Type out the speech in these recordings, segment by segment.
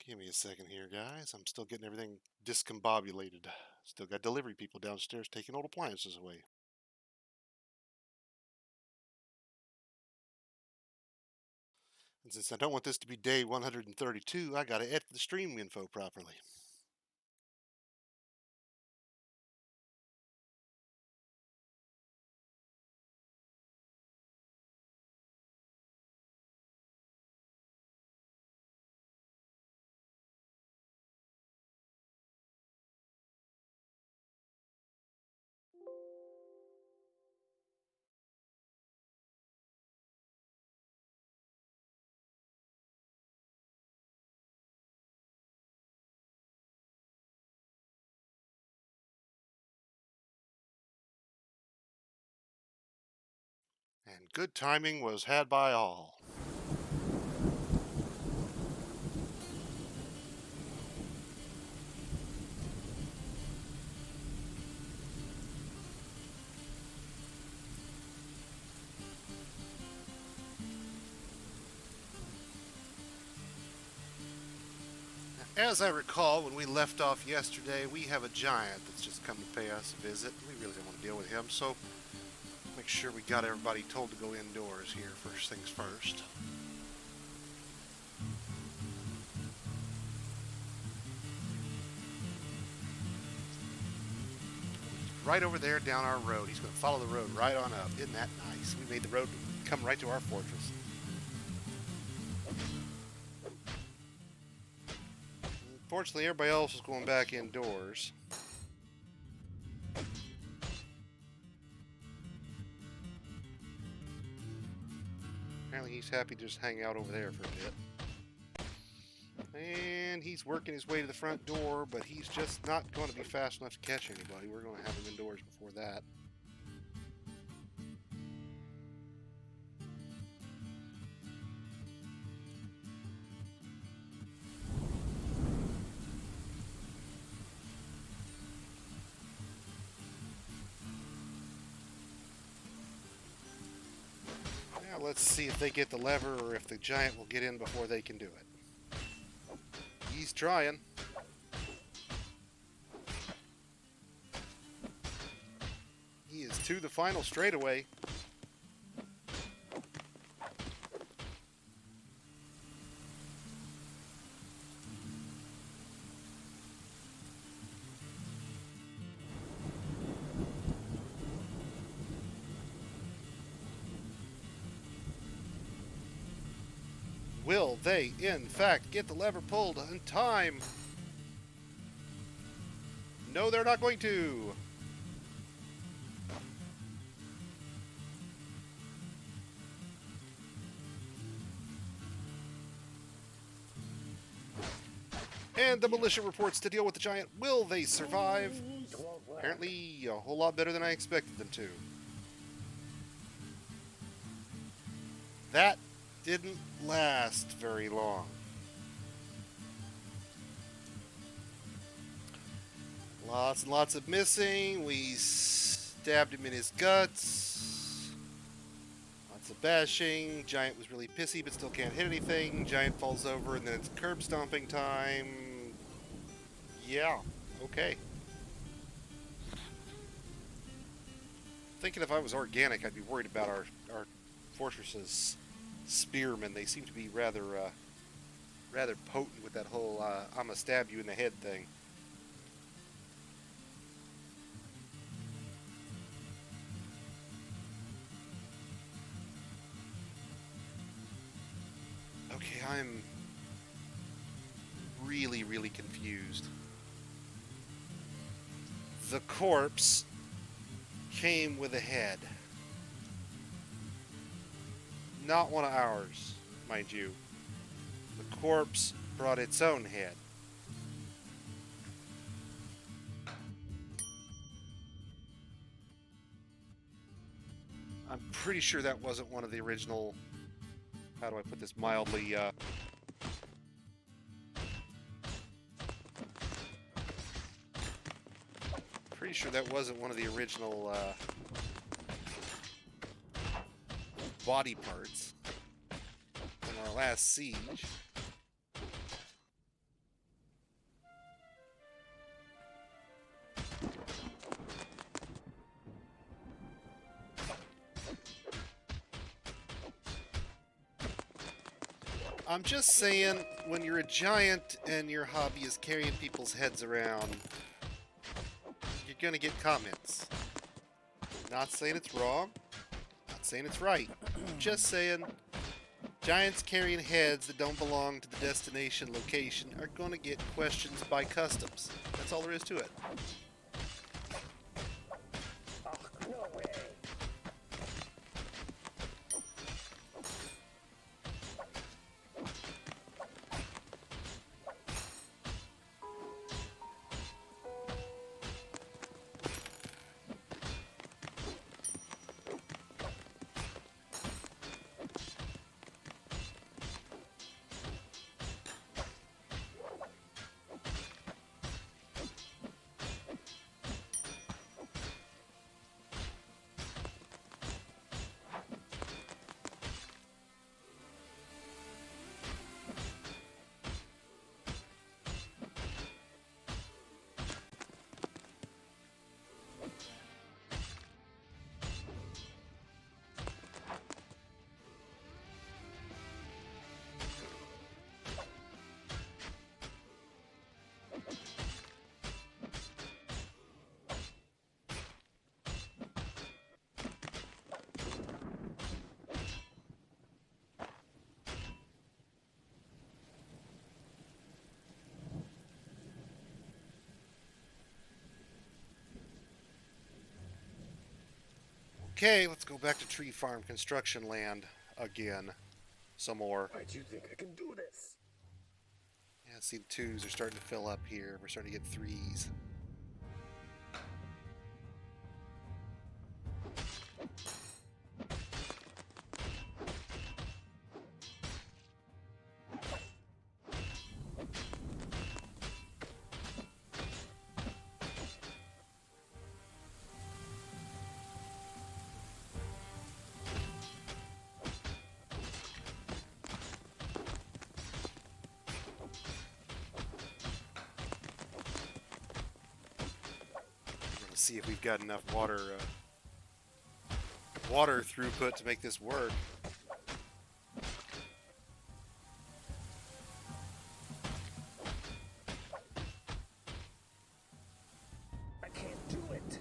Give me a second here, guys. I'm still getting everything discombobulated. Still got delivery people downstairs taking old appliances away. And since I don't want this to be day 132, I gotta edit the stream info properly. And good timing was had by all. As I recall, when we left off yesterday, we have a giant that's just come to pay us a visit. We really don't want to deal with him, so make sure we got everybody told to go indoors here first things first. Right over there down our road. He's going to follow the road right on up. Isn't that nice? We made the road come right to our fortress. Fortunately, everybody else is going back indoors. Apparently he's happy to just hang out over there for a bit. And he's working his way to the front door, but he's just not going to be fast enough to catch anybody. We're going to have him indoors before that. Now let's see if they get the lever or if the giant will get in before they can do it. He's trying. He is to the final straightaway. Will they, in fact, get the lever pulled in time? No, they're not going to. And the militia reports to deal with the giant. Will they survive? Apparently, a whole lot better than I expected them to. That didn't last very long. Lots and lots of missing. We stabbed him in his guts. Lots of bashing. Giant was really pissy but still can't hit anything. Giant falls over and then it's curb stomping time. Yeah, okay. Thinking if I was organic, I'd be worried about our fortress's spearmen. They seem to be rather potent with that whole "I'ma stab you in the head" thing. Okay, I'm really confused. The corpse came with a head. Not one of ours, mind you. The corpse brought its own head. I'm pretty sure that wasn't one of the original... How do I put this mildly? Pretty sure that wasn't one of the original body parts from our last siege. I'm just saying, when you're a giant and your hobby is carrying people's heads around, you're gonna get comments. Not saying it's wrong, not saying it's right. Just saying, giants carrying heads that don't belong to the destination location are gonna get questions by customs. That's all there is to it. Okay, let's go back to tree farm construction land again. Some more. Why do you think I can do this? Yeah, see the twos are starting to fill up here. We're starting to get threes. See if we've got enough water throughput to make this work. I can't do it.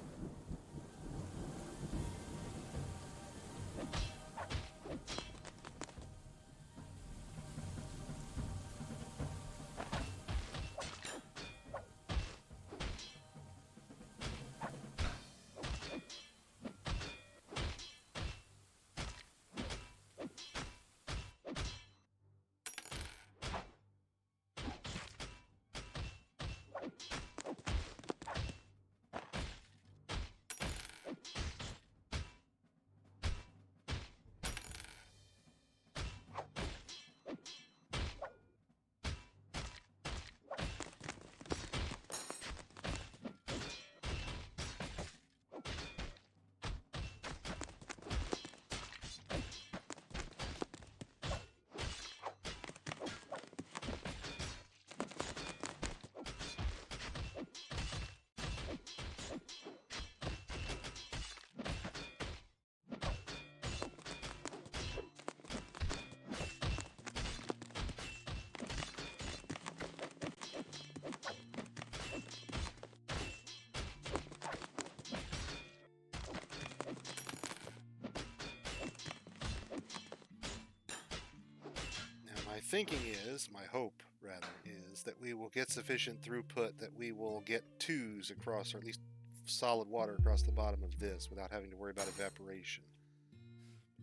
My thinking is, my hope rather, is that we will get sufficient throughput that we will get twos across, or at least solid water across the bottom of this without having to worry about evaporation.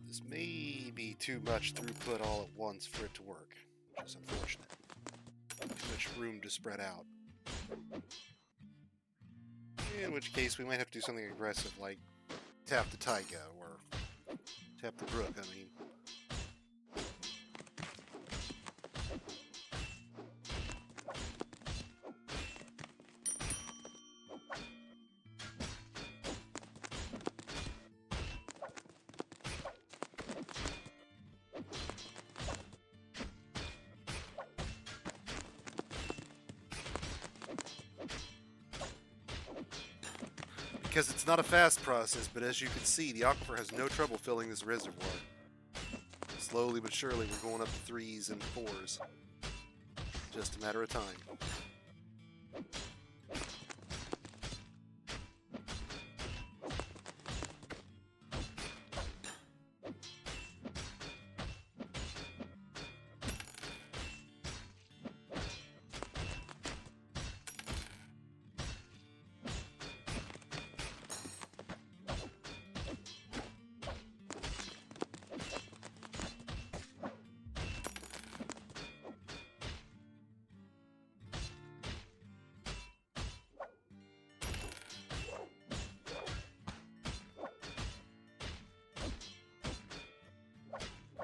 This may be too much throughput all at once for it to work, which is unfortunate. Too much room to spread out. In which case we might have to do something aggressive like tap the taiga or tap the brook, I mean. Because it's not a fast process, but as you can see, the aquifer has no trouble filling this reservoir. It's slowly but surely we're going up to 3s and 4s. Just a matter of time.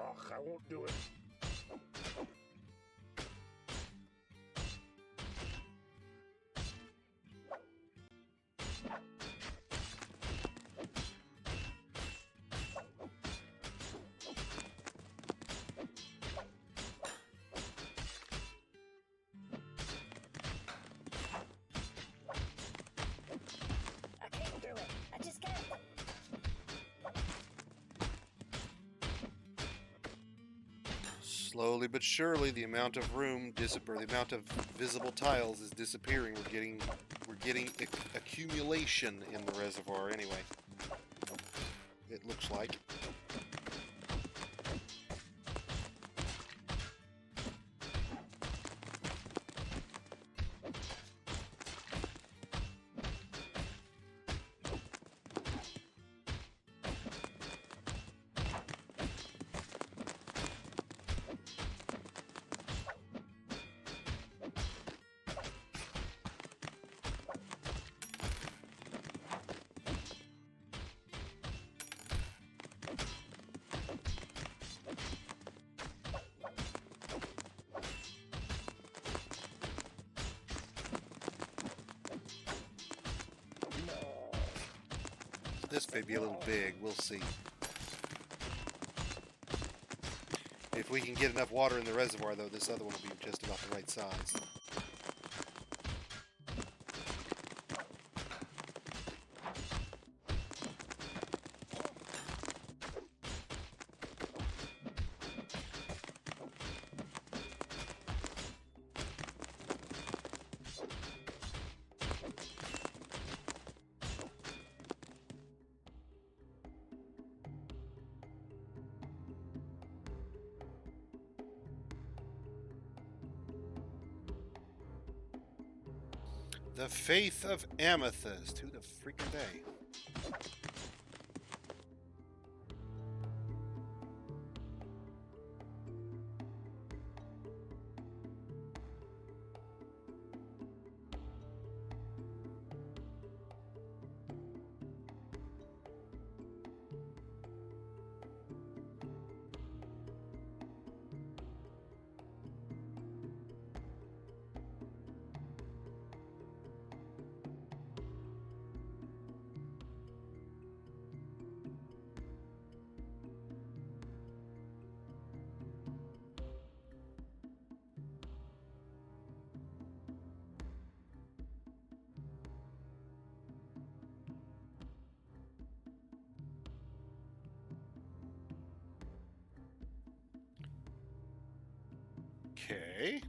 Ugh, I won't do it. I can't do it. I just can't. Slowly but surely, the amount of room or the amount of visible tiles is disappearing. We're getting accumulation in the reservoir anyway. It looks like. This may be a little big. We'll see. If we can get enough water in the reservoir, though, this other one will be just about the right size. The Faith of Amethyst. Who the freak are they? Okay.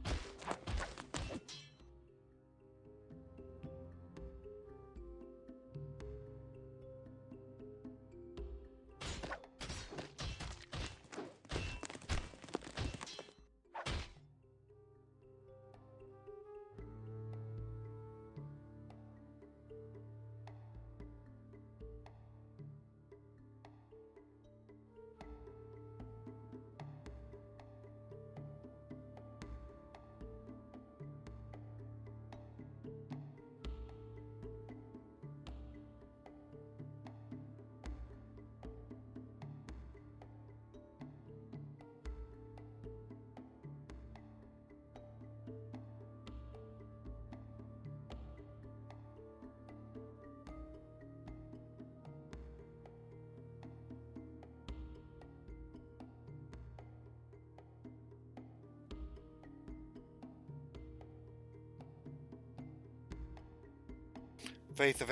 Faith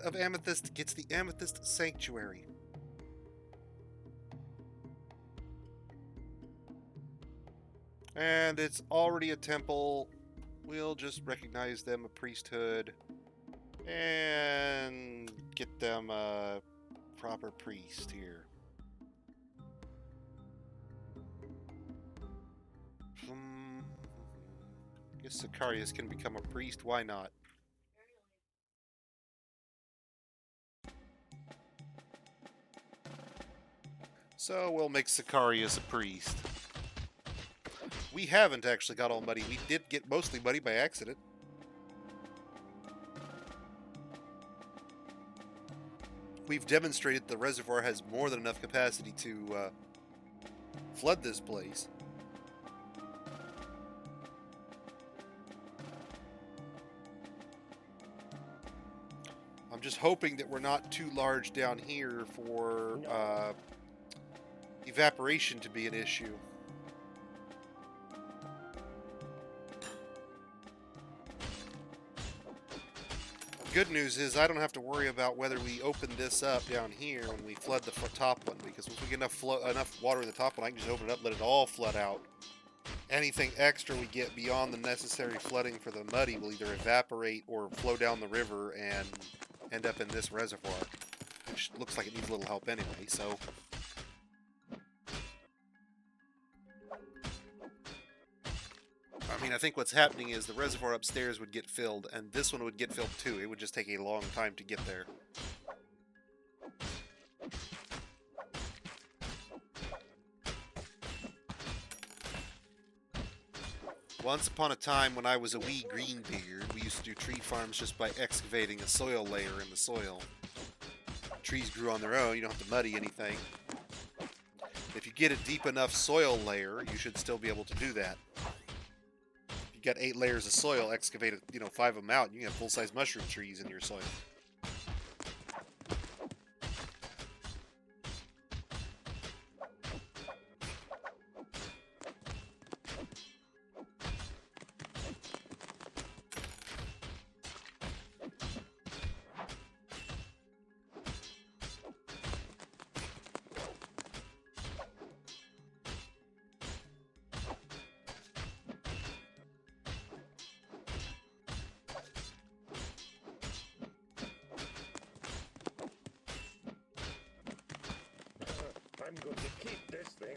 of Amethyst gets the Amethyst Sanctuary. And it's already a temple. We'll just recognize them a priesthood and get them a proper priest here. Guess Sicarius can become a priest. Why not? So we'll make Sicarius a priest. We haven't actually got all muddy. We did get mostly muddy by accident. We've demonstrated the reservoir has more than enough capacity to flood this place. I'm just hoping that we're not too large down here for evaporation to be an issue. Good news is I don't have to worry about whether we open this up down here when we flood the top one, because once we get enough water in the top one, I can just open it up, let it all flood out. Anything extra we get beyond the necessary flooding for the muddy will either evaporate or flow down the river and end up in this reservoir, which looks like it needs a little help anyway, so... I mean, I think what's happening is the reservoir upstairs would get filled, and this one would get filled too. It would just take a long time to get there. Once upon a time, when I was a wee greenbeard, we used to do tree farms just by excavating a soil layer in the soil. Trees grew on their own, you don't have to muddy anything. If you get a deep enough soil layer, you should still be able to do that. If you got 8 layers of soil, excavated, 5 of them out, and you can have full-size mushroom trees in your soil. I'm going to keep this thing.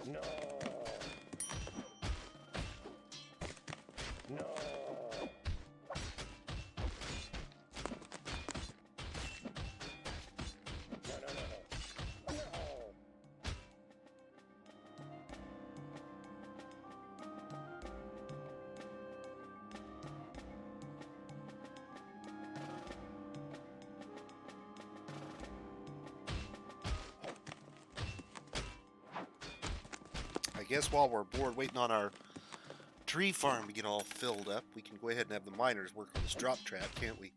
No. No. No. I guess while we're bored waiting on our tree farm to get all filled up, we can go ahead and have the miners work on this drop trap, can't we?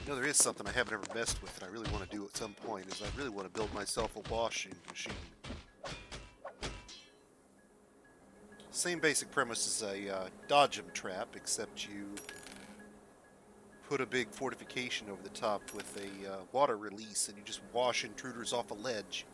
You know, there is something I haven't ever messed with that I really want to do at some point, is I really want to build myself a washing machine. Same basic premise as a dodgem trap, except you put a big fortification over the top with a water release, and you just wash intruders off a ledge.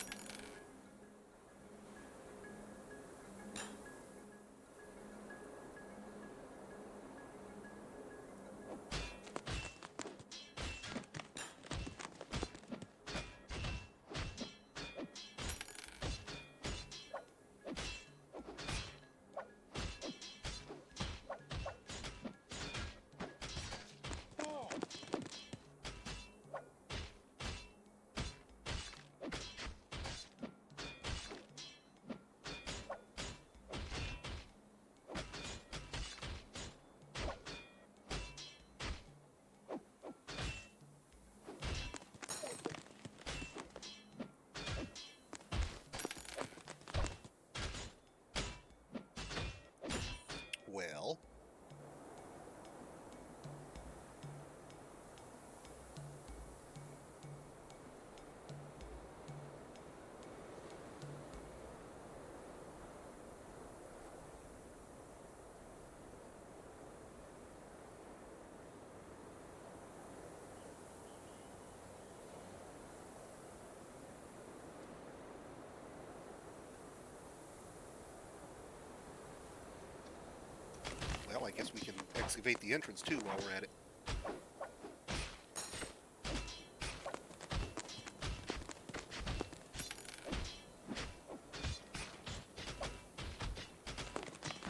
Well, I guess we can excavate the entrance too while we're at it.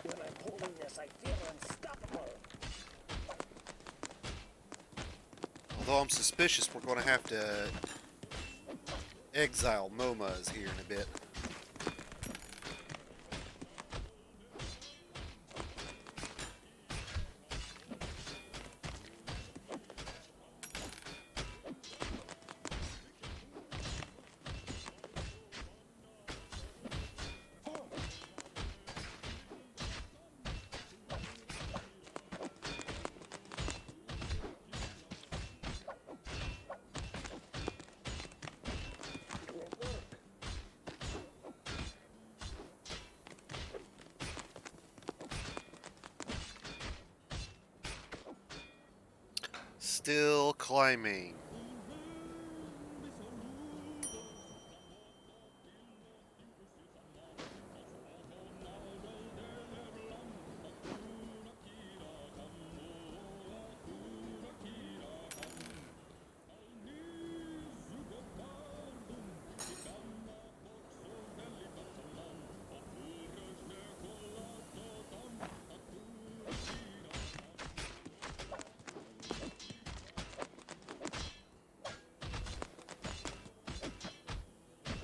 When I'm holding this, I feel unstoppable. Although I'm suspicious we're going to have to exile MoMAs here in a bit. It won't work. Still climbing.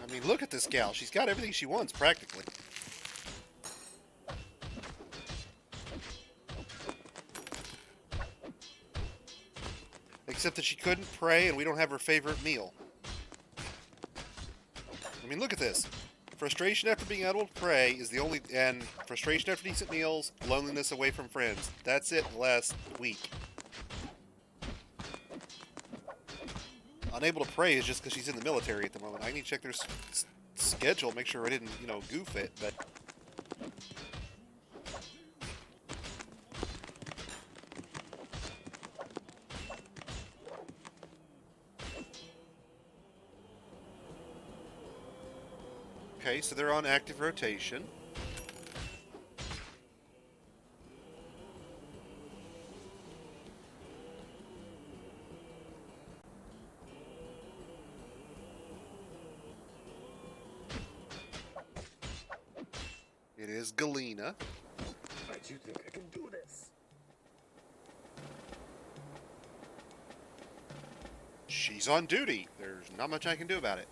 I mean, look at this gal. She's got everything she wants, practically. Except that she couldn't pray, and we don't have her favorite meal. I mean, look at this. Frustration after being able to pray is the only... And frustration after decent meals, loneliness away from friends. That's it last week. Unable to pray is just because she's in the military at the moment. I need to check their schedule, make sure I didn't, goof it, but... Okay, so they're on active rotation. It is Galena. I do think I can do this. She's on duty. There's not much I can do about it.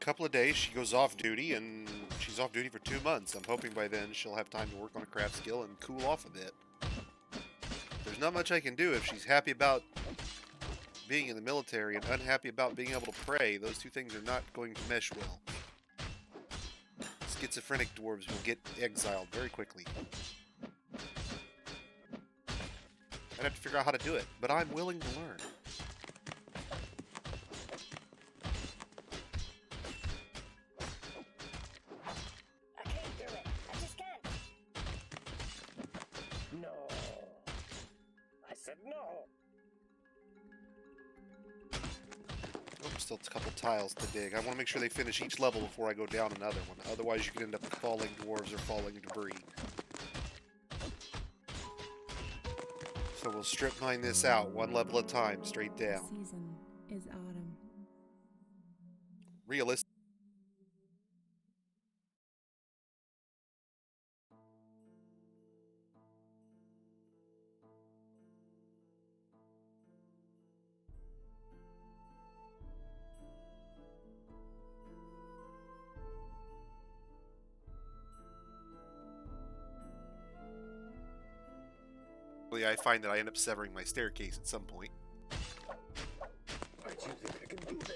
couple of days she goes off duty, and she's off duty for 2 months. I'm hoping by then she'll have time to work on a craft skill and cool off a bit. There's not much I can do if she's happy about being in the military and unhappy about being able to pray. Those two things are not going to mesh well. Schizophrenic dwarves will get exiled very quickly. I'd have to figure out how to do it, but I'm willing to learn. I can't do it. I just can't. No. I said no. Oh, still a couple tiles to dig. I want to make sure they finish each level before I go down another one. Otherwise, you could end up with falling dwarves or falling debris. So we'll strip mine this out, one level at a time, straight down. Season is autumn. Realistic. I find that I end up severing my staircase at some point. Why do you think I can do this?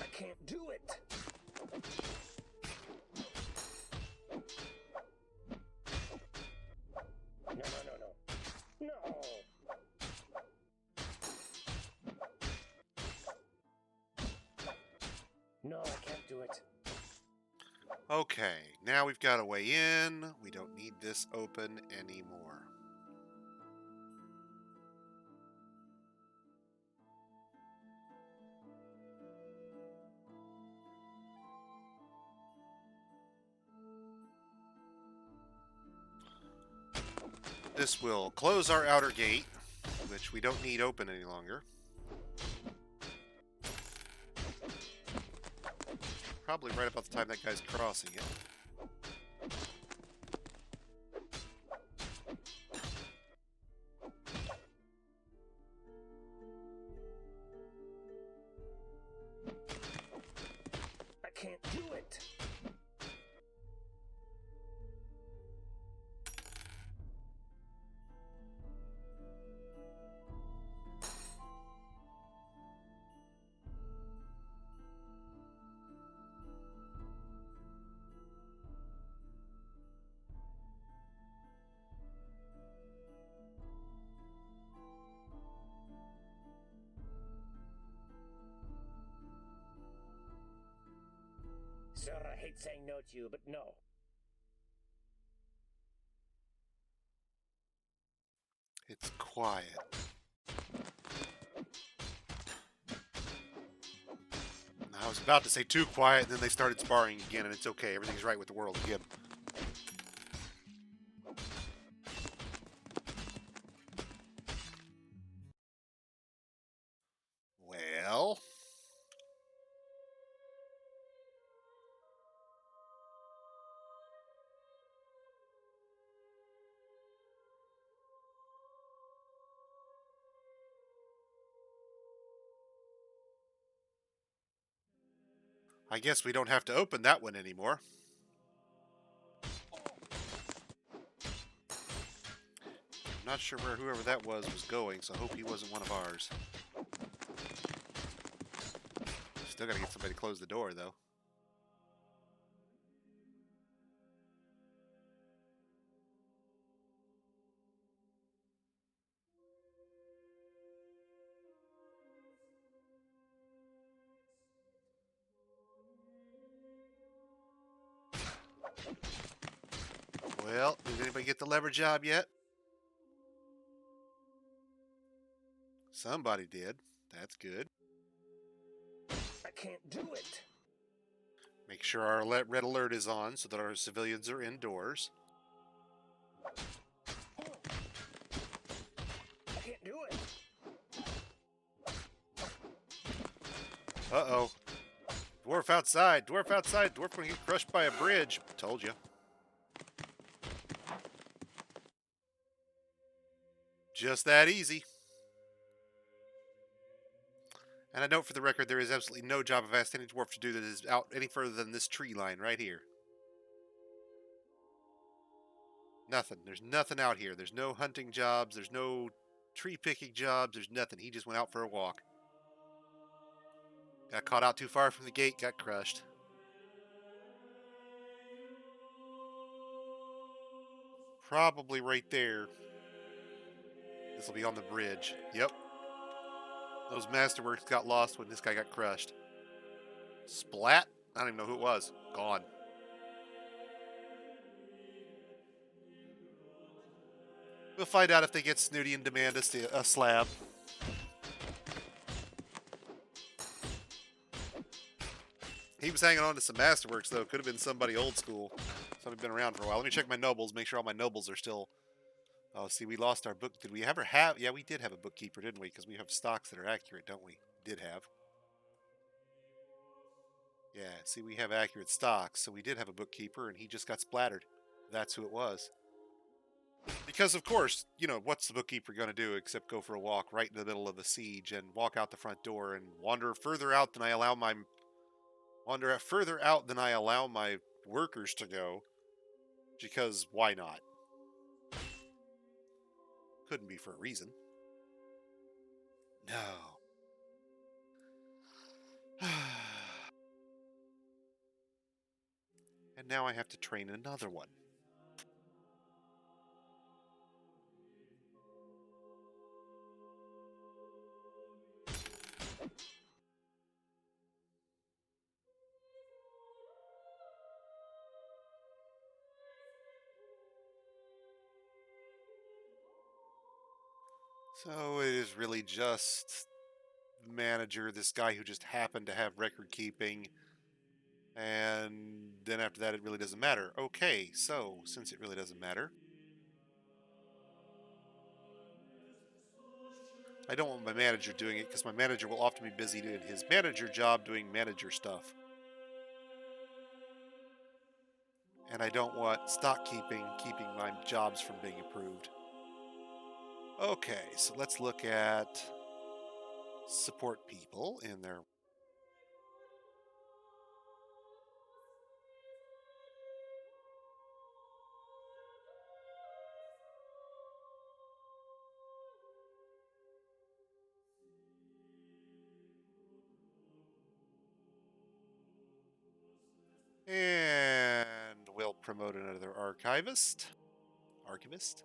I can't do it. No. No, I can't do it. Okay, now we've got a way in. We don't need this open anymore. This will close our outer gate, which we don't need open any longer. Probably right about the time that guy's crossing it. I can't do it. Sir, I hate saying no to you, but no. It's quiet. I was about to say too quiet, and then they started sparring again, and it's okay. Everything's right with the world again. Well, I guess we don't have to open that one anymore. I'm not sure where whoever that was going, so I hope he wasn't one of ours. Still gotta get somebody to close the door, though. Well, did anybody get the lever job yet? Somebody did. That's good. I can't do it. Make sure our red alert is on so that our civilians are indoors. I can't do it. Uh-oh. Dwarf outside! Dwarf outside! Dwarf gonna get crushed by a bridge. Told you. Just that easy. And a note for the record, there is absolutely no job I've asked any dwarf to do that is out any further than this tree line right here. Nothing. There's nothing out here. There's no hunting jobs. There's no tree picking jobs. There's nothing. He just went out for a walk. Got caught out too far from the gate. Got crushed. Probably right there. This will be on the bridge. Yep. Those masterworks got lost when this guy got crushed. Splat? I don't even know who it was. Gone. We'll find out if they get snooty and demand a slab. He was hanging on to some masterworks, though. Could have been somebody old school. Somebody been around for a while. Let me check my nobles, make sure all my nobles are still... Oh, see, we lost our book. Did we ever have... Yeah, we did have a bookkeeper, didn't we? Because we have stocks that are accurate, don't we? Did have. Yeah, see, we have accurate stocks, so we did have a bookkeeper, and he just got splattered. That's who it was. Because, of course, you know, what's the bookkeeper going to do except go for a walk right in the middle of a siege and walk out the front door and wander further out than I allow my... further out than I allow my workers to go. Because why not? Couldn't be for a reason. No. And now I have to train another one. So it is really just the manager, this guy who just happened to have record keeping. And then after that, it really doesn't matter. Okay, so since it really doesn't matter, I don't want my manager doing it because my manager will often be busy doing his manager job doing manager stuff. And I don't want stock keeping my jobs from being approved. Okay, so let's look at support people in their... And we'll promote another archivist. Archivist?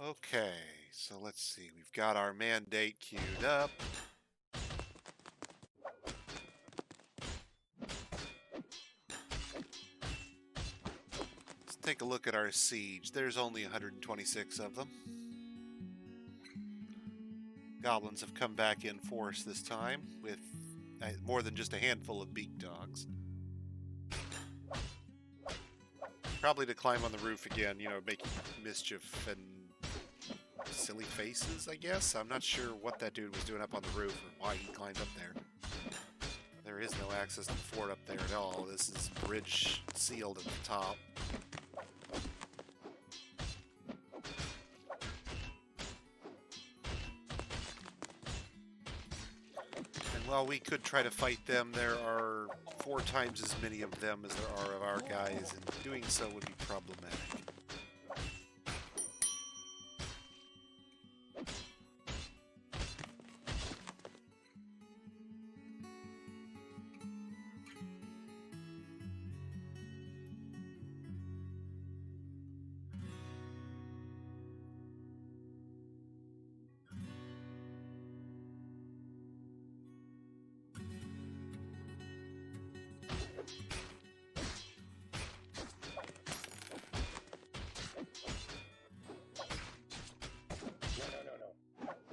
Okay, so let's see. We've got our mandate queued up. Let's take a look at our siege. There's only 126 of them. Goblins have come back in force this time with more than just a handful of beak dogs. Probably to climb on the roof again, you know, making mischief and silly faces, I guess. I'm not sure what that dude was doing up on the roof or why he climbed up there. There is no access to the fort up there at all. This is bridge sealed at the top. Well, we could try to fight them. There are 4 times as many of them as there are of our guys, and doing so would be problematic.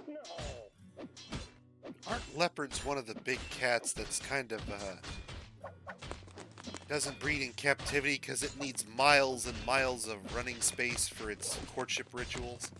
No. Aren't leopards one of the big cats that's kind of doesn't breed in captivity because it needs miles and miles of running space for its courtship rituals?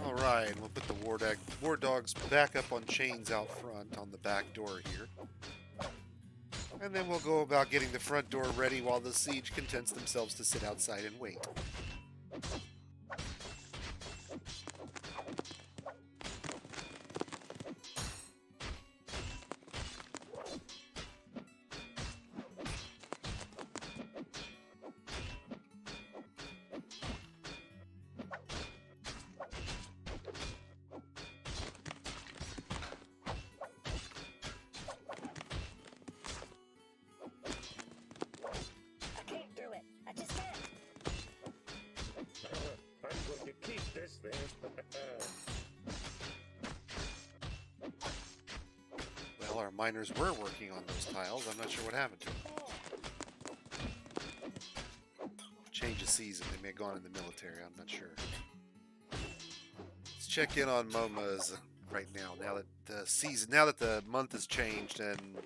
Alright, we'll put the war dogs back up on chains out front on the back door here. And then we'll go about getting the front door ready while the siege contents themselves to sit outside and wait. I can't do it. I just can't. I'm going to keep this thing. Well, our miners were working on those tiles. I'm not sure what happened to them. Change of season. They may have gone in the military. I'm not sure. Let's check in on MoMA's right now. Now that the month has changed and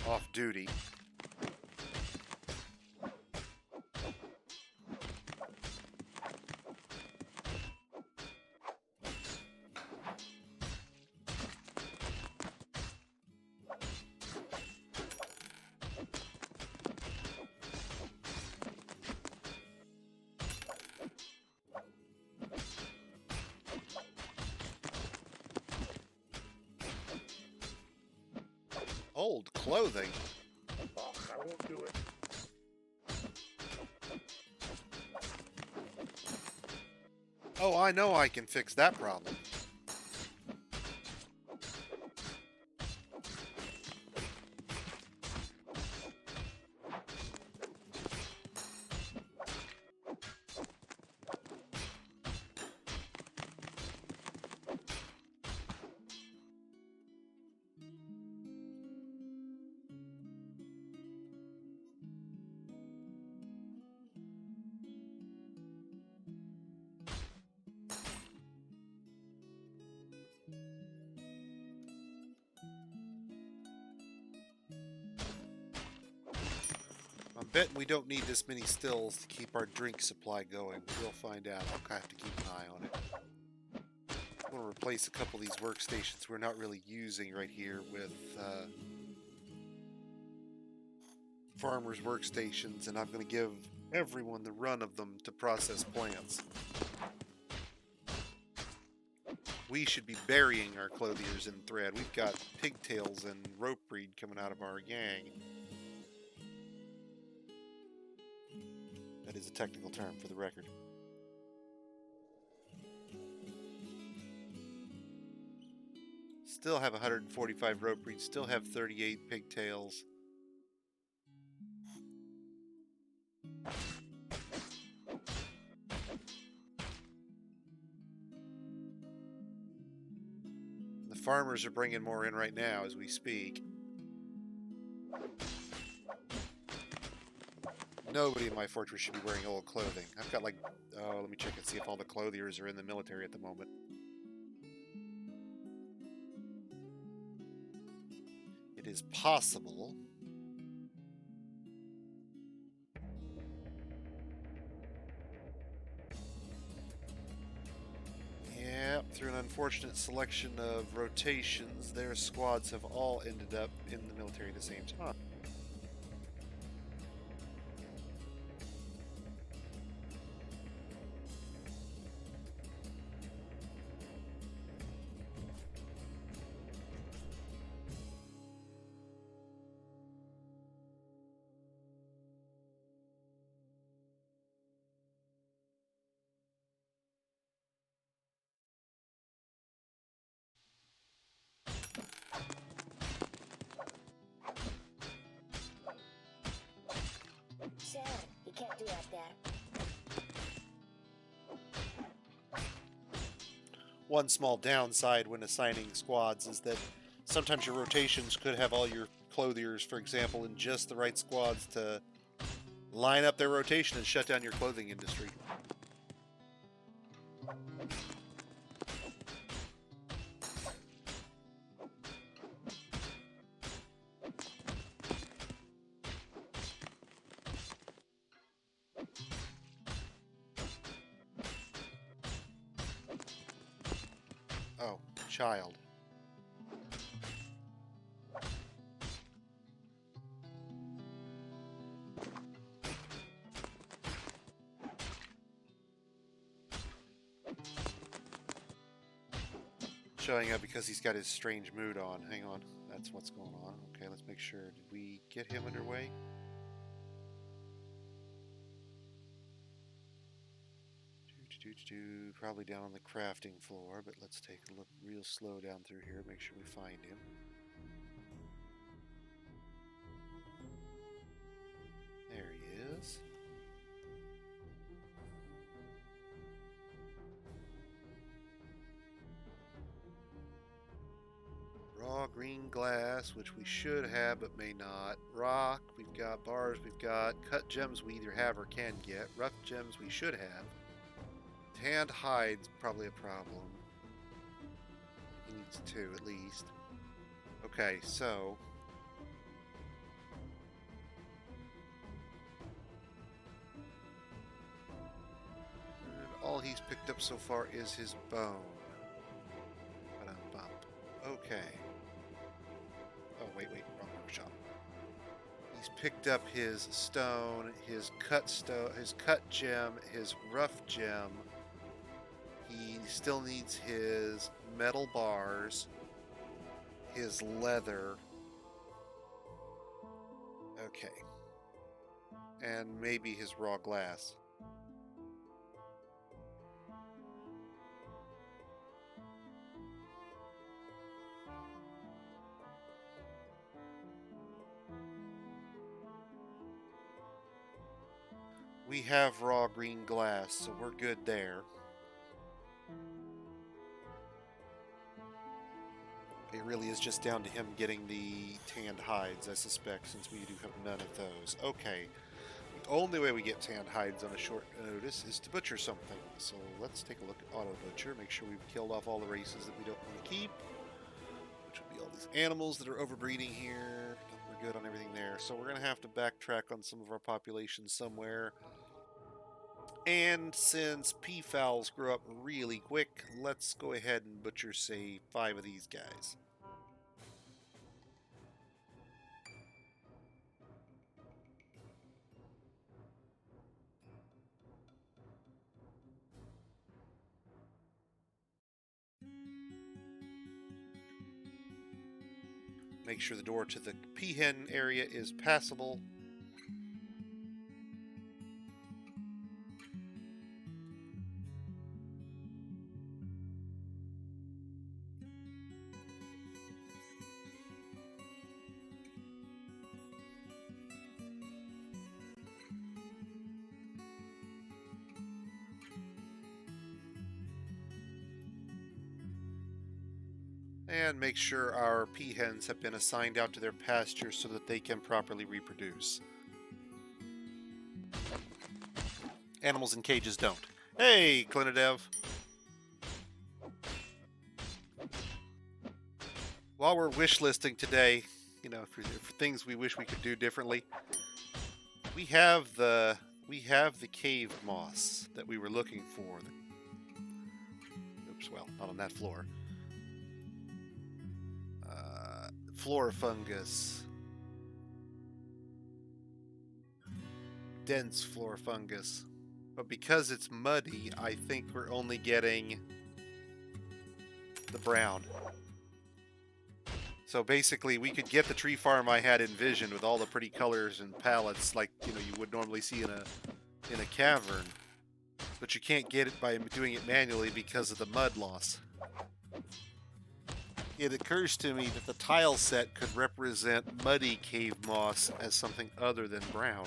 off duty. Old clothing. Oh, I won't do it. Oh, I know I can fix that problem. I'm betting we don't need this many stills to keep our drink supply going. We'll find out. I'll have to keep an eye on it. I'm going to replace a couple of these workstations we're not really using right here with farmers' workstations, and I'm going to give everyone the run of them to process plants. We should be burying our clothiers in thread. We've got pigtails and rope breed coming out of our gang. That is a technical term for the record. Still have 145 rope reeds. Still have 38 pigtails. The farmers are bringing more in right now as we speak. Nobody in my fortress should be wearing old clothing. I've got like, oh, let me check and see if all the clothiers are in the military at the moment. It is possible. Yeah, through an unfortunate selection of rotations, their squads have all ended up in the military at the same time. Sad. You can't do like that. One small downside when assigning squads is that sometimes your rotations could have all your clothiers, for example, in just the right squads to line up their rotation and shut down your clothing industry. Oh, child. Showing up because he's got his strange mood on. Hang on. That's what's going on. Okay, let's make sure. Did we get him underway? Probably down on the crafting floor, but let's take a look real slow down through here. Make sure we find him. There he is. Raw green glass, which we should have but may not. Rock, we've got bars, we've got cut gems we either have or can get. Rough gems we should have. Tanned hide's probably a problem. He needs 2 at least. Okay, so and all he's picked up so far is his bone. Okay. Oh, wait, wrong workshop. He's picked up his stone, his cut gem, his rough gem. He still needs his metal bars, his leather. Okay. And maybe his raw glass. We have raw green glass, so we're good there. It really is just down to him getting the tanned hides, I suspect, since we do have none of those. Okay. The only way we get tanned hides on a short notice is to butcher something. So let's take a look at Auto Butcher, make sure we've killed off all the races that we don't want to keep, which would be all these animals that are overbreeding here. We're good on everything there. So we're going to have to backtrack on some of our population somewhere. And since peafowls grow up really quick, let's go ahead and butcher, say, 5 of these guys. Make sure the door to the peahen area is passable. And make sure our peahens have been assigned out to their pasture so that they can properly reproduce. Animals in cages don't. Hey, Clinidev. While we're wish listing today, for things we wish we could do differently, we have the cave moss that we were looking for. Oops, well, not on that floor. Flora fungus. Dense flora fungus. But because it's muddy, I think we're only getting the brown. So basically, we could get the tree farm I had envisioned with all the pretty colors and palettes like, you would normally see in a cavern. But you can't get it by doing it manually because of the mud loss. It occurs to me that the tile set could represent muddy cave moss as something other than brown.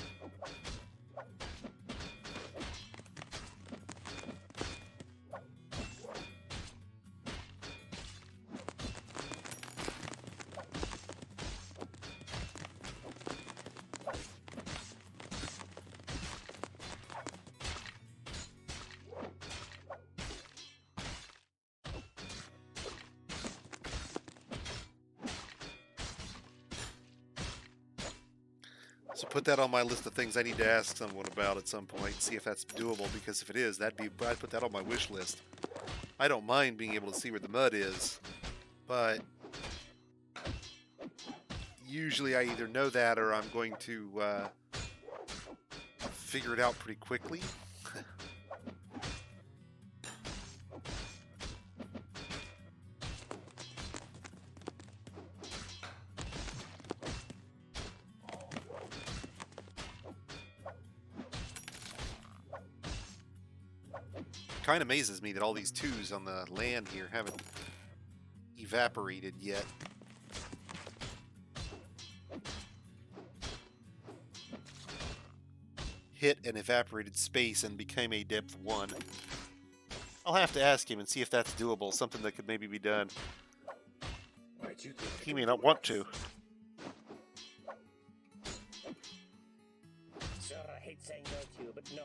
So put that on my list of things I need to ask someone about at some point, see if that's doable, because if it is, I'd put that on my wish list. I don't mind being able to see where the mud is, but usually I either know that or I'm going to figure it out pretty quickly. Kind of amazes me that all these twos on the land here haven't evaporated yet. Hit an evaporated space and became a depth 1. I'll have to ask him and see if that's doable, something that could maybe be done. He may not want to. Sure, I hate saying no to you, but no.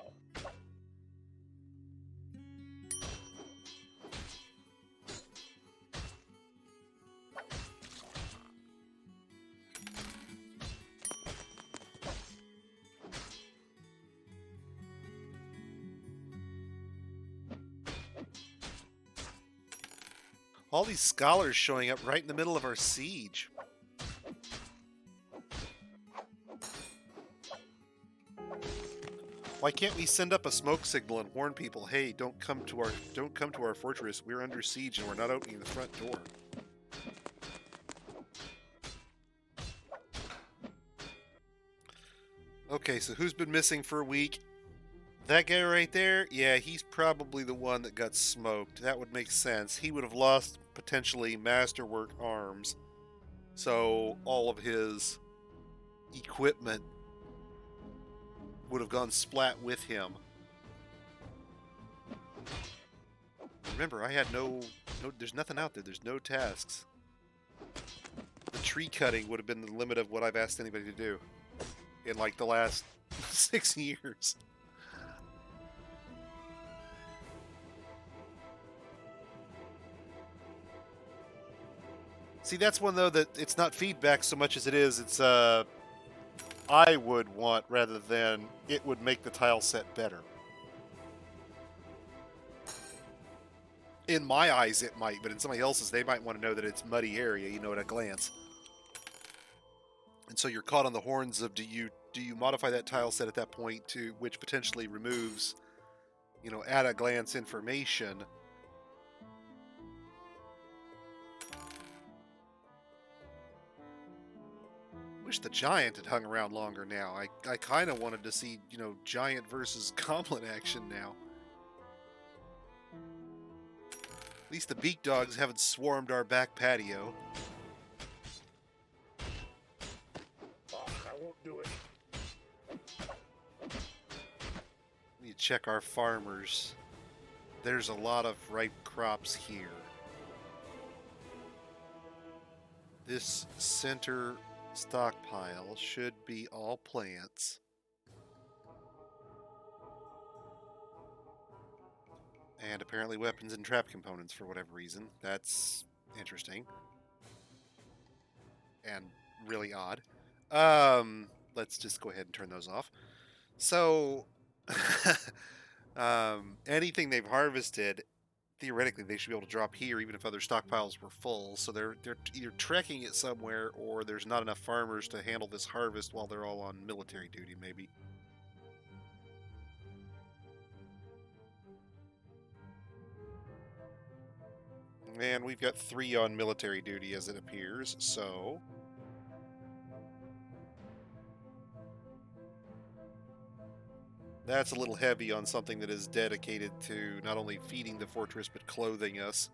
All these scholars showing up right in the middle of our siege. Why can't we send up a smoke signal and warn people, hey, don't come to our fortress. We're under siege and we're not opening the front door. Okay, so who's been missing for a week? That guy right there? Yeah, he's probably the one that got smoked. That would make sense. He would have lost potentially masterwork arms. So all of his equipment would have gone splat with him. Remember, I had there's nothing out there. There's no tasks. The tree cutting would have been the limit of what I've asked anybody to do in like the last 6 years. See, that's one, though, that it's not feedback so much as it is, it's, I would want rather than it would make the tile set better. In my eyes, it might, but in somebody else's, they might want to know that it's muddy area, at a glance. And so you're caught on the horns of do you modify that tile set at that point to which potentially removes, at a glance information. Wish the giant had hung around longer now. I kind of wanted to see, giant versus goblin action now. At least the beak dogs haven't swarmed our back patio. Oh, I won't do it. We need to check our farmers. There's a lot of ripe crops here. This center stockpile should be all plants. And apparently weapons and trap components for whatever reason. That's interesting. And really odd. Let's just go ahead and turn those off. So, anything they've harvested, theoretically, they should be able to drop here, even if other stockpiles were full. So they're either trekking it somewhere, or there's not enough farmers to handle this harvest while they're all on military duty, maybe. And we've got 3 on military duty, as it appears. So that's a little heavy on something that is dedicated to not only feeding the fortress, but clothing us.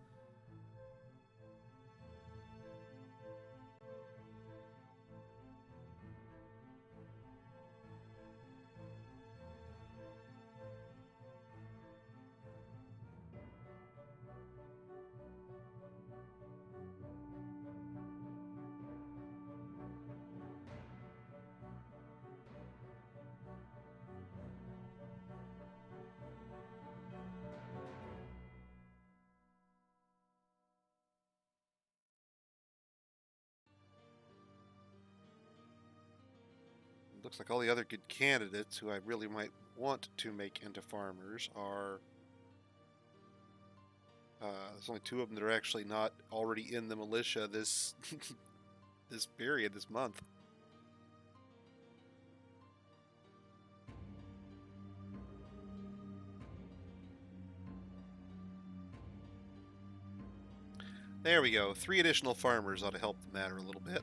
Looks like all the other good candidates who I really might want to make into farmers are... there's only 2 of them that are actually not already in the militia this this period, this month. There we go. 3 additional farmers ought to help the matter a little bit.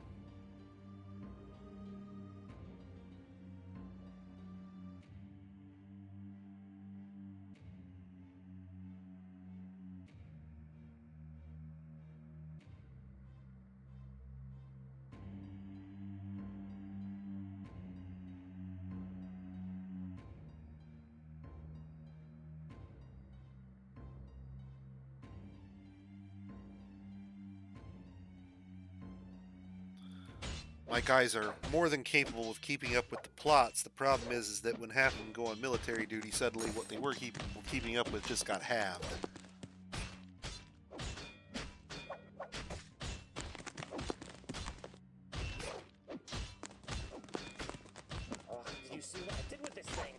My guys are more than capable of keeping up with the plots. The problem is that when half of them go on military duty, suddenly what they were keeping up with just got halved. Oh, did you see what I did with this thing?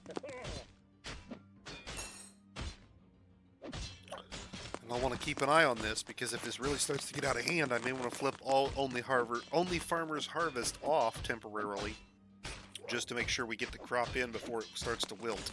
And I want to keep an eye on this, because if this really starts to get out of hand, I may want to flip only farmers harvest off temporarily, just to make sure we get the crop in before it starts to wilt.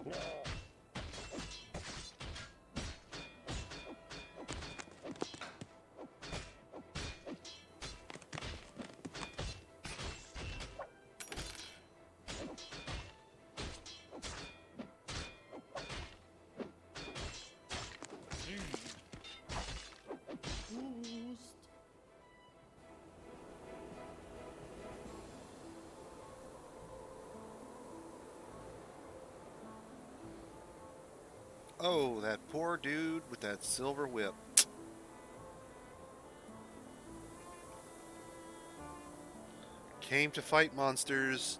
No. Oh, that poor dude with that silver whip. Came to fight monsters.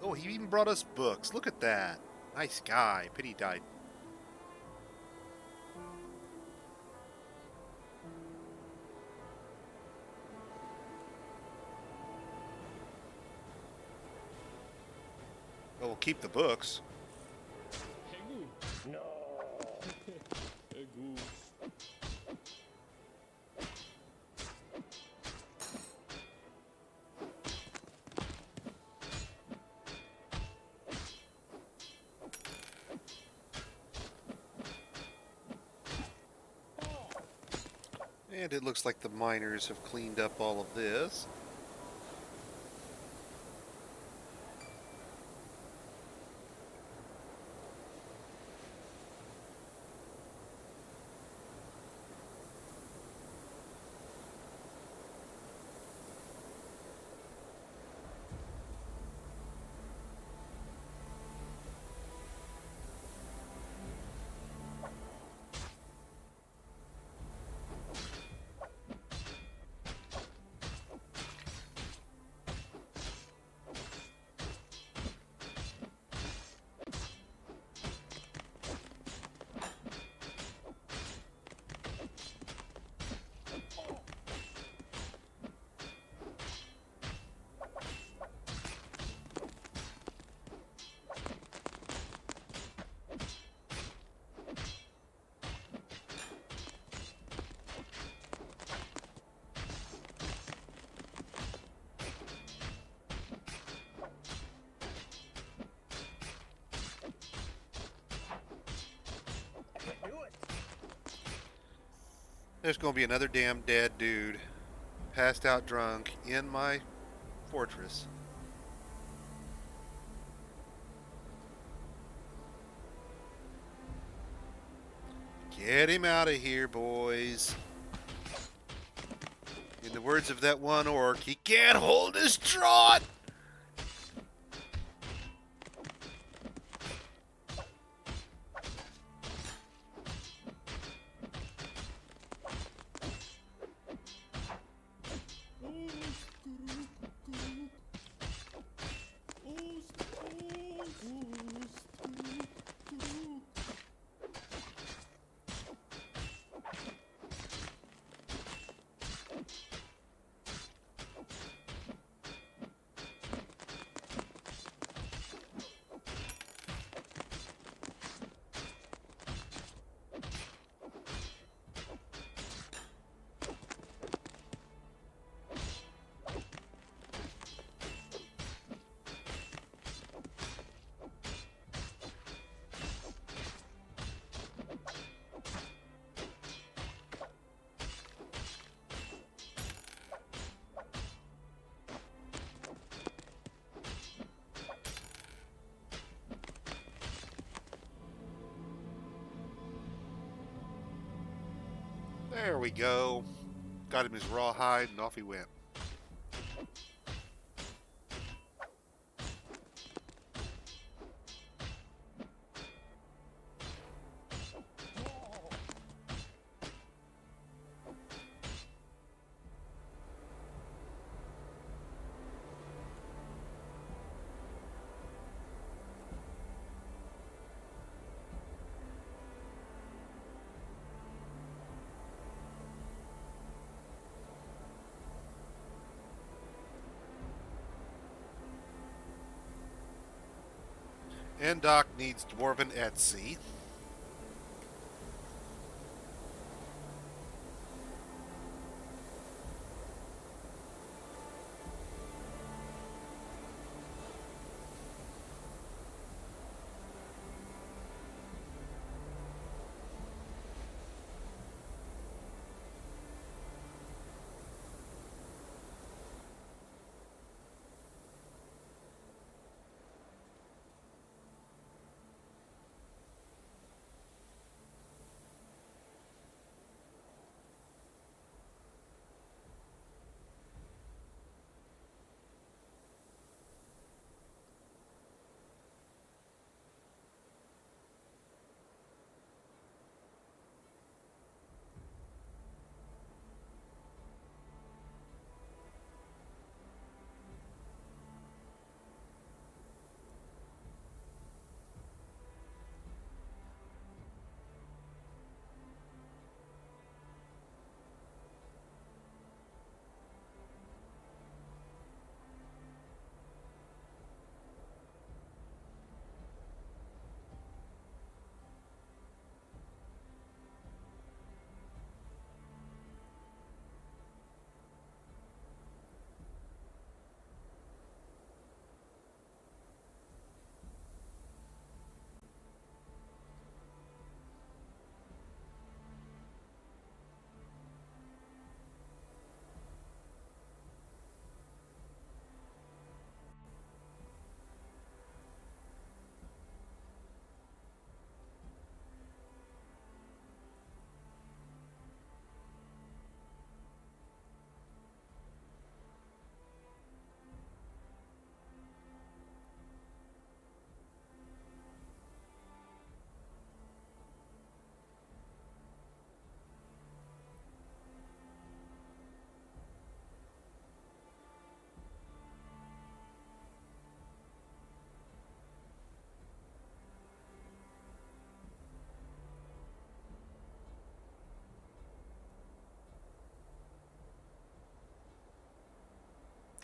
Oh, he even brought us books. Look at that. Nice guy. Pity he died. Oh, we'll keep the books. No. And it looks like the miners have cleaned up all of this. I can do it. There's going to be another damn dead dude passed out drunk in my fortress. Get him out of here, boys. In the words of that one orc, he can't hold his trot. There we go. Got him his rawhide and off he went. And Doc needs Dwarven Etsy.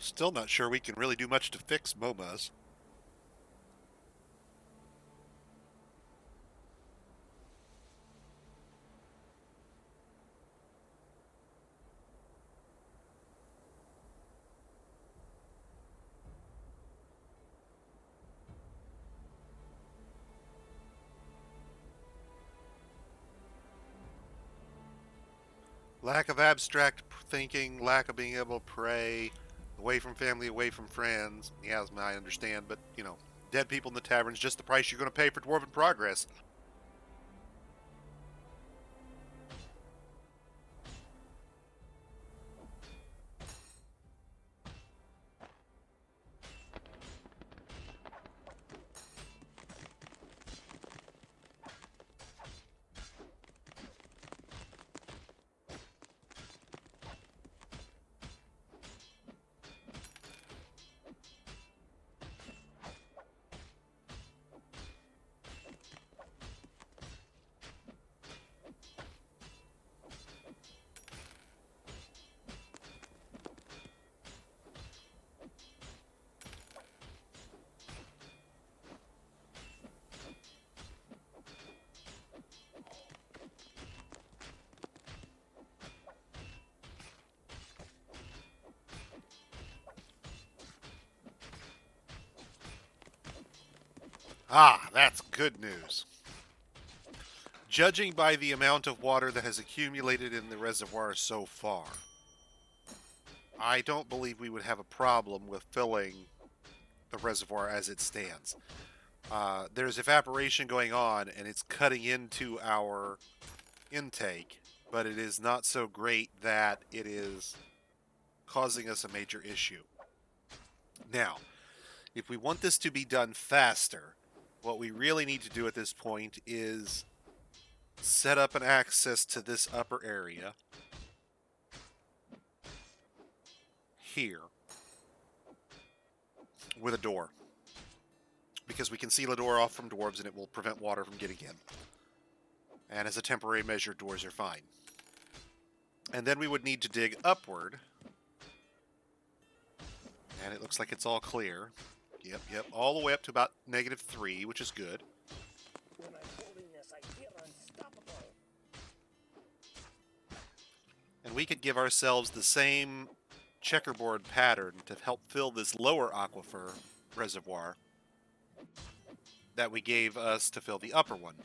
Still not sure we can really do much to fix MOMAs. Lack of abstract thinking, lack of being able to pray, away from family, away from friends. Yeah, I understand, but, you know, dead people in the tavern's just the price you're going to pay for dwarven progress. Ah, that's good news. Judging by the amount of water that has accumulated in the reservoir so far, I don't believe we would have a problem with filling the reservoir as it stands. There's evaporation going on, and it's cutting into our intake, but it is not so great that it is causing us a major issue. Now, if we want this to be done faster, what we really need to do at this point is set up an access to this upper area here with a door, because we can seal a door off from dwarves and it will prevent water from getting in. And as a temporary measure, doors are fine. And then we would need to dig upward. And it looks like it's all clear. Yep, all the way up to about -3, which is good. When I'm holding this, I feel unstoppable. And we could give ourselves the same checkerboard pattern to help fill this lower aquifer reservoir that we gave us to fill the upper one.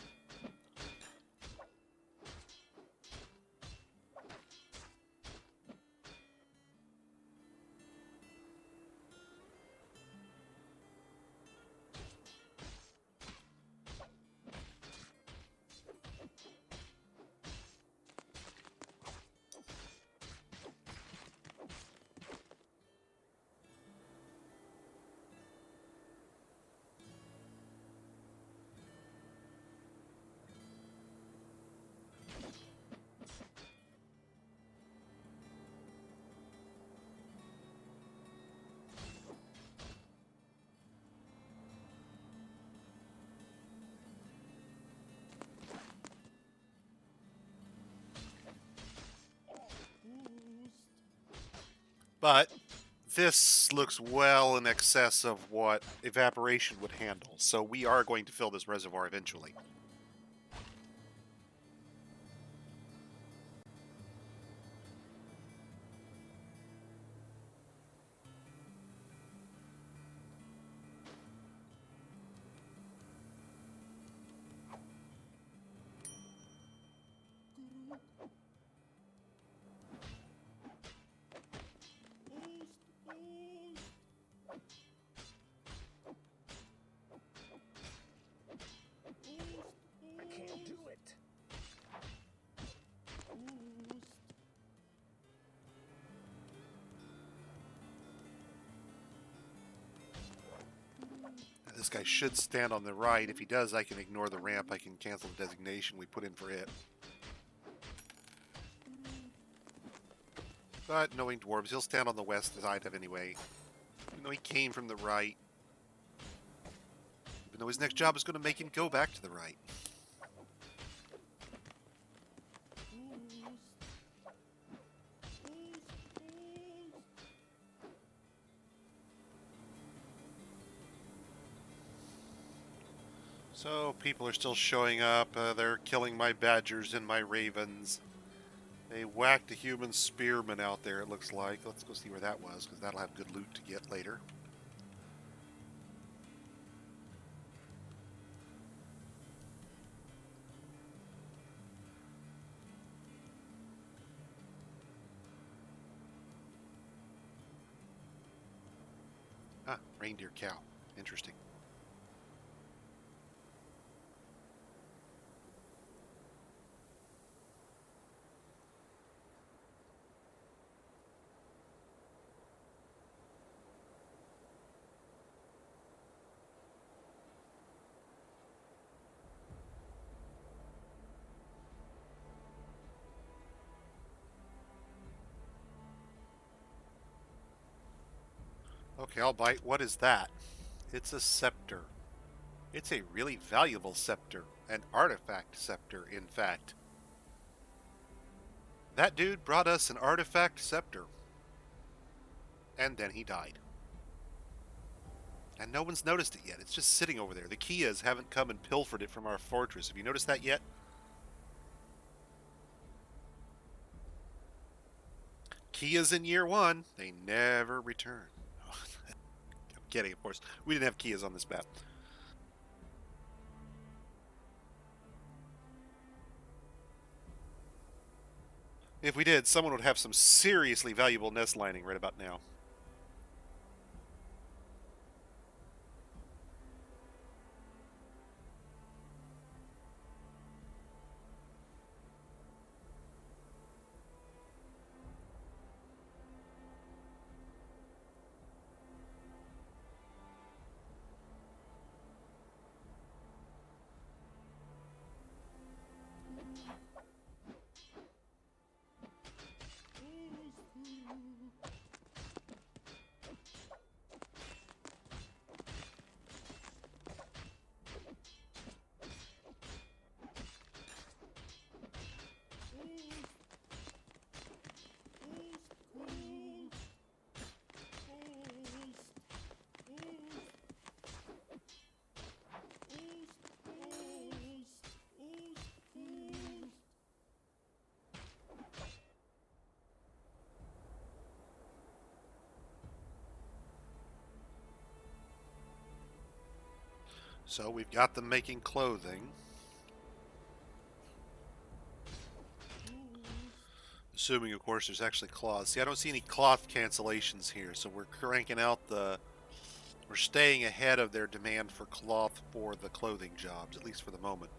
But this looks well in excess of what evaporation would handle, so we are going to fill this reservoir eventually. I can't do it. This guy should stand on the right. If he does, I can ignore the ramp. I can cancel the designation we put in for it. But knowing dwarves, he'll stand on the west side of anyway. Even though he came from the right. Even though his next job is going to make him go back to the right. So people are still showing up. They're killing my badgers and my ravens. They whacked a human spearman out there, it looks like. Let's go see where that was, because that'll have good loot to get later. Ah, reindeer cow. Interesting. Okay, I'll bite. What is that? It's a scepter. It's a really valuable scepter. An artifact scepter, in fact. That dude brought us an artifact scepter. And then he died. And no one's noticed it yet. It's just sitting over there. The Kias haven't come and pilfered it from our fortress. Have you noticed that yet? Kias in year one, they never return. I'm kidding, of course. We didn't have Kias on this map. If we did, someone would have some seriously valuable nest lining right about now. So we've got them making clothing. Assuming, of course, there's actually cloth. See, I don't see any cloth cancellations here, so we're cranking out the... We're staying ahead of their demand for cloth for the clothing jobs, at least for the moment.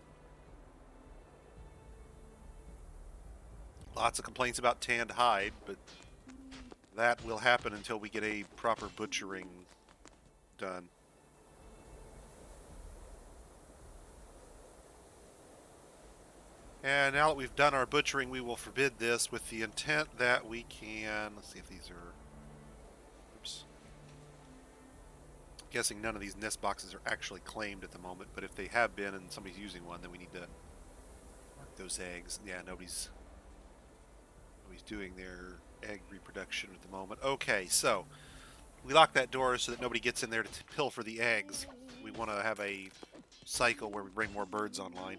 Lots of complaints about tanned hide, but that will happen until we get a proper butchering done. And now that we've done our butchering, we will forbid this with the intent that we can... Let's see if these are... Oops. I'm guessing none of these nest boxes are actually claimed at the moment, but if they have been and somebody's using one, then we need to mark those eggs. Yeah, nobody's doing their egg reproduction at the moment. Okay, so we lock that door so that nobody gets in there to pilfer the eggs. We want to have a cycle where we bring more birds online.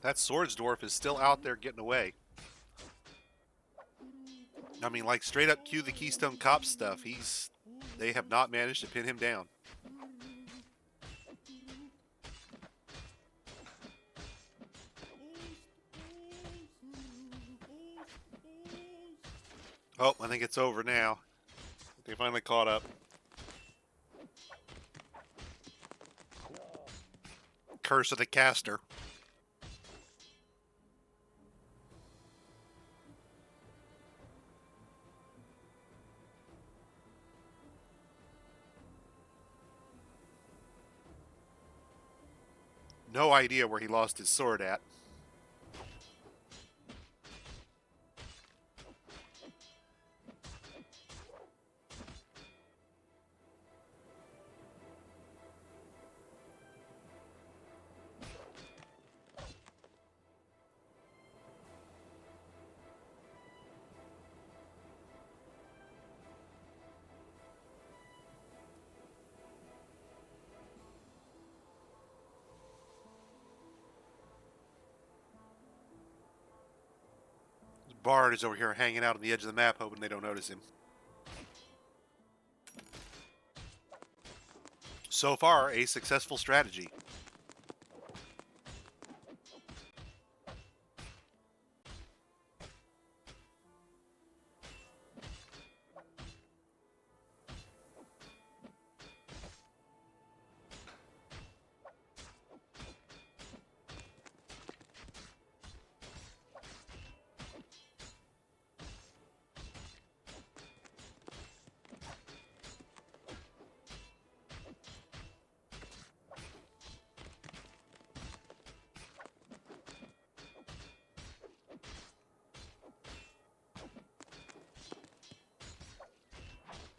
That Swords Dwarf is still out there getting away. I mean, like, straight up cue the Keystone Cop stuff. They have not managed to pin him down. Oh, I think it's over now. They finally caught up. Curse of the Caster. No idea where he lost his sword at. Bard is over here hanging out on the edge of the map, hoping they don't notice him. So far, a successful strategy.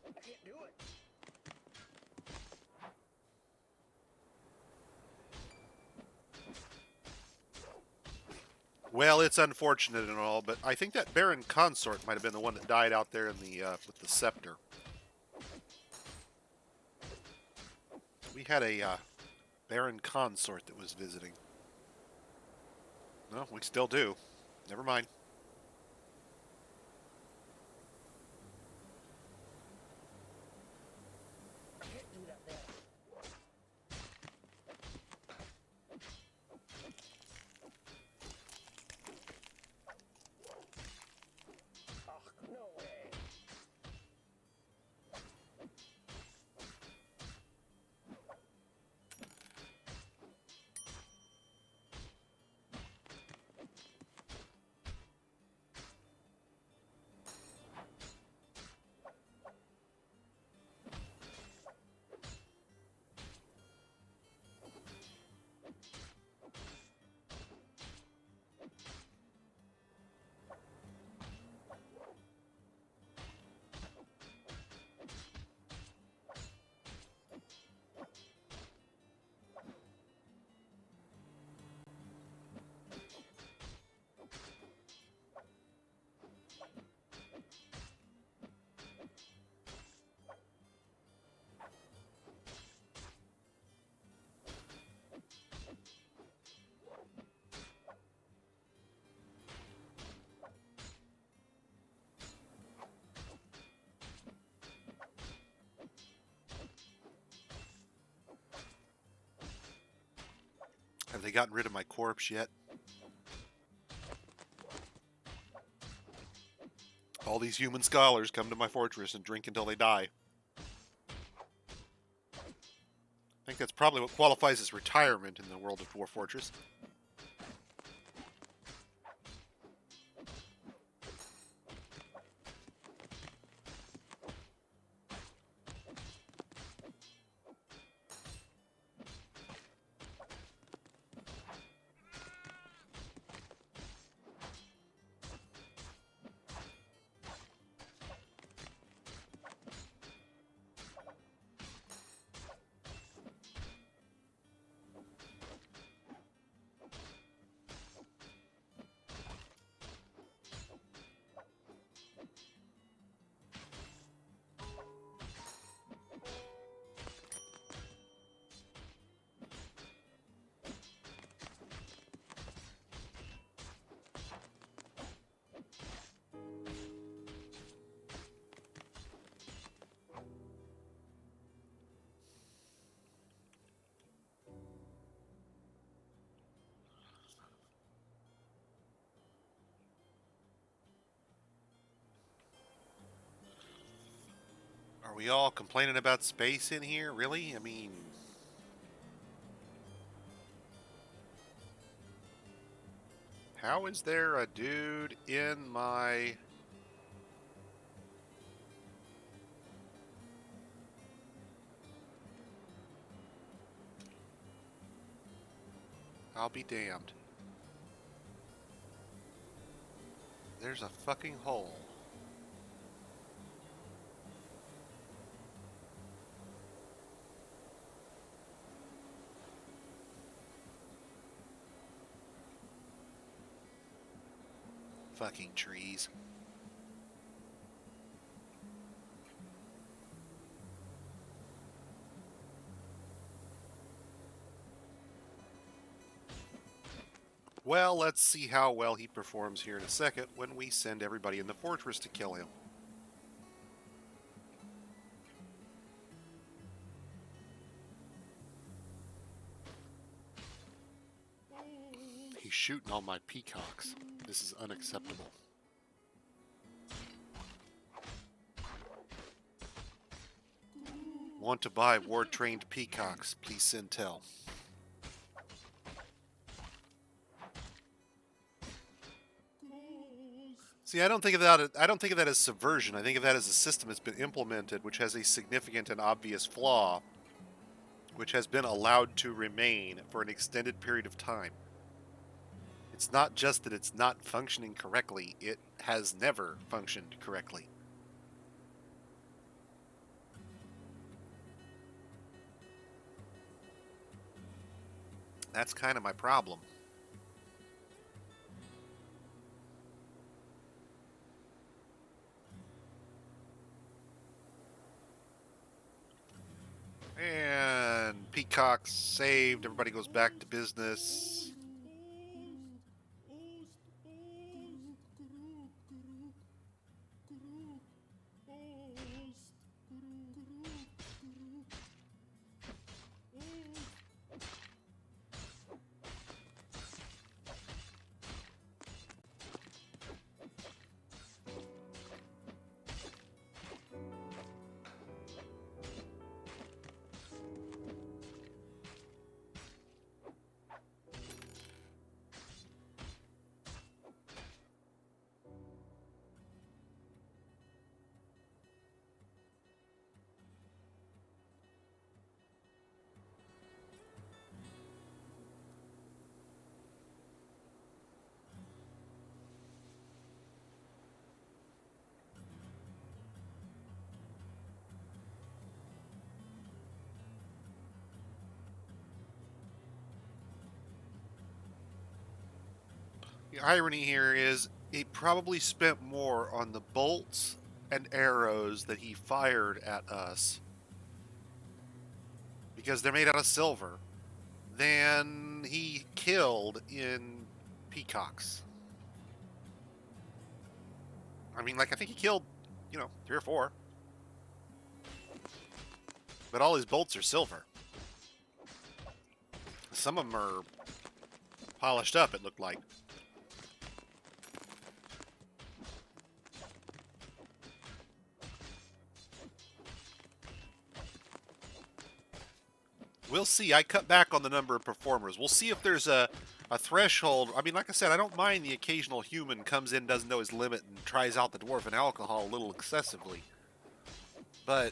I can't do it. Well, it's unfortunate and all, but I think that Baron Consort might have been the one that died out there in the with the scepter. We had a Baron Consort that was visiting. No, we still do. Never mind. I can't do that there. Oh, no way. Have they gotten rid of my corpse yet? All these human scholars come to my fortress and drink until they die. I think that's probably what qualifies as retirement in the world of Dwarf Fortress. Are we all complaining about space in here? Really? I mean... How is there a dude in my... I'll be damned. There's a fucking hole. Fucking trees. Well, let's see how well he performs here in a second when we send everybody in the fortress to kill him. He's shooting all my peacocks. This is unacceptable. Want to buy war-trained peacocks? Please send tell. See, I don't think of that as subversion. I think of that as a system that's been implemented, which has a significant and obvious flaw, which has been allowed to remain for an extended period of time. It's not just that it's not functioning correctly, it has never functioned correctly. That's kind of my problem. And peacocks saved. Everybody goes back to business. The irony here is he probably spent more on the bolts and arrows that he fired at us, because they're made out of silver, than he killed in peacocks. I mean, like, I think he killed, 3 or 4. But all his bolts are silver. Some of them are polished up, it looked like. We'll see. I cut back on the number of performers. We'll see if there's a threshold. I mean, like I said, I don't mind the occasional human comes in, doesn't know his limit, and tries out the dwarf and alcohol a little excessively. But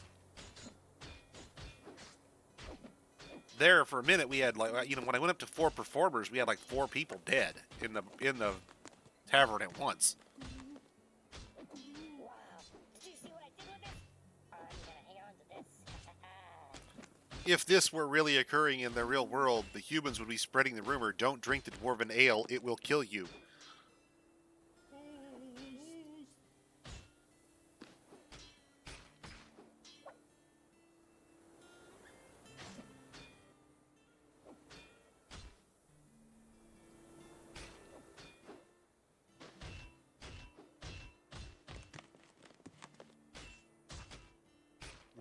there, for a minute, we had, like, when I went up to 4 performers, we had like 4 people dead in the tavern at once. Wow. Did you see what I did with this? I'm gonna hang on to this. If this were really occurring in the real world, the humans would be spreading the rumor, don't drink the dwarven ale, it will kill you.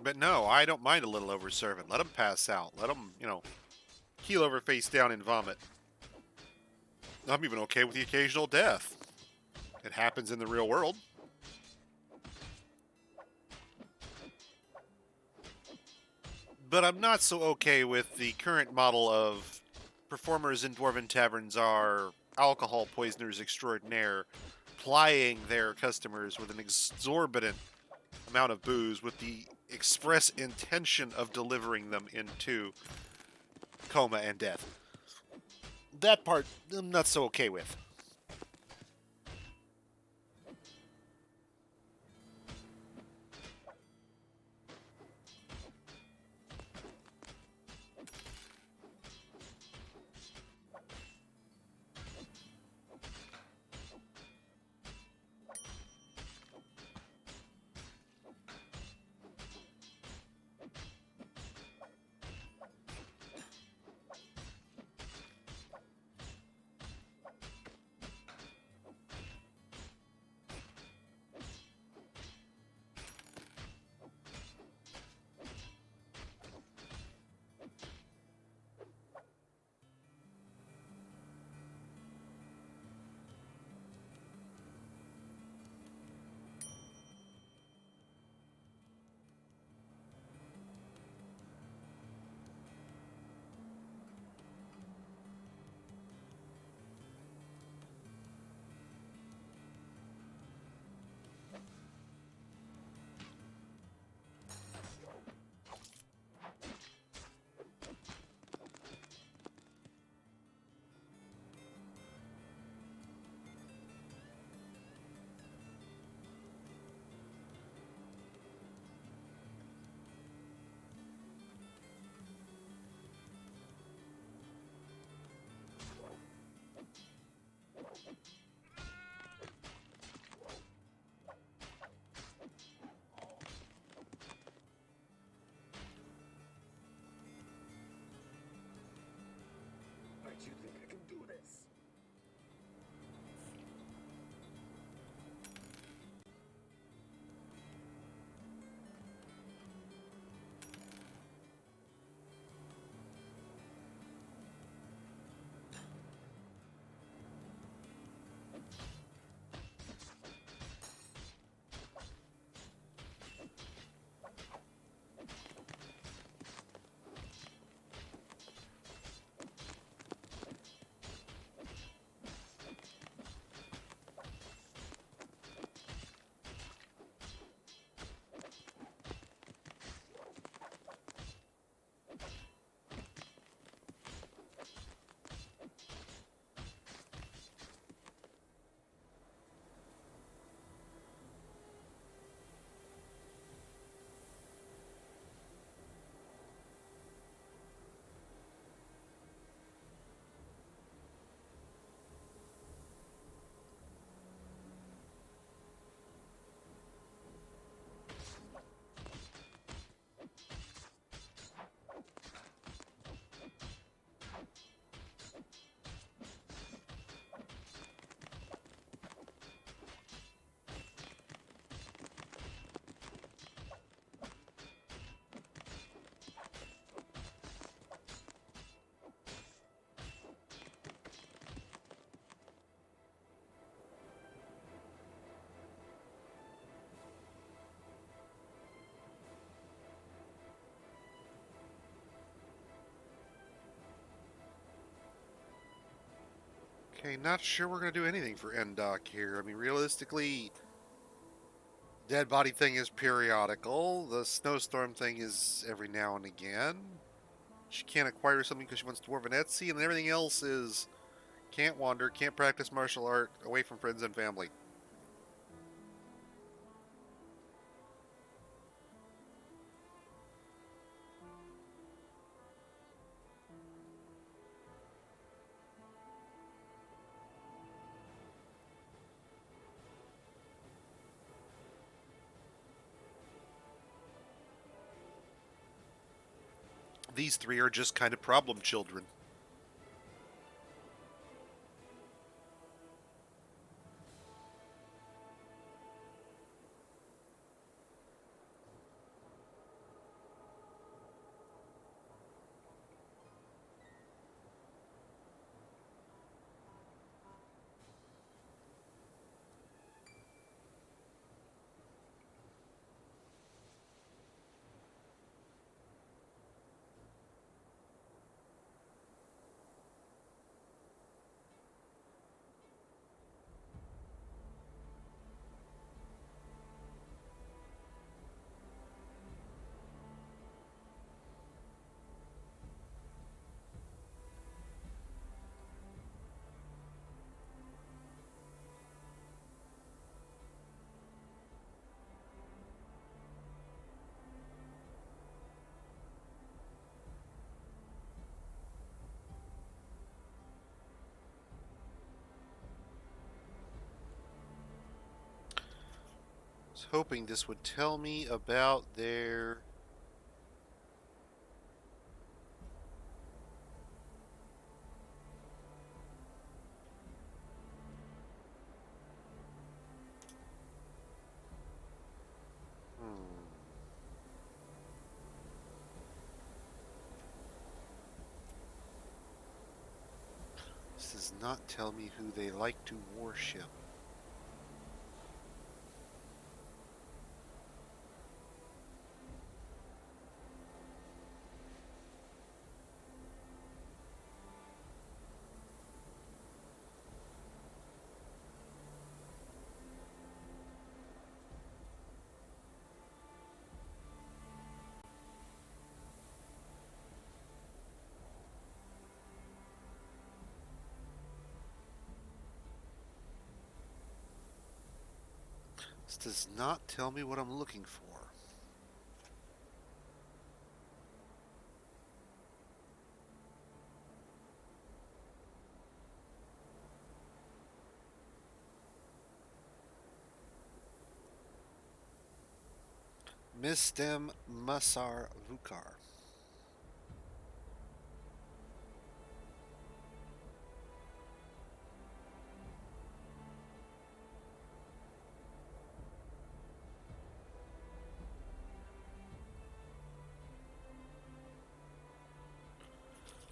But no, I don't mind a little overservant. Let them pass out. Let them, keel over face down and vomit. I'm even okay with the occasional death. It happens in the real world. But I'm not so okay with the current model of performers in dwarven taverns are alcohol poisoners extraordinaire, plying their customers with an exorbitant amount of booze with the express intention of delivering them into coma and death. That part I'm not so okay with. But you think I can do this? Okay, not sure we're gonna do anything for Endok here. I mean, realistically, dead body thing is periodical. The snowstorm thing is every now and again. She can't acquire something because she wants Dwarven Etsy, and everything else is can't wander, can't practice martial art, away from friends and family. These three are just kind of problem children. was hoping this would tell me about their... Hmm. This does not tell me who they like to worship. This does not tell me what I'm looking for. Mistem Masar Vukar.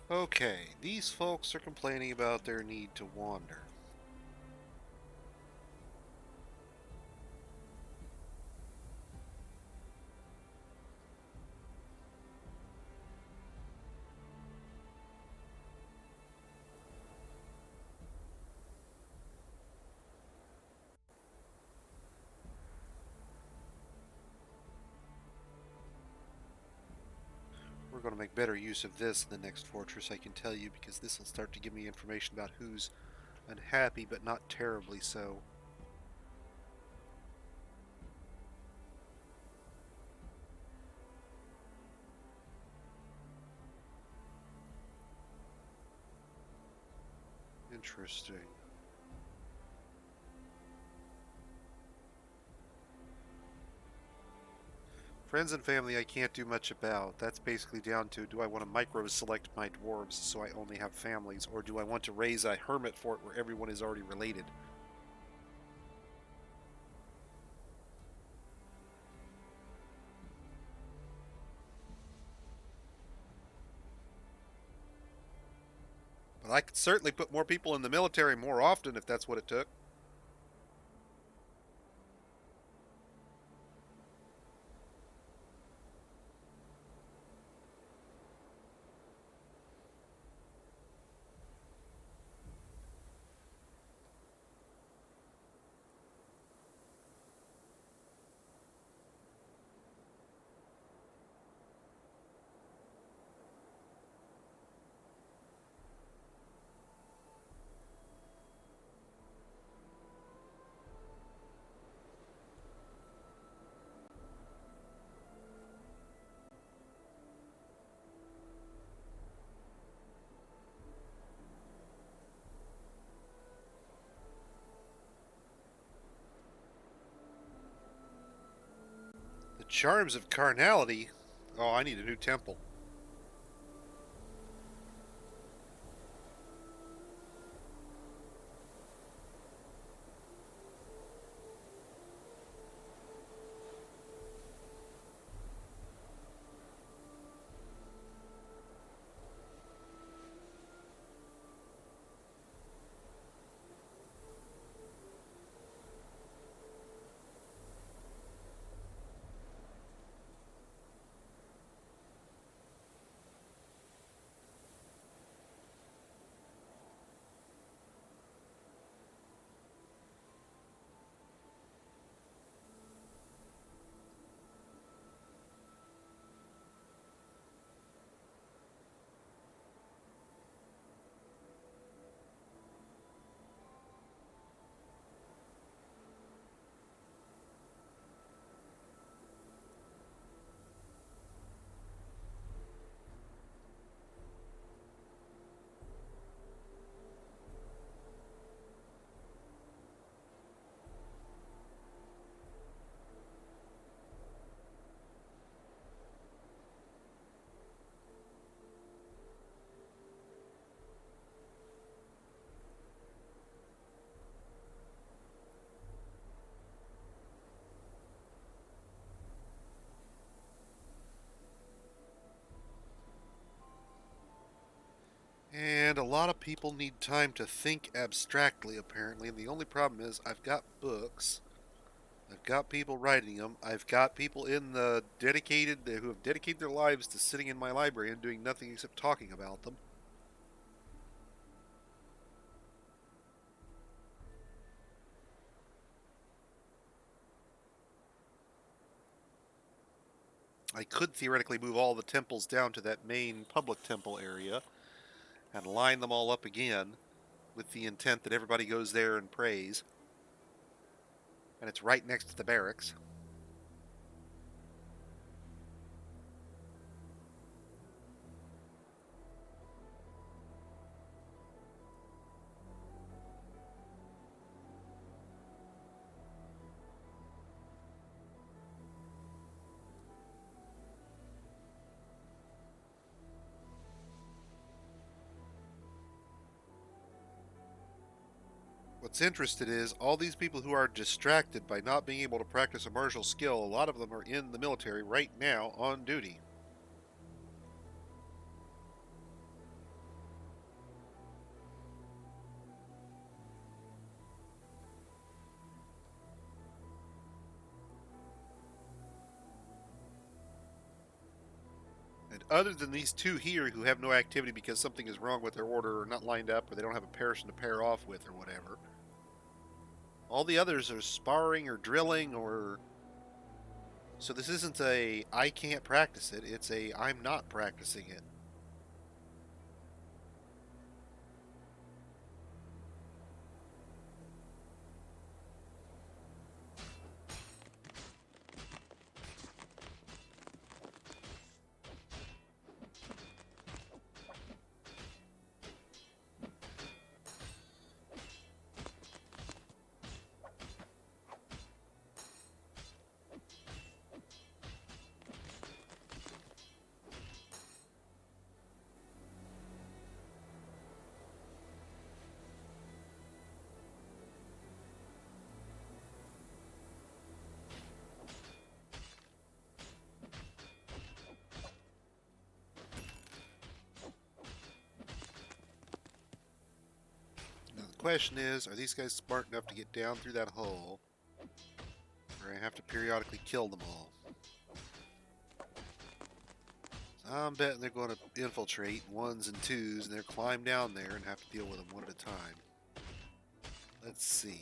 Okay, these folks are complaining about their need to wander. We're going to make better use of this in the next fortress, I can tell you, because this will start to give me information about who's unhappy, but not terribly so. Interesting. Friends and family I can't do much about. That's basically down to, do I want to micro-select my dwarves so I only have families, or do I want to raise a hermit fort where everyone is already related? But I could certainly put more people in the military more often if that's what it took. The charms of carnality? Oh, I need a new temple. lot of people need time to think abstractly, apparently, and the only problem is I've got books. I've got people writing them. I've got people in the who have dedicated their lives to sitting in my library and doing nothing except talking about them. I could theoretically move all the temples down to that main public temple area and line them all up again with the intent that everybody goes there and prays. And it's right next to the barracks. What's interesting is all these people who are distracted by not being able to practice a martial skill, a lot of them are in the military right now on duty. And other than these two here who have no activity because something is wrong with their order or not lined up or they don't have a person to pair off with or whatever, all the others are sparring or drilling or... So this isn't a I can't practice it, it's a I'm not practicing it. The question is, are these guys smart enough to get down through that hole? Or I have to periodically kill them all? So I'm betting they're going to infiltrate ones and twos, and they'll climb down there and have to deal with them one at a time. Let's see.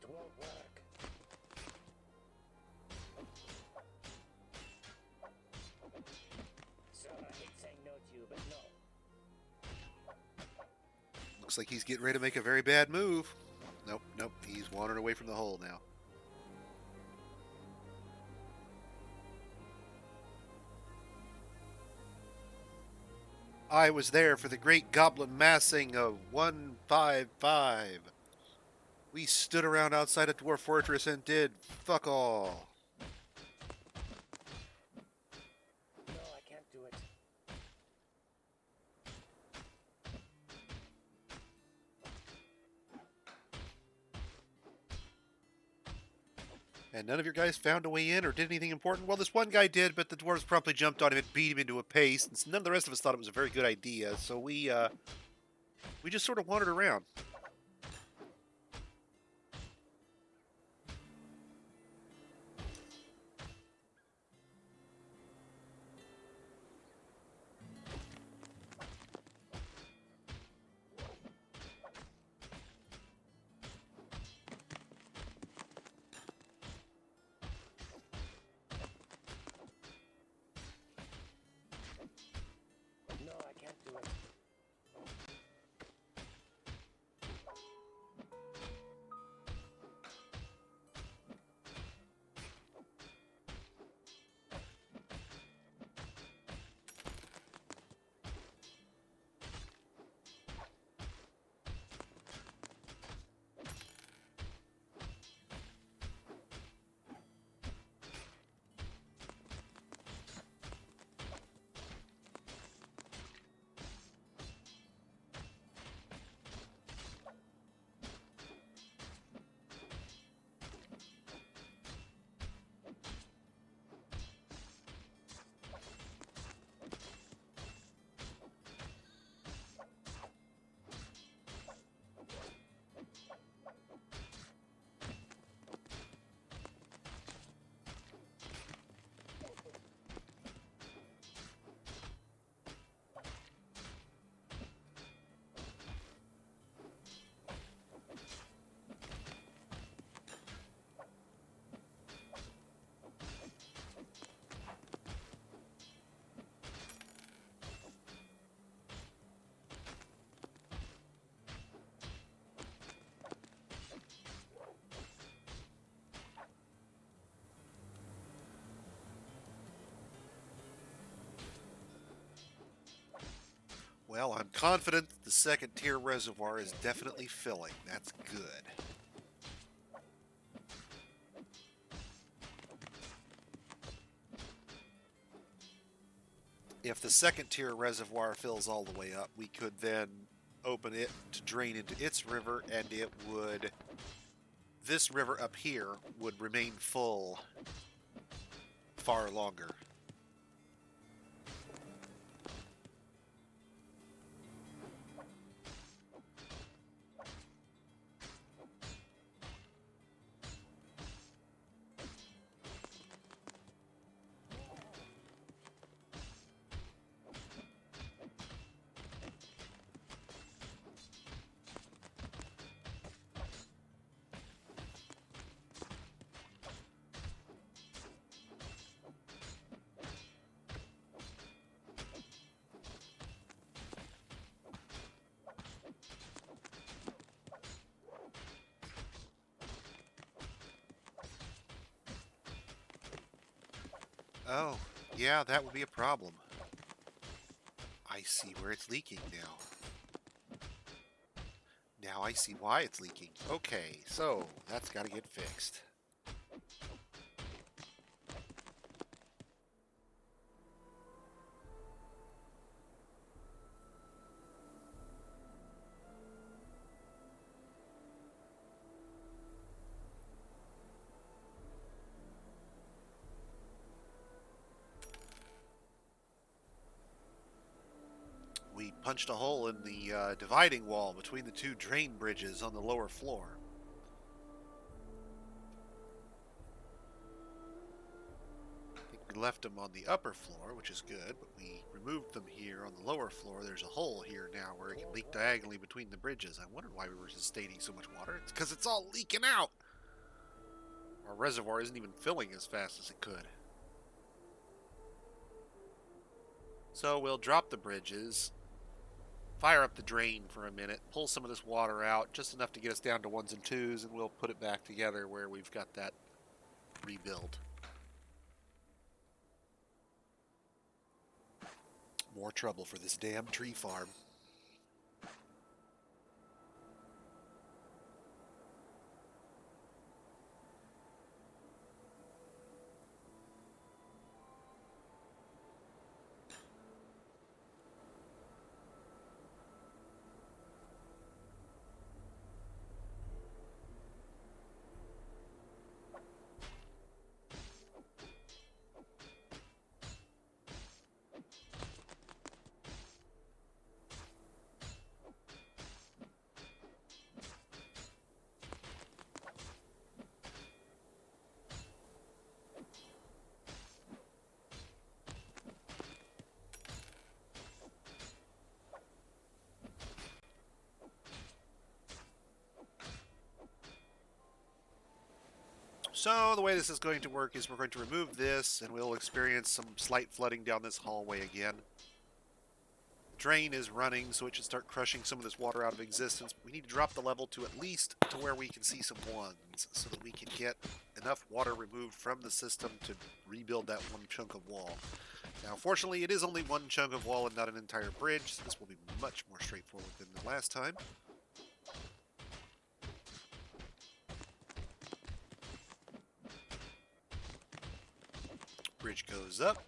It won't work. So I hate saying no to you, but no. Looks like he's getting ready to make a very bad move. Nope, nope, he's wandering away from the hole now. I was there for the great goblin massing of 155. We stood around outside a dwarf fortress and did fuck all. No, I can't do it. And none of your guys found a way in or did anything important? Well, this one guy did, but the dwarves promptly jumped on him and beat him into a paste. And none of the rest of us thought it was a very good idea, so we just sort of wandered around. No, I can't do it. Well, I'm confident the second tier reservoir is definitely filling. That's good. If the second tier reservoir fills all the way up, we could then open it to drain into its river, and it would... This river up here would remain full far longer. Oh, yeah, that would be a problem. I see where it's leaking now. Now I see why it's leaking. Okay, so that's got to get fixed. We punched a hole in the dividing wall between the two drain bridges on the lower floor. I think we left them on the upper floor, which is good, but we removed them here on the lower floor. There's a hole here now where it can leak diagonally between the bridges. I wondered why we were sustaining so much water. It's because it's all leaking out! Our reservoir isn't even filling as fast as it could. So we'll drop the bridges, fire up the drain for a minute, pull some of this water out, just enough to get us down to 1s and 2s, and we'll put it back together where we've got that rebuild. More trouble for this damn tree farm. So the way this is going to work is we're going to remove this, and we'll experience some slight flooding down this hallway again. Drain is running, so it should start crushing some of this water out of existence. We need to drop the level to at least to where we can see some ones, so that we can get enough water removed from the system to rebuild that one chunk of wall. Now, fortunately, it is only one chunk of wall and not an entire bridge, so this will be much more straightforward than the last time. Bridge goes up.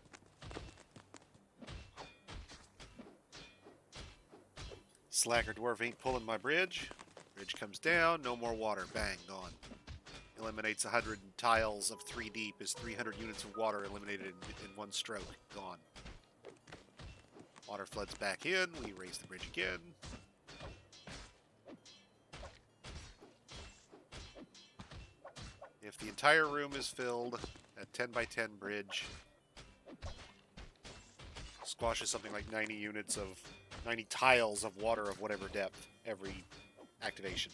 Slacker Dwarf ain't pulling my bridge. Bridge comes down, no more water. Bang, gone. Eliminates 100 tiles of 3 deep is 300 units of water eliminated in one stroke. Gone. Water floods back in. We raise the bridge again. If the entire room is filled, that 10 by 10 bridge squashes something like 90 units of 90 tiles of water of whatever depth every activation.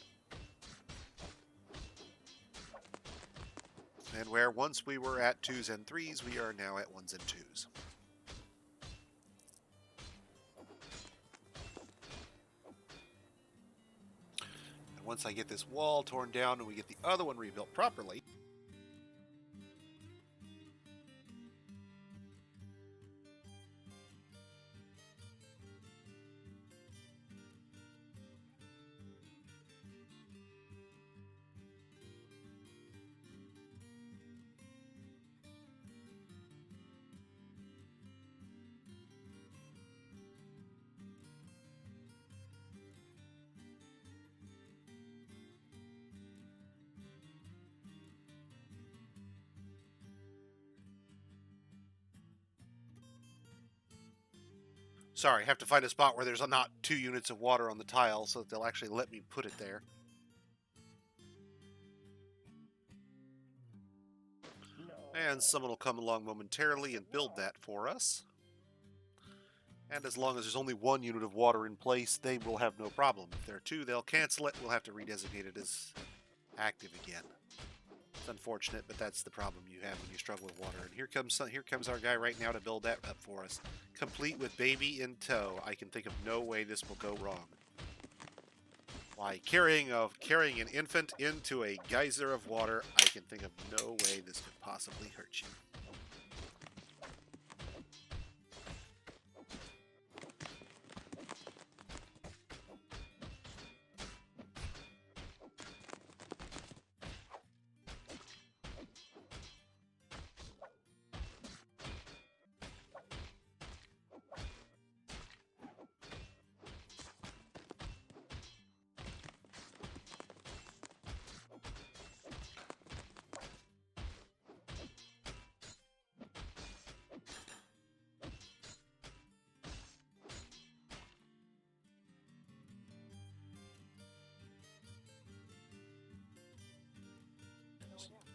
And where once we were at 2s and 3s, we are now at 1s and 2s. And once I get this wall torn down and we get the other one rebuilt properly, Sorry, I have to find a spot where there's not 2 units of water on the tile so that they'll actually let me put it there. No. And someone will come along momentarily and build that for us. And as long as there's only 1 unit of water in place, they will have no problem. If there are 2, they'll cancel it. We'll have to redesignate it as active again. It's unfortunate, but that's the problem you have when you struggle with water. And here comes our guy right now to build that up for us. Complete with baby in tow. I can think of no way this will go wrong. Why, carrying an infant into a geyser of water, I can think of no way this could possibly hurt you.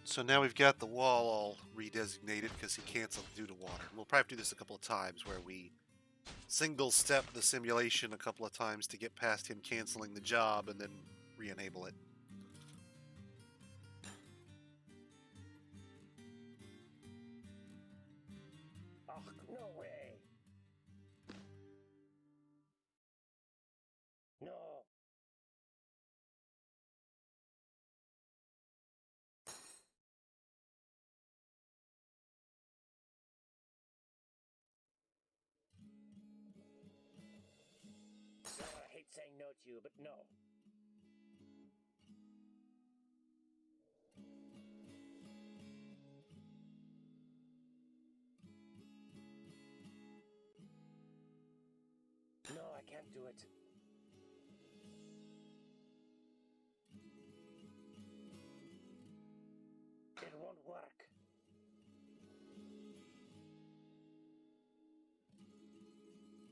So now we've got the wall all redesignated because he canceled due to water. We'll probably have to do this a couple of times where we single step the simulation a couple of times to get past him canceling the job and then re-enable it. Oh, no way. No. So I hate saying no to you, but no. No, I can't do it. It won't work.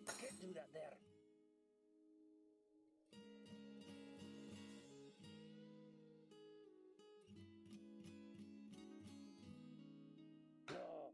I can't do that there. No.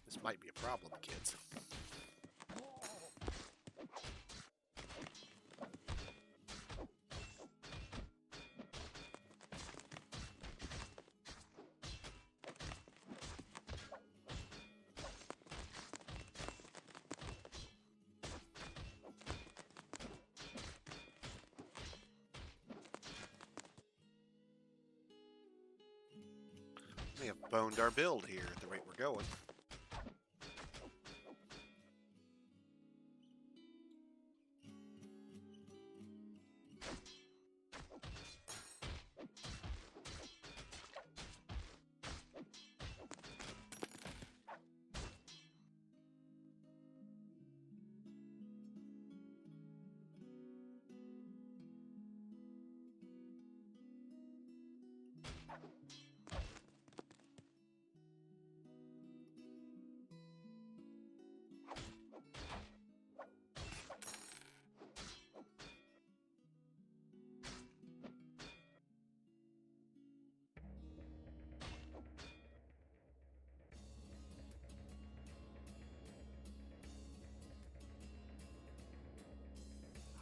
This might be a problem, kids. We have boned our build here at the rate we're going.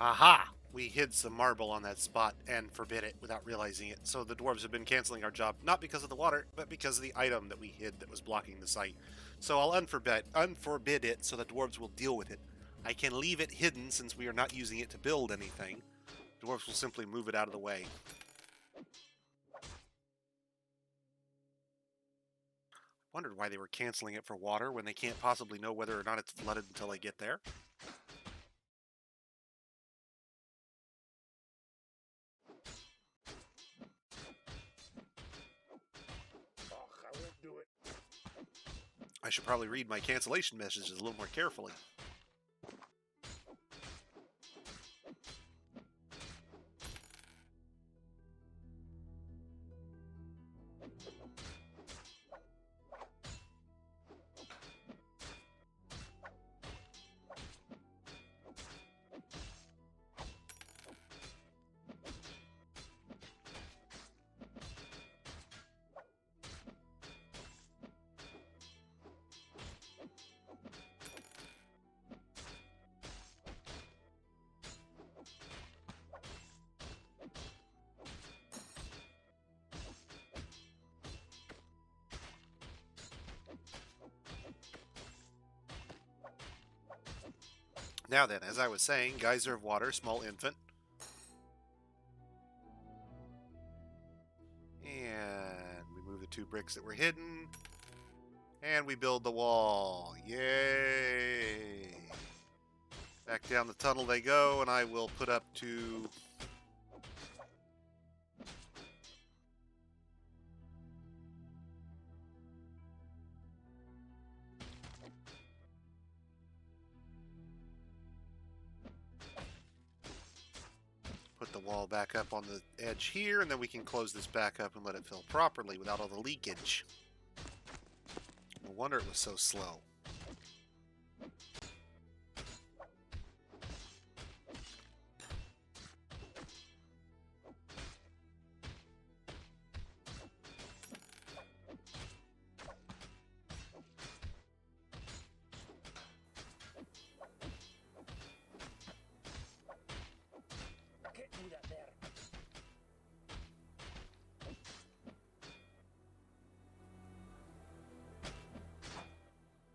Aha! We hid some marble on that spot and forbid it without realizing it. So the dwarves have been canceling our job, not because of the water, but because of the item that we hid that was blocking the site. So I'll unforbid it so the dwarves will deal with it. I can leave it hidden since we are not using it to build anything. Dwarves will simply move it out of the way. Wondered why they were canceling it for water when they can't possibly know whether or not it's flooded until they get there. Ugh, I won't do it. I should probably read my cancellation messages a little more carefully. Now then, as I was saying, geyser of water, small infant. And we move the 2 bricks that were hidden. And we build the wall. Yay! Back down the tunnel they go, and I will put up to... Put the wall back up on the edge here, and then we can close this back up and let it fill properly without all the leakage. No wonder it was so slow. I can't do that there.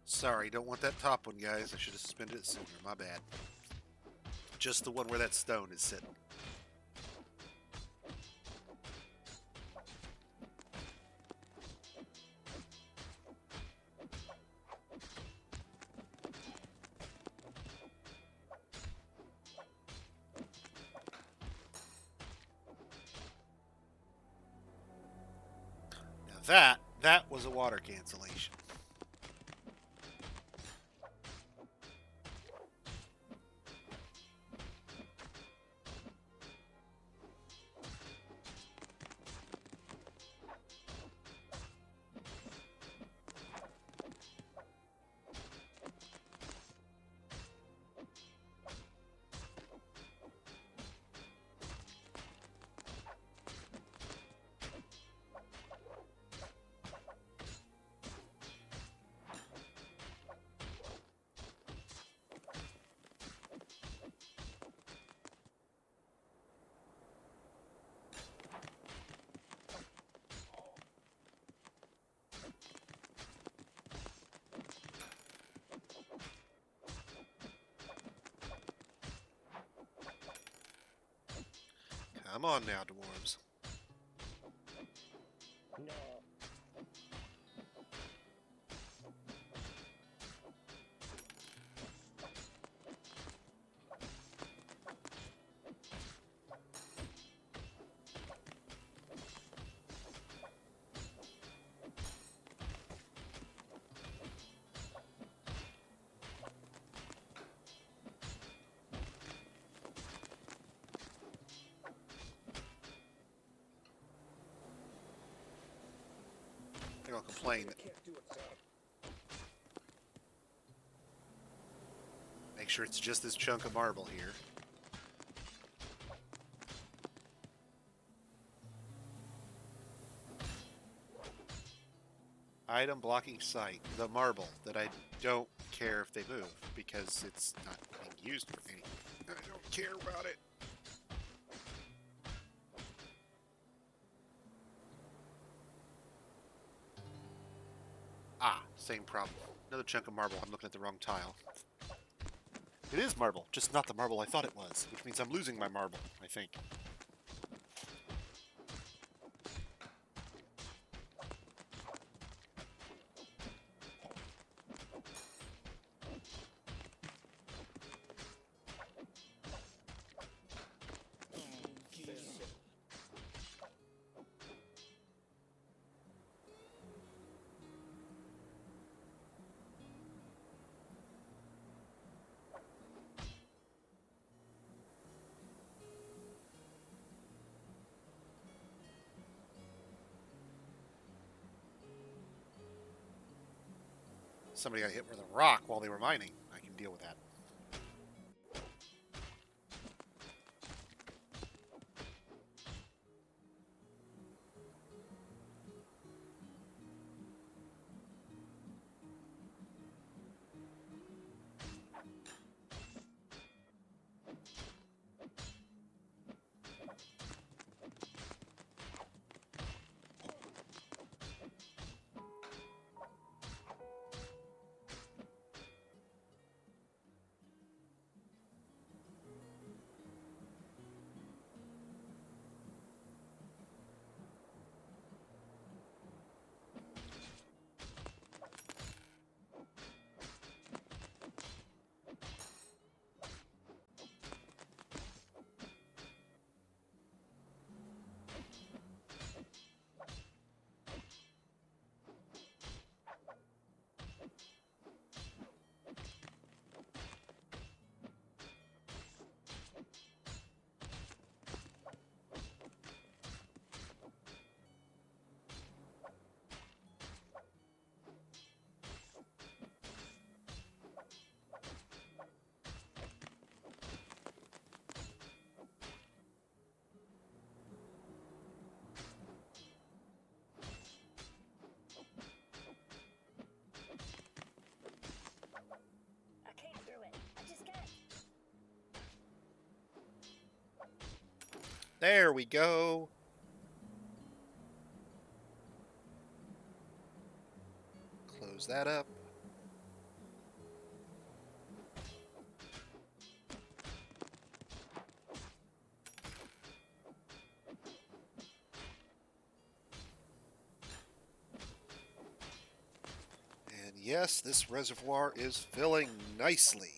Sorry, don't want that top one, guys. I should have suspended it sooner. My bad. Just the one where that stone is sitting. Now that was a water cancellation. Come on now, dwarves. No. They're gonna complain. I can't do it, sir. Make sure it's just this chunk of marble here. Item blocking site. The marble that I don't care if they move because it's not being used for anything. I don't care about it. Ah, same problem. Another chunk of marble. I'm looking at the wrong tile. It is marble, just not the marble I thought it was, which means I'm losing my marble, I think. somebody got hit with a rock while they were mining. I can deal with that. I can't do it. I just can't. There we go. Close that up. And yes, this reservoir is filling nicely.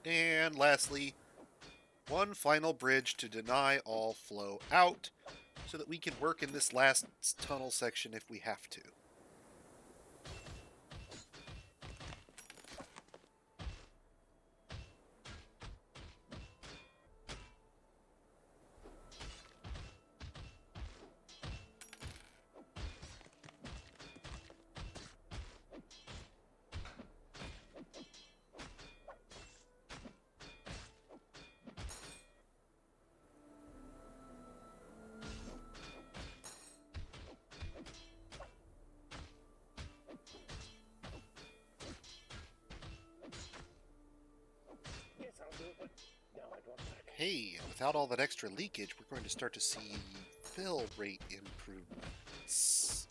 And lastly, one final bridge to deny all flow out so that we can work in this last tunnel section if we have to. Yes, I'll do it, but no, I don't like it. Hey, without all that extra leakage, we're going to start to see fill rate improvements.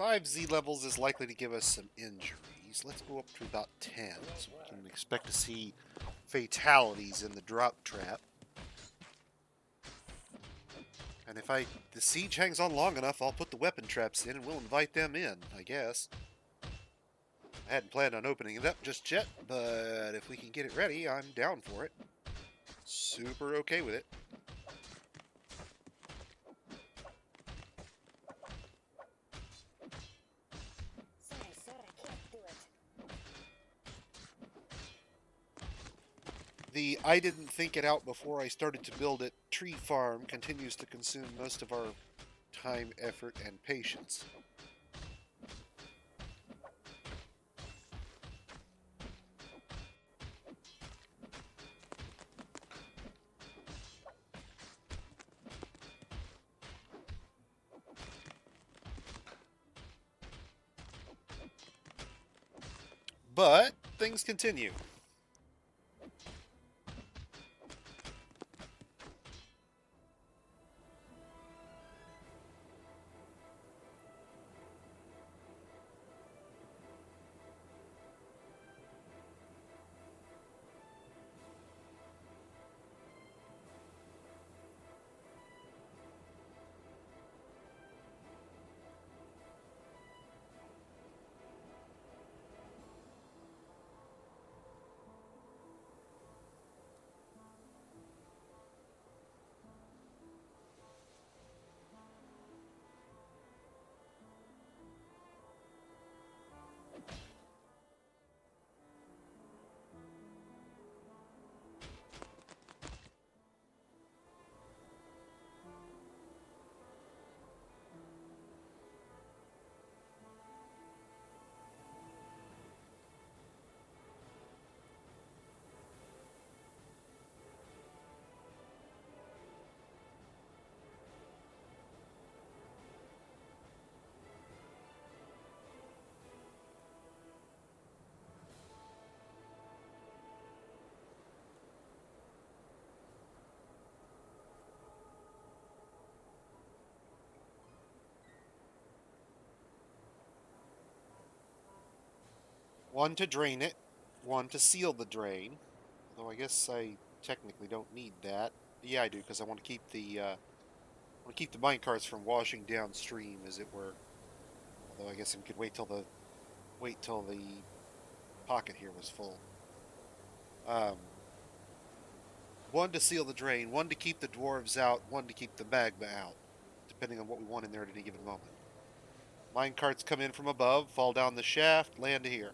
5 Z levels is likely to give us some injuries. Let's go up to about 10, so we can expect to see fatalities in the drop trap. And if the siege hangs on long enough, I'll put the weapon traps in and we'll invite them in, I guess. I hadn't planned on opening it up just yet, but if we can get it ready, I'm down for it. Super okay with it. Sorry, sir, I can't do it. The I didn't think it out before I started to build it tree farm continues to consume most of our time, effort, and patience. But things continue. One to drain it, one to seal the drain. Although I guess I technically don't need that. Yeah, I do, because I want to keep the minecarts from washing downstream, as it were. Although I guess I could wait till the pocket here was full. One to seal the drain, one to keep the dwarves out, one to keep the magma out, depending on what we want in there at any given moment. Minecarts come in from above, fall down the shaft, land here.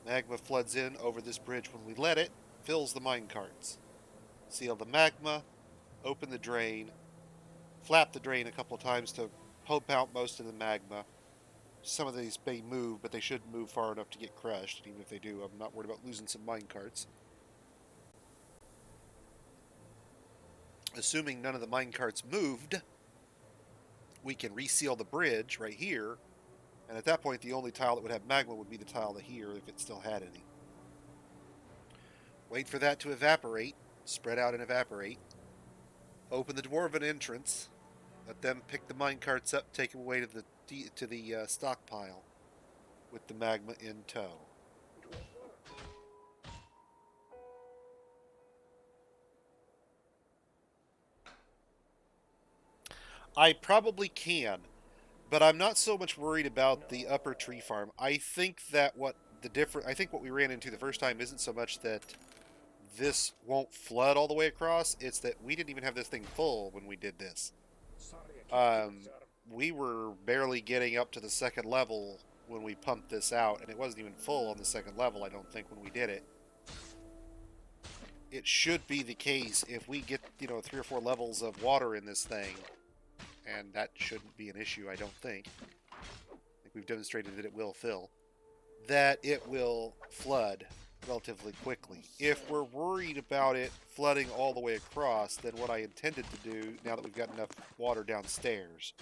Magma floods in over this bridge when we let it, fills the minecarts. Seal the magma, open the drain, flap the drain a couple of times to pump out most of the magma. Some of these may move, but they shouldn't move far enough to get crushed. Even if they do, I'm not worried about losing some minecarts. Assuming none of the minecarts moved, we can reseal the bridge right here. And at that point, the only tile that would have magma would be the tile here, if it still had any. Wait for that to evaporate. Spread out and evaporate. Open the dwarven entrance. Let them pick the minecarts up, take them away to the stockpile with the magma in tow. I probably can, but I'm not so much worried about the upper tree farm. I think that what we ran into the first time isn't so much that this won't flood all the way across, it's that we didn't even have this thing full when we did this. We were barely getting up to the second level when we pumped this out, and it wasn't even full on the second level, I don't think, when we did it. It should be the case if we get, 3 or 4 levels of water in this thing, and that shouldn't be an issue, I don't think. I think we've demonstrated that it will fill. That it will flood relatively quickly. If we're worried about it flooding all the way across, then what I intended to do, now that we've got enough water downstairs,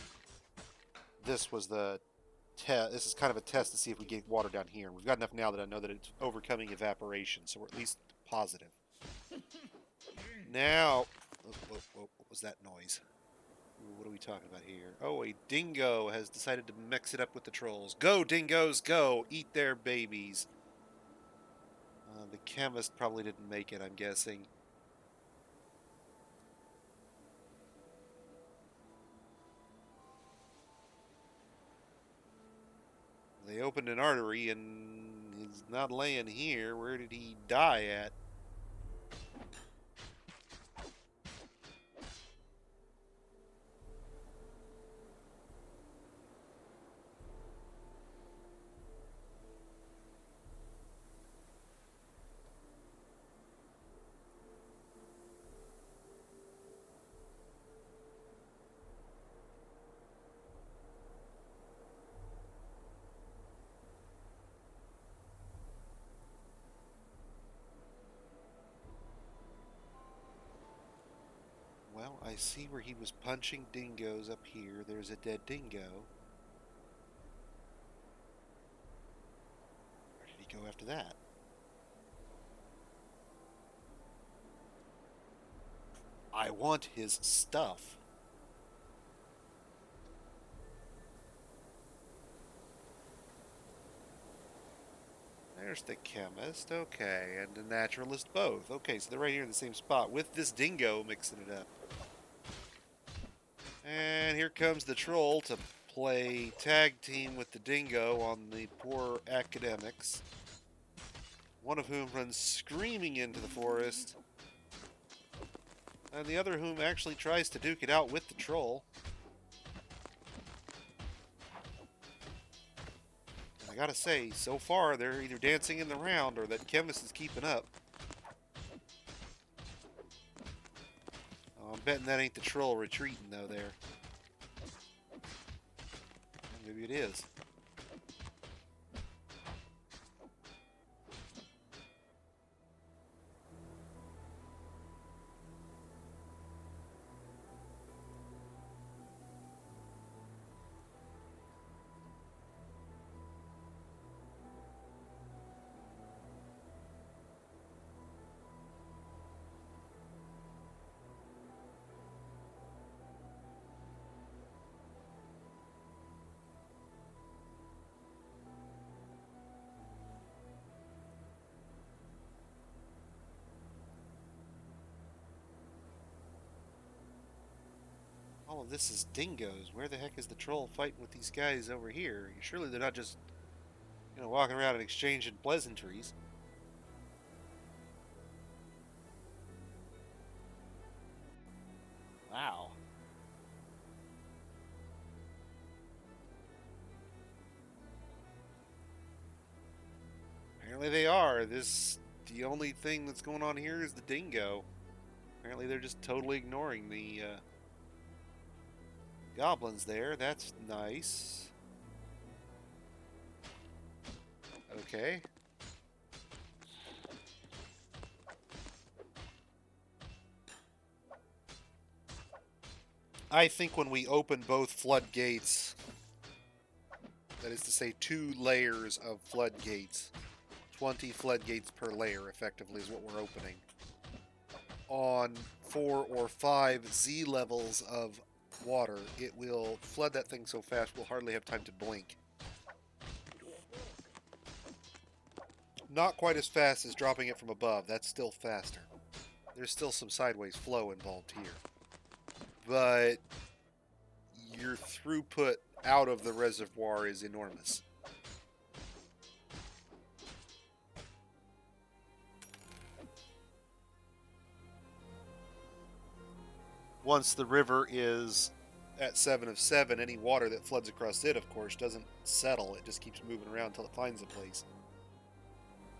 this was the test. This is kind of a test to see if we get water down here. And we've got enough now that I know that it's overcoming evaporation, so we're at least positive. Now, what was that noise? What are we talking about here? Oh, a dingo has decided to mix it up with the trolls. Go, dingoes, go! Eat their babies. The chemist probably didn't make it, I'm guessing. They opened an artery and he's not laying here. Where did he die at? Well, I see where he was punching dingoes up here. There's a dead dingo. Where did he go after that? I want his stuff. There's the chemist, okay, and the naturalist both. Okay, so they're right here in the same spot with this dingo mixing it up. And here comes the troll to play tag team with the dingo on the poor academics. One of whom runs screaming into the forest. And the other whom actually tries to duke it out with the troll. And I gotta say, so far they're either dancing in the round or that chemist is keeping up. Oh, I'm betting that ain't the troll retreating though there. Maybe it is. All of this is dingoes. Where the heck is the troll fighting with these guys over here? Surely they're not just, walking around and exchanging pleasantries. Wow. Apparently they are. The only thing that's going on here is the dingo. Apparently they're just totally ignoring the goblins there. That's nice. Okay. I think when we open both floodgates, that is to say 2 layers of floodgates, 20 floodgates per layer effectively is what we're opening, on 4 or 5 Z levels of water, it will flood that thing so fast we'll hardly have time to blink. Not quite as fast as dropping it from above. That's still faster. There's still some sideways flow involved here. But your throughput out of the reservoir is enormous. Once the river is at 7 of 7, any water that floods across it, of course, doesn't settle. It just keeps moving around until it finds a place.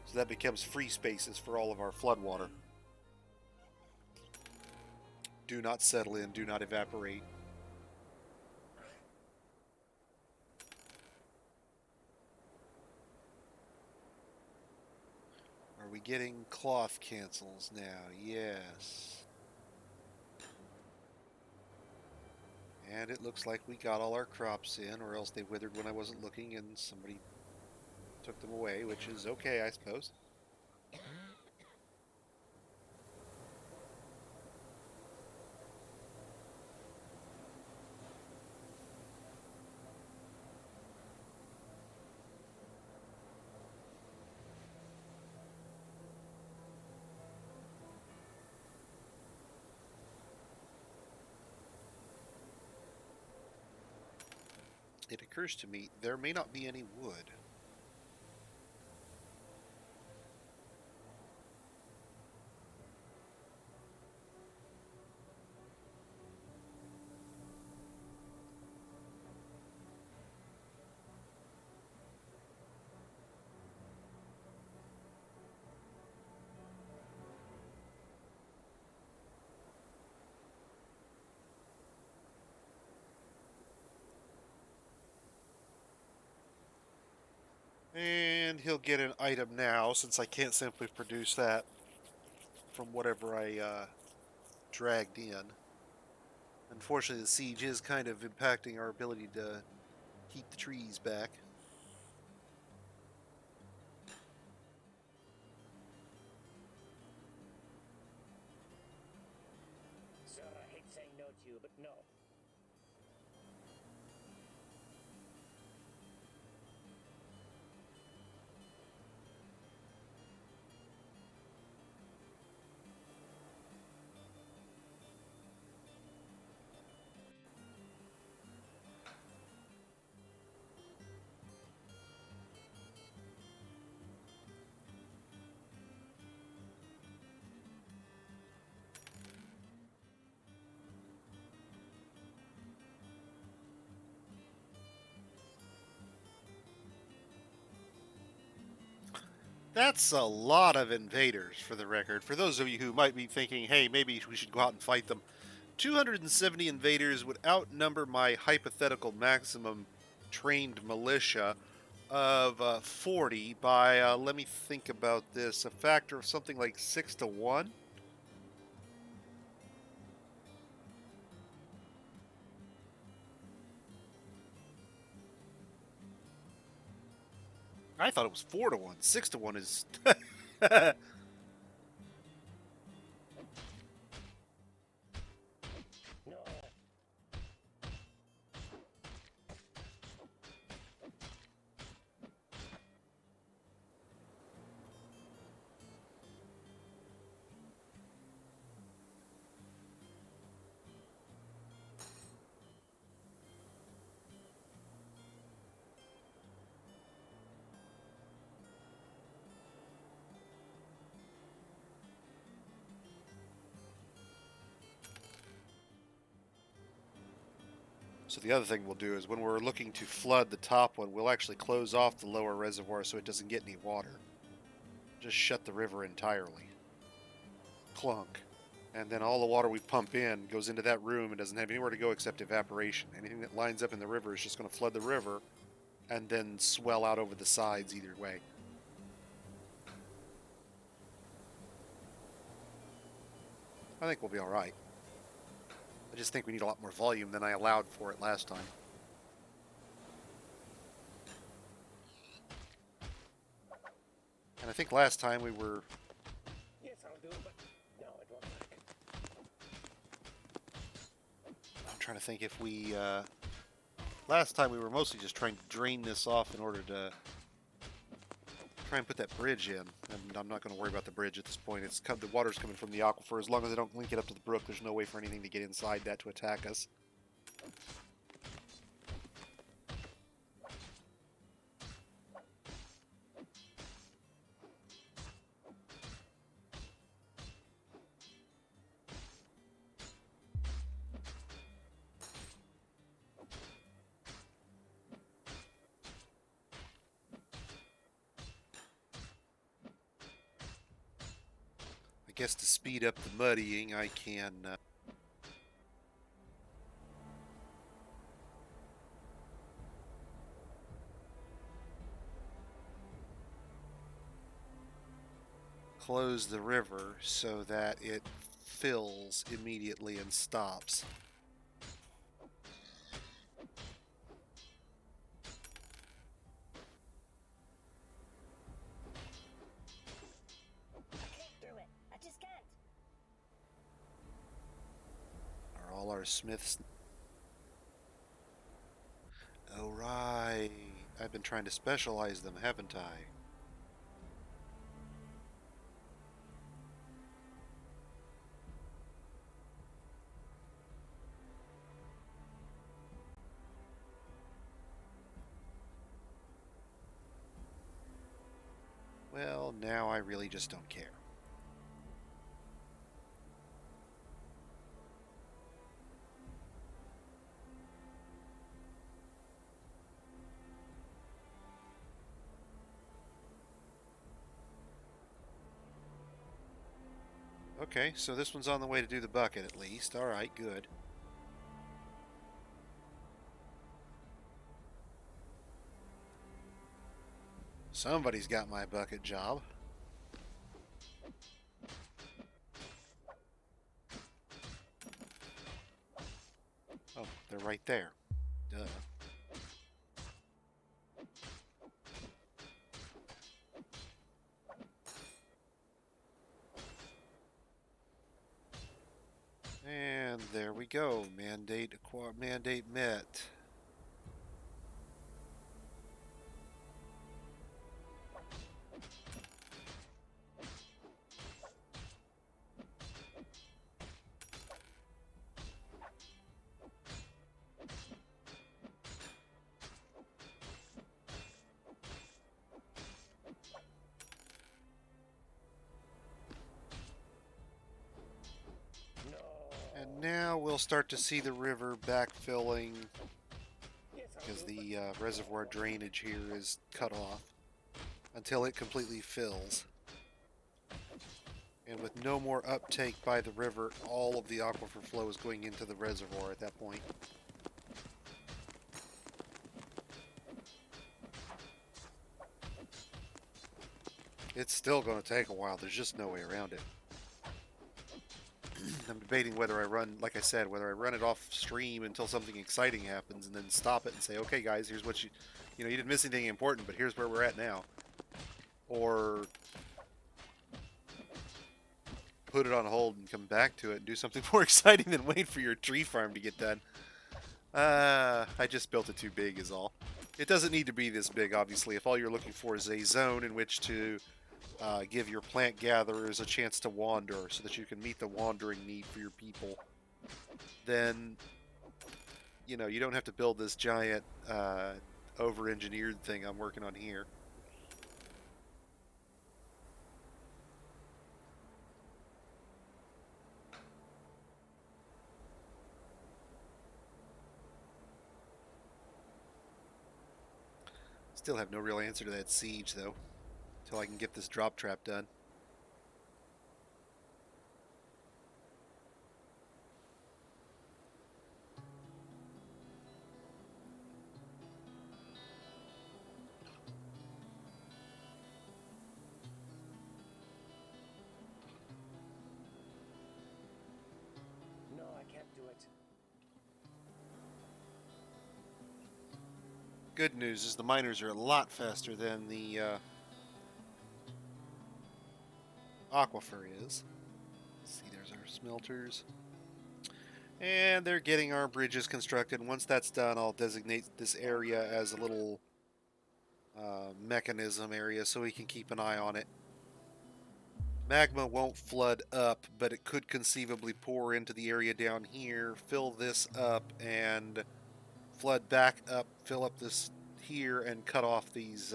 So that becomes free spaces for all of our flood water. Do not settle in, do not evaporate. Are we getting cloth cancels now? Yes. And it looks like we got all our crops in, or else they withered when I wasn't looking and somebody took them away, which is okay, I suppose. It occurs to me there may not be any wood. And he'll get an item now, since I can't simply produce that from whatever I dragged in. Unfortunately, the siege is kind of impacting our ability to keep the trees back. Sir, I hate saying no to you, but no. That's a lot of invaders, for the record. For those of you who might be thinking, hey, maybe we should go out and fight them, 270 invaders would outnumber my hypothetical maximum trained militia of 40 by, let me think about this, a factor of something like 6 to 1. I thought it was 4 to 1. 6 to 1 is. No. So the other thing we'll do is when we're looking to flood the top one, we'll actually close off the lower reservoir so it doesn't get any water. Just shut the river entirely. Clunk. And then all the water we pump in goes into that room and doesn't have anywhere to go except evaporation. Anything that lines up in the river is just going to flood the river and then swell out over the sides either way. I think we'll be alright. I just think we need a lot more volume than I allowed for it last time. And I think last time we were... Yes, I'll do it, but no, it won't work. I'm trying to think if we... Last time we were mostly just trying to drain this off in order to try and put that bridge in. And I'm not going to worry about the bridge at this point. The water's coming from the aquifer. As long as I don't link it up to the brook, there's no way for anything to get inside that to attack us. I guess to speed up the muddying, I can... close the river so that it fills immediately and stops. I can't do it. I just can't. Are all our smiths... Oh, right. I've been trying to specialize them, haven't I? I really just don't care. Okay, so this one's on the way to do the bucket at least. Alright, good. Somebody's got my bucket job. Oh, they're right there. Duh. And there we go. Mandate met. And now we'll start to see the river backfilling because the reservoir drainage here is cut off until it completely fills. And with no more uptake by the river, all of the aquifer flow is going into the reservoir at that point. It's still going to take a while. There's just no way around it. I'm debating whether I run, like I said, whether I run it off stream until something exciting happens and then stop it and say, okay guys, here's what you didn't miss anything important, but here's where we're at now. Or put it on hold and come back to it and do something more exciting than wait for your tree farm to get done. I just built it too big is all. It doesn't need to be this big, obviously. If all you're looking for is a zone in which to give your plant gatherers a chance to wander so that you can meet the wandering need for your people, then, you don't have to build this giant over-engineered thing I'm working on here. Still have no real answer to that siege, though, until I can get this drop trap done. No, I can't do it. Good news is the miners are a lot faster than the aquifer is. Let's see, there's our smelters. And they're getting our bridges constructed. Once that's done, I'll designate this area as a little mechanism area so we can keep an eye on it. Magma won't flood up, but it could conceivably pour into the area down here, fill this up, and flood back up, fill up this here, and cut off these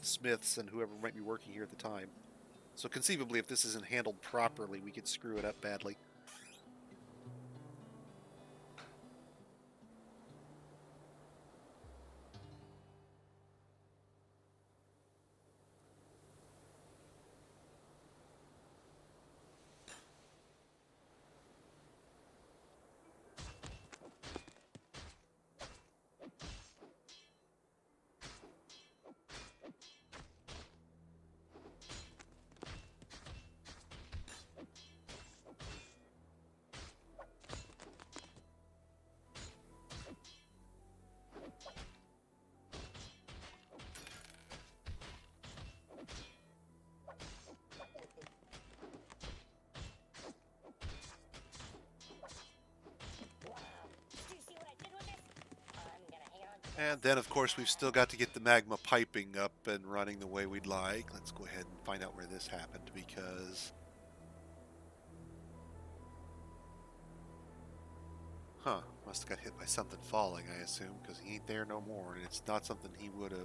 smiths and whoever might be working here at the time. So conceivably, if this isn't handled properly, we could screw it up badly. And then, of course, we've still got to get the magma piping up and running the way we'd like. Let's go ahead and find out where this happened, because... Huh. Must have got hit by something falling, I assume, because he ain't there no more, and it's not something he would have...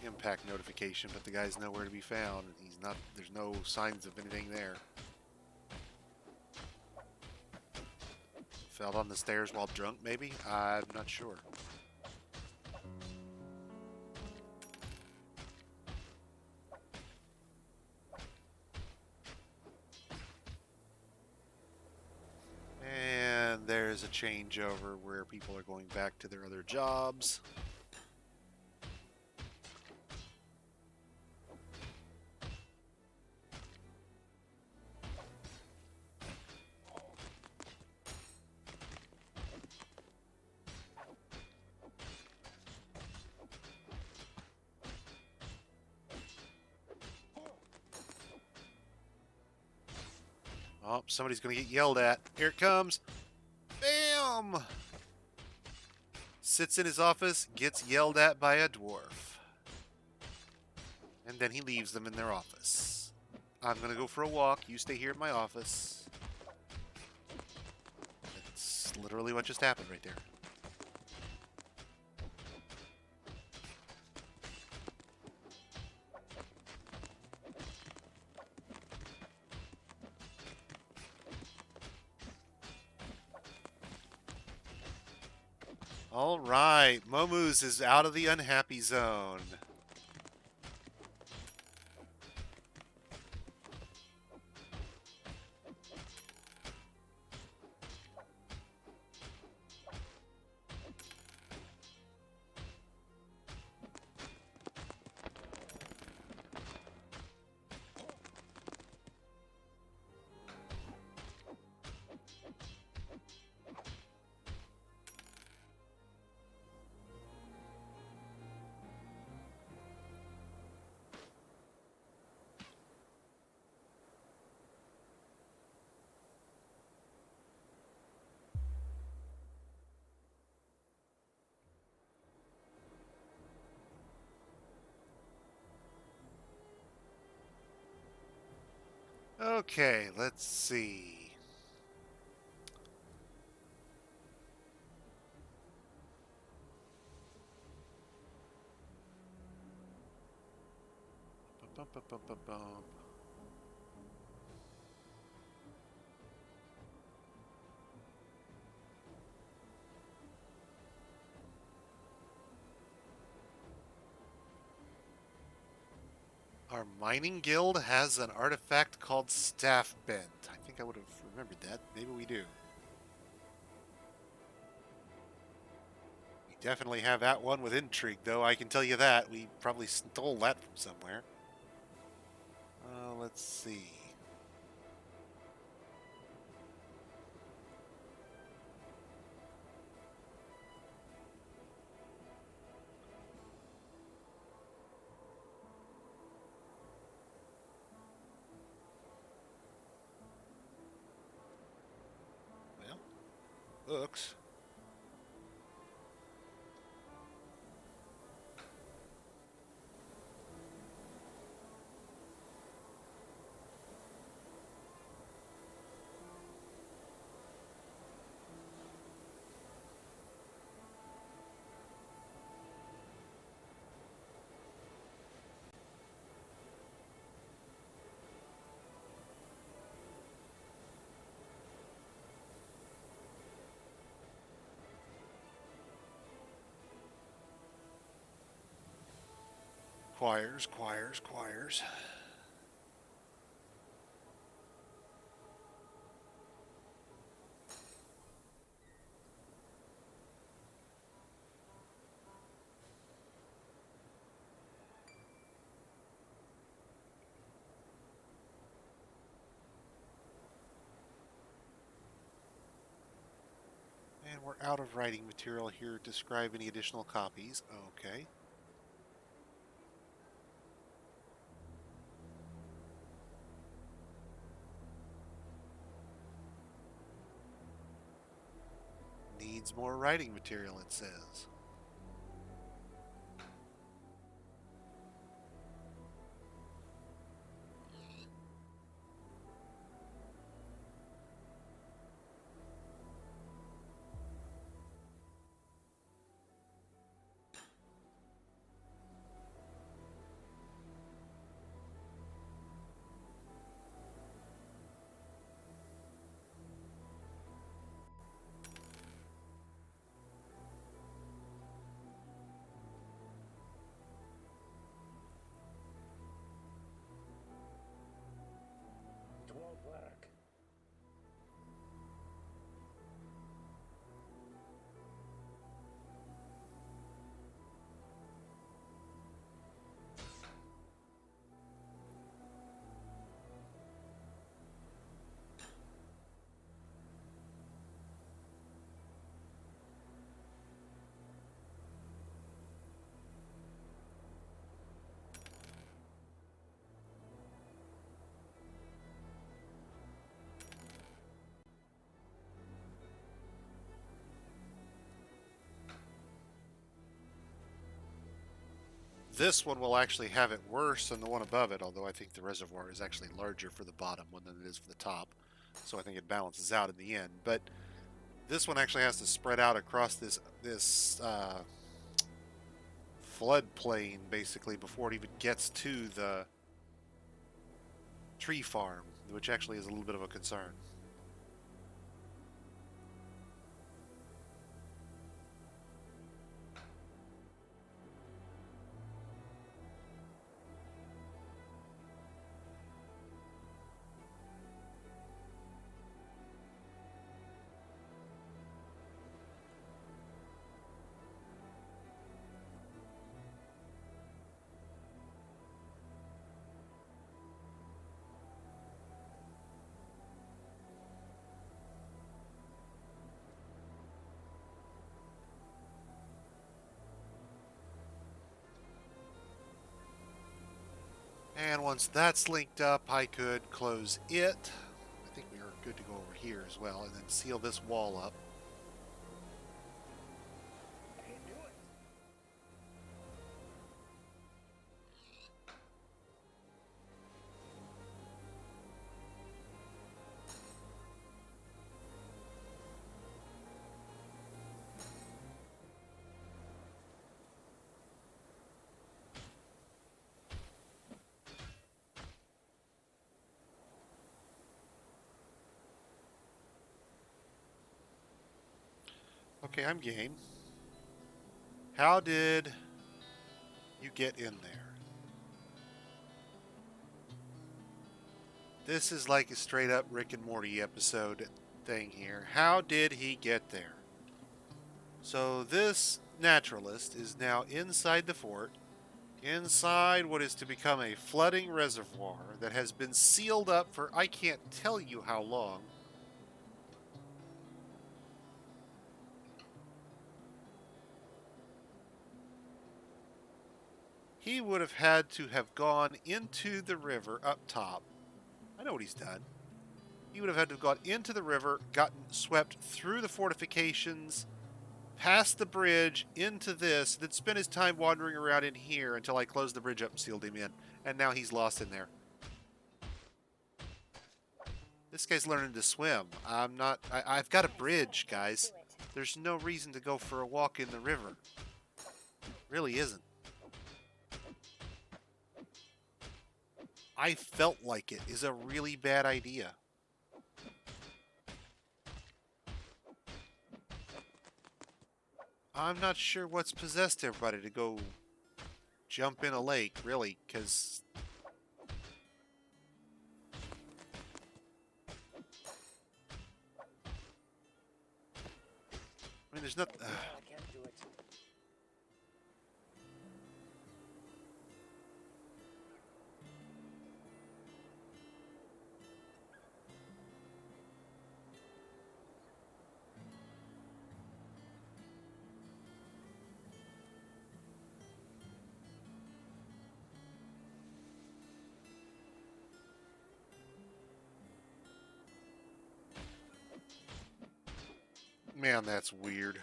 impact notification, but the guy's nowhere to be found. He's not. There's no signs of anything there. Fell on the stairs while drunk, maybe? I'm not sure. And there's a changeover where people are going back to their other jobs. Oh, somebody's going to get yelled at. Here it comes. Bam! Sits in his office, gets yelled at by a dwarf. And then he leaves them in their office. I'm going to go for a walk. You stay here at my office. That's literally what just happened right there. All right, Momu's is out of the unhappy zone. Okay, let's see. Bum, bum, bum, bum, bum. Our mining guild has an artifact called Staff Bent. I think I would have remembered that. Maybe we do. We definitely have that one with intrigue, though. I can tell you that. We probably stole that from somewhere. Let's see. Well, books. Choirs, choirs, choirs. And we're out of writing material here. Describe any additional copies. Okay. Needs more writing material, it says. This one will actually have it worse than the one above it, although I think the reservoir is actually larger for the bottom one than it is for the top. So I think it balances out in the end. But this one actually has to spread out across this floodplain, basically, before it even gets to the tree farm, which actually is a little bit of a concern. And once that's linked up, I could close it. I think we are good to go over here as well, and then seal this wall up. I can't do it. Okay, I'm game. How did you get in there? This is like a straight up Rick and Morty episode thing here. How did he get there? So this naturalist is now inside the fort, inside what is to become a flooding reservoir that has been sealed up for I can't tell you how long. He would have had to have gone into the river up top. I know what he's done. He would have had to have gone into the river, gotten swept through the fortifications, past the bridge, into this, then spent his time wandering around in here until I closed the bridge up and sealed him in. And now he's lost in there. This guy's learning to swim. I've got a bridge, guys. There's no reason to go for a walk in the river. Really isn't. I felt like it is a really bad idea. I'm not sure what's possessed everybody to go jump in a lake, really, because... I mean, there's nothing... I can't do it. Man, that's weird.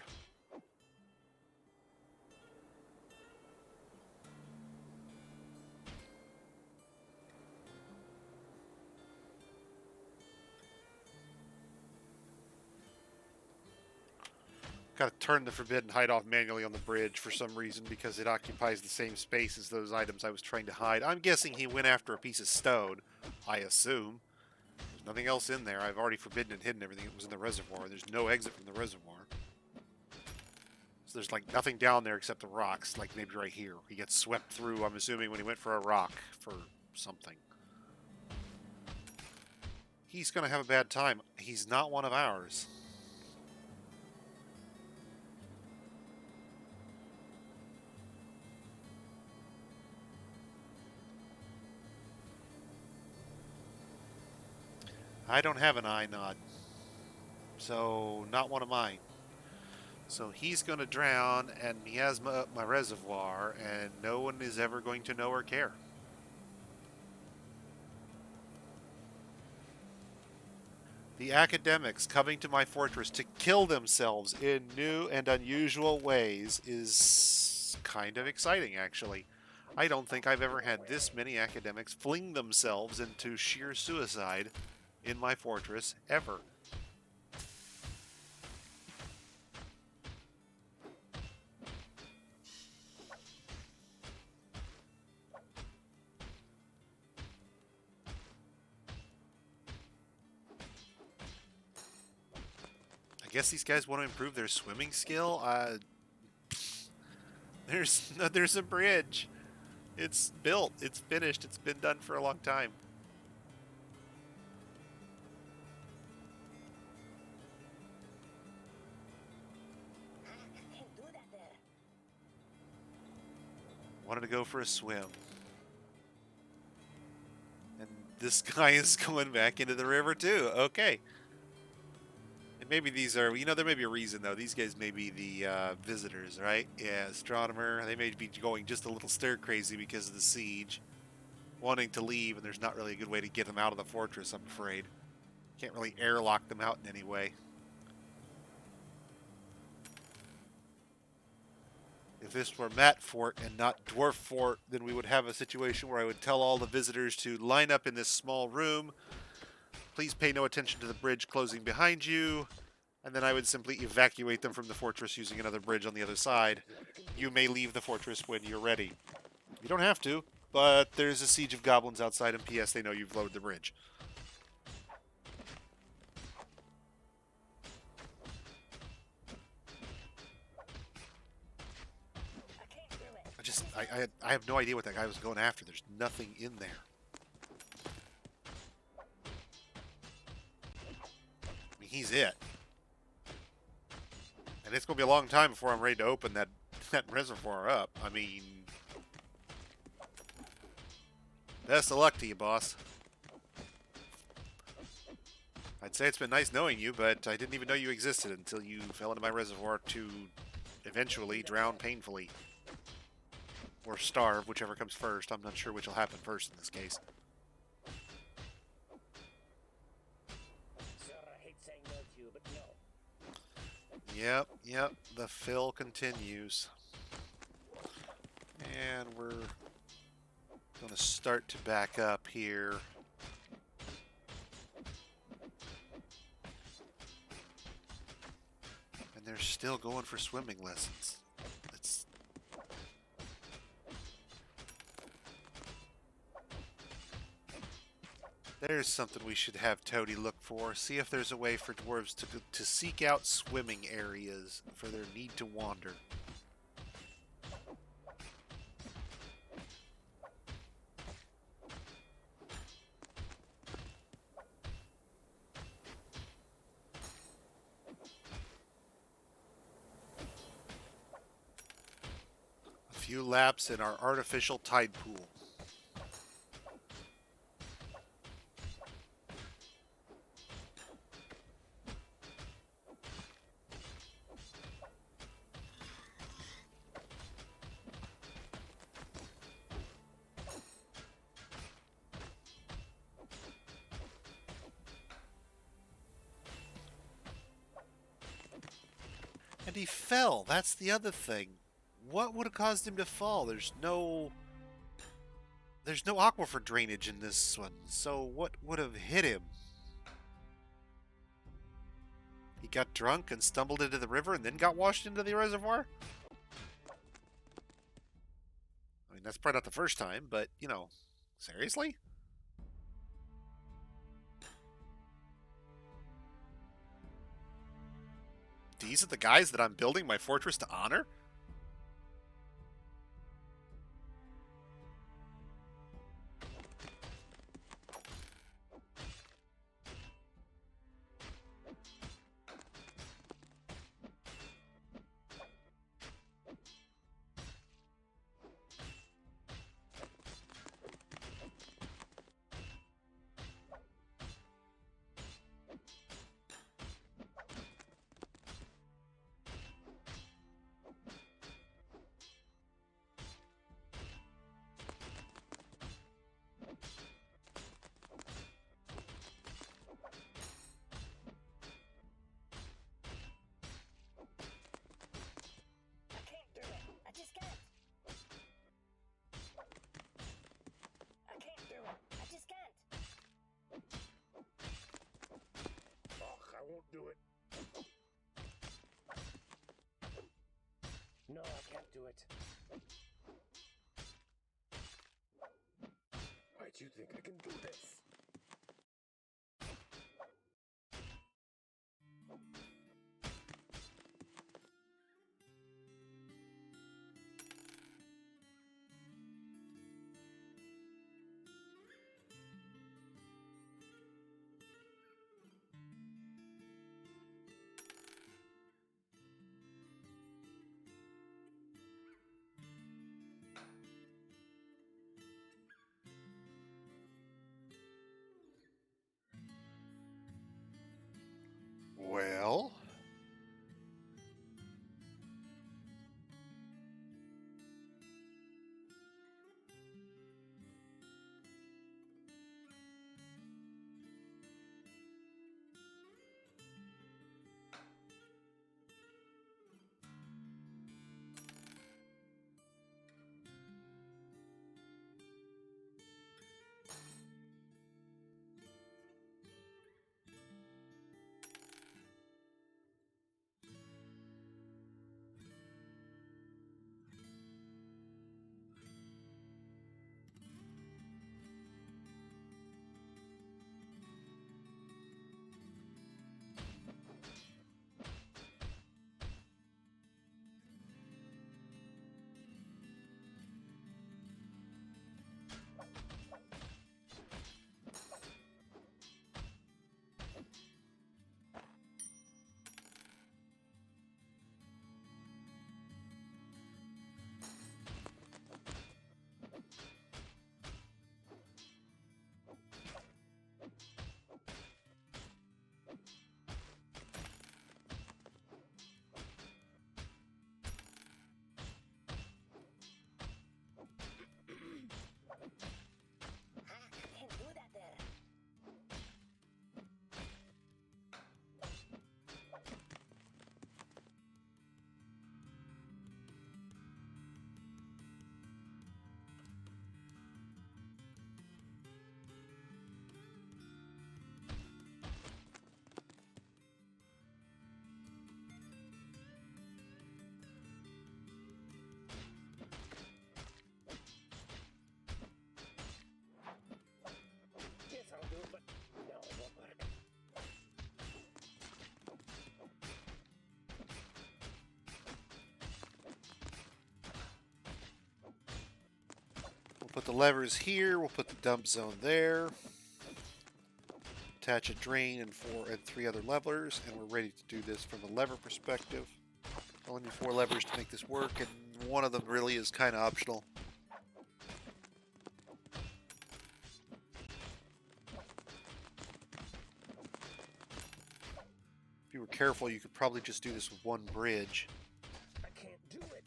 Got to turn the forbidden hide off manually on the bridge for some reason because it occupies the same space as those items I was trying to hide. I'm guessing he went after a piece of stone, I assume. There's nothing else in there. I've already forbidden and hidden everything that was in the reservoir. There's no exit from the reservoir. So there's like nothing down there except the rocks, like maybe right here. He gets swept through, I'm assuming, when he went for a rock for something. He's going to have a bad time. He's not one of ours. I don't have an eye nod. So, not one of mine. So he's going to drown, and he has my reservoir, and no one is ever going to know or care. The academics coming to my fortress to kill themselves in new and unusual ways is kind of exciting, actually. I don't think I've ever had this many academics fling themselves into sheer suicide in my fortress ever. I guess these guys want to improve their swimming skill. There's a bridge. It's built. It's finished. It's been done for a long time. I can't do that there. Wanted to go for a swim. And this guy is going back into the river too. Okay. And maybe these are, there may be a reason though. These guys may be the visitors, right? Yeah, astronomer. They may be going just a little stir crazy because of the siege. Wanting to leave, and there's not really a good way to get them out of the fortress, I'm afraid. Can't really airlock them out in any way. If this were Mat Fort and not Dwarf Fort, then we would have a situation where I would tell all the visitors to line up in this small room. Please pay no attention to the bridge closing behind you. And then I would simply evacuate them from the fortress using another bridge on the other side. You may leave the fortress when you're ready. You don't have to, but there's a siege of goblins outside, and P.S. they know you've lowered the bridge. I have no idea what that guy was going after. There's nothing in there. I mean, he's it. And it's going to be a long time before I'm ready to open that reservoir up. I mean, best of luck to you, boss. I'd say it's been nice knowing you, but I didn't even know you existed until you fell into my reservoir to eventually drown painfully. Or starve, whichever comes first. I'm not sure which will happen first in this case. Sir, I hate saying no to you, but no. Yep, the fill continues. And we're going to start to back up here. And they're still going for swimming lessons. There's something we should have Toady look for. See if there's a way for dwarves to seek out swimming areas for their need to wander. A few laps in our artificial tide pool. And he fell. That's the other thing. What would have caused him to fall? There's no aquifer drainage in this one. So what would have hit him? He got drunk and stumbled into the river and then got washed into the reservoir? I mean, that's probably not the first time, but, seriously? These are the guys that I'm building my fortress to honor? do it. No, I can't do it. Why do you think I can do this? Well, I can't do that there. Yes, I'll do it, but no, it won't work. we'll put the levers here. We'll put the dump zone there. Attach a drain and 3 other levers, and we're ready to do this from a lever perspective. Only need 4 levers to make this work, and one of them really is kind of optional. If you were careful, you could probably just do this with one bridge. I can't do it.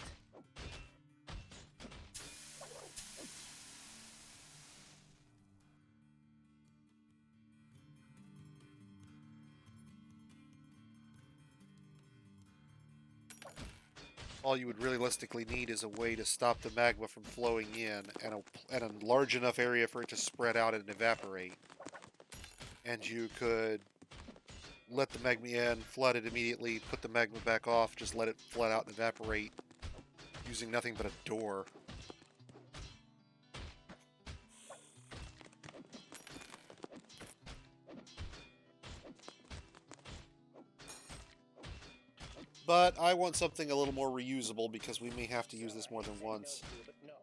All you would realistically need is a way to stop the magma from flowing in, and a large enough area for it to spread out and evaporate. And you could let the magma in, flood it immediately, put the magma back off, just let it flood out and evaporate, using nothing but a door. But I want something a little more reusable because we may have to use this more than once. No, but no.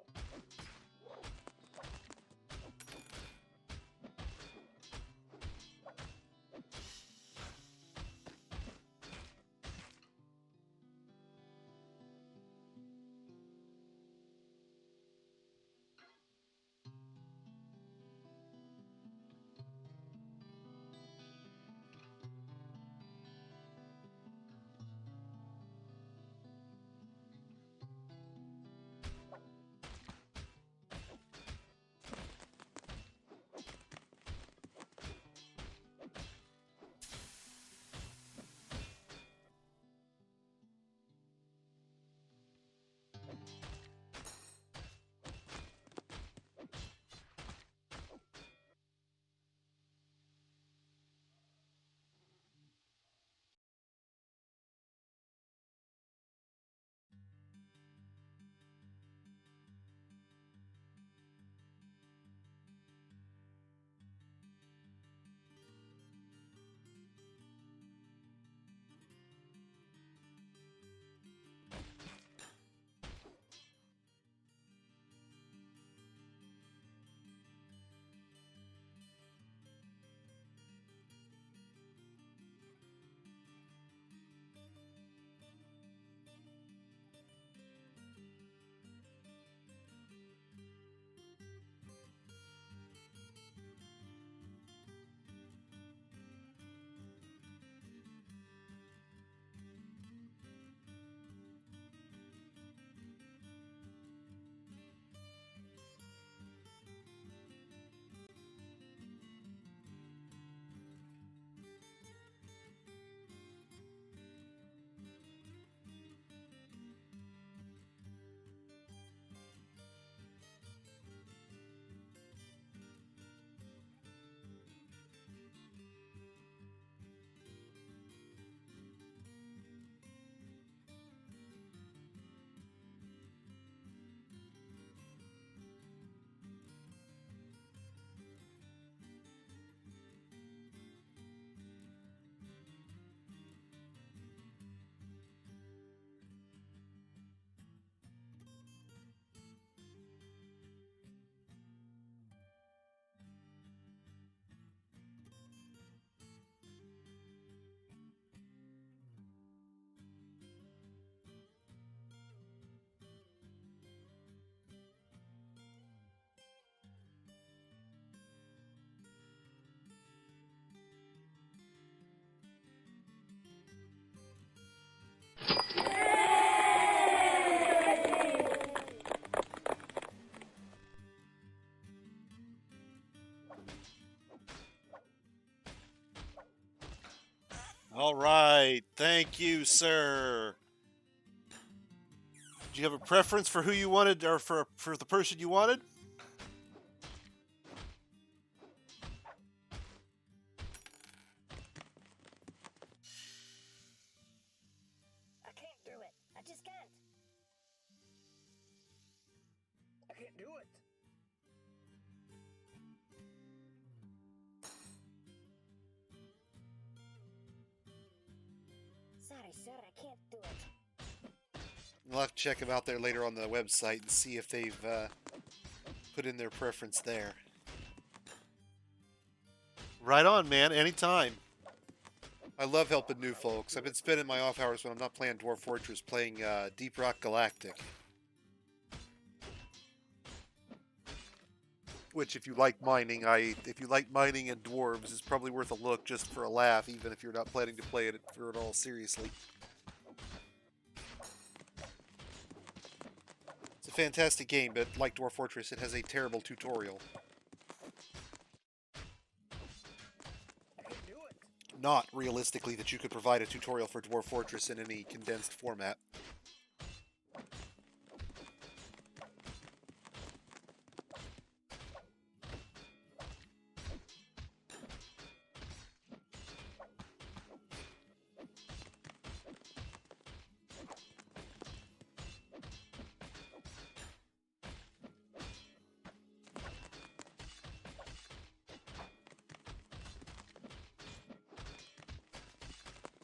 All right. Thank you, sir. Do you have a preference for who you wanted, or for the person you wanted? I can't do it. I just can't. I can't do it. Sorry, sir, I can't do it. We'll have to check them out there later on the website and see if they've put in their preference there. Right on, man. Anytime. I love helping new folks. I've been spending my off hours when I'm not playing Dwarf Fortress playing Deep Rock Galactic. Which, if you like mining, and dwarves, is probably worth a look just for a laugh, even if you're not planning to play it for it all seriously. It's a fantastic game, but like Dwarf Fortress, it has a terrible tutorial. I can't do it. Not realistically that you could provide a tutorial for Dwarf Fortress in any condensed format.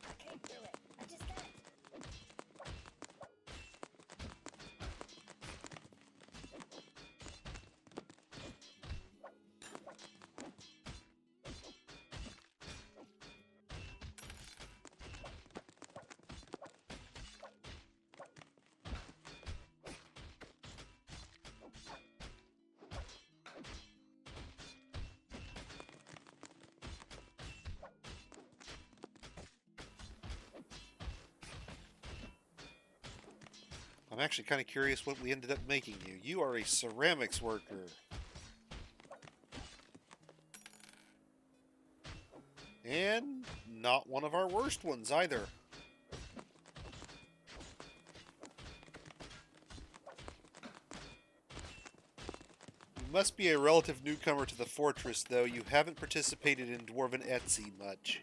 I can't do it. I just can't. I'm actually kind of curious what we ended up making you. You are a ceramics worker. And not one of our worst ones either. You must be a relative newcomer to the fortress, though. You haven't participated in Dwarven Etsy much.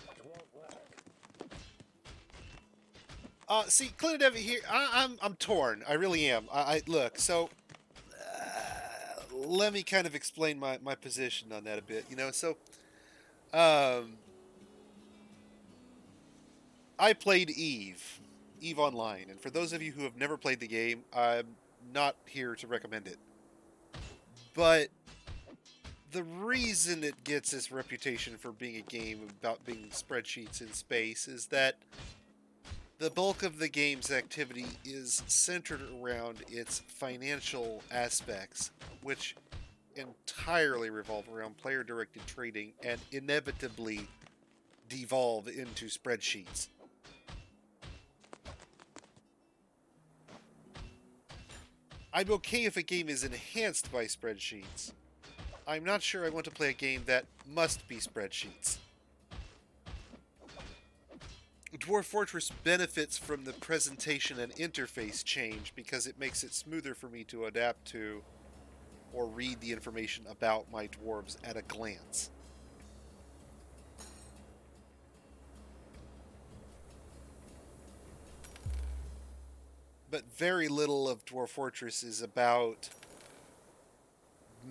It won't work. See, Clinton here, I'm torn. I really am. Look, so let me kind of explain my position on that a bit. I played Eve Online, and for those of you who have never played the game, I'm not here to recommend it. But the reason it gets this reputation for being a game about being spreadsheets in space is that the bulk of the game's activity is centered around its financial aspects, which entirely revolve around player-directed trading and inevitably devolve into spreadsheets. I'm okay if a game is enhanced by spreadsheets. I'm not sure I want to play a game that must be spreadsheets. Dwarf Fortress benefits from the presentation and interface change because it makes it smoother for me to adapt to or read the information about my dwarves at a glance. But very little of Dwarf Fortress is about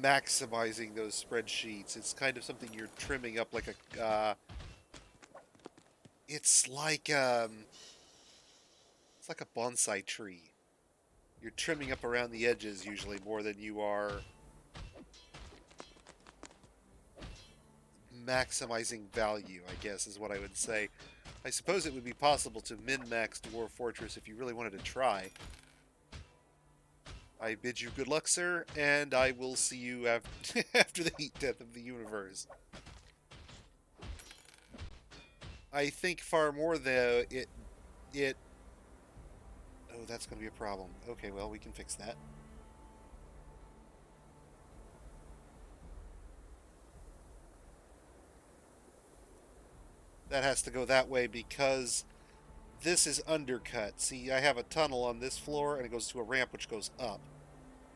maximizing those spreadsheets. It's kind of something you're trimming up like a it's like a bonsai tree. You're trimming up around the edges usually more than you are maximizing value, I guess is what I would say. I suppose it would be possible to min-max Dwarf Fortress if you really wanted to try. I bid you good luck, sir, and I will see you after the heat death of the universe. I think far more, though, it... Oh, that's going to be a problem. Okay, well, we can fix that. That has to go that way because this is undercut. See, I have a tunnel on this floor and it goes to a ramp which goes up.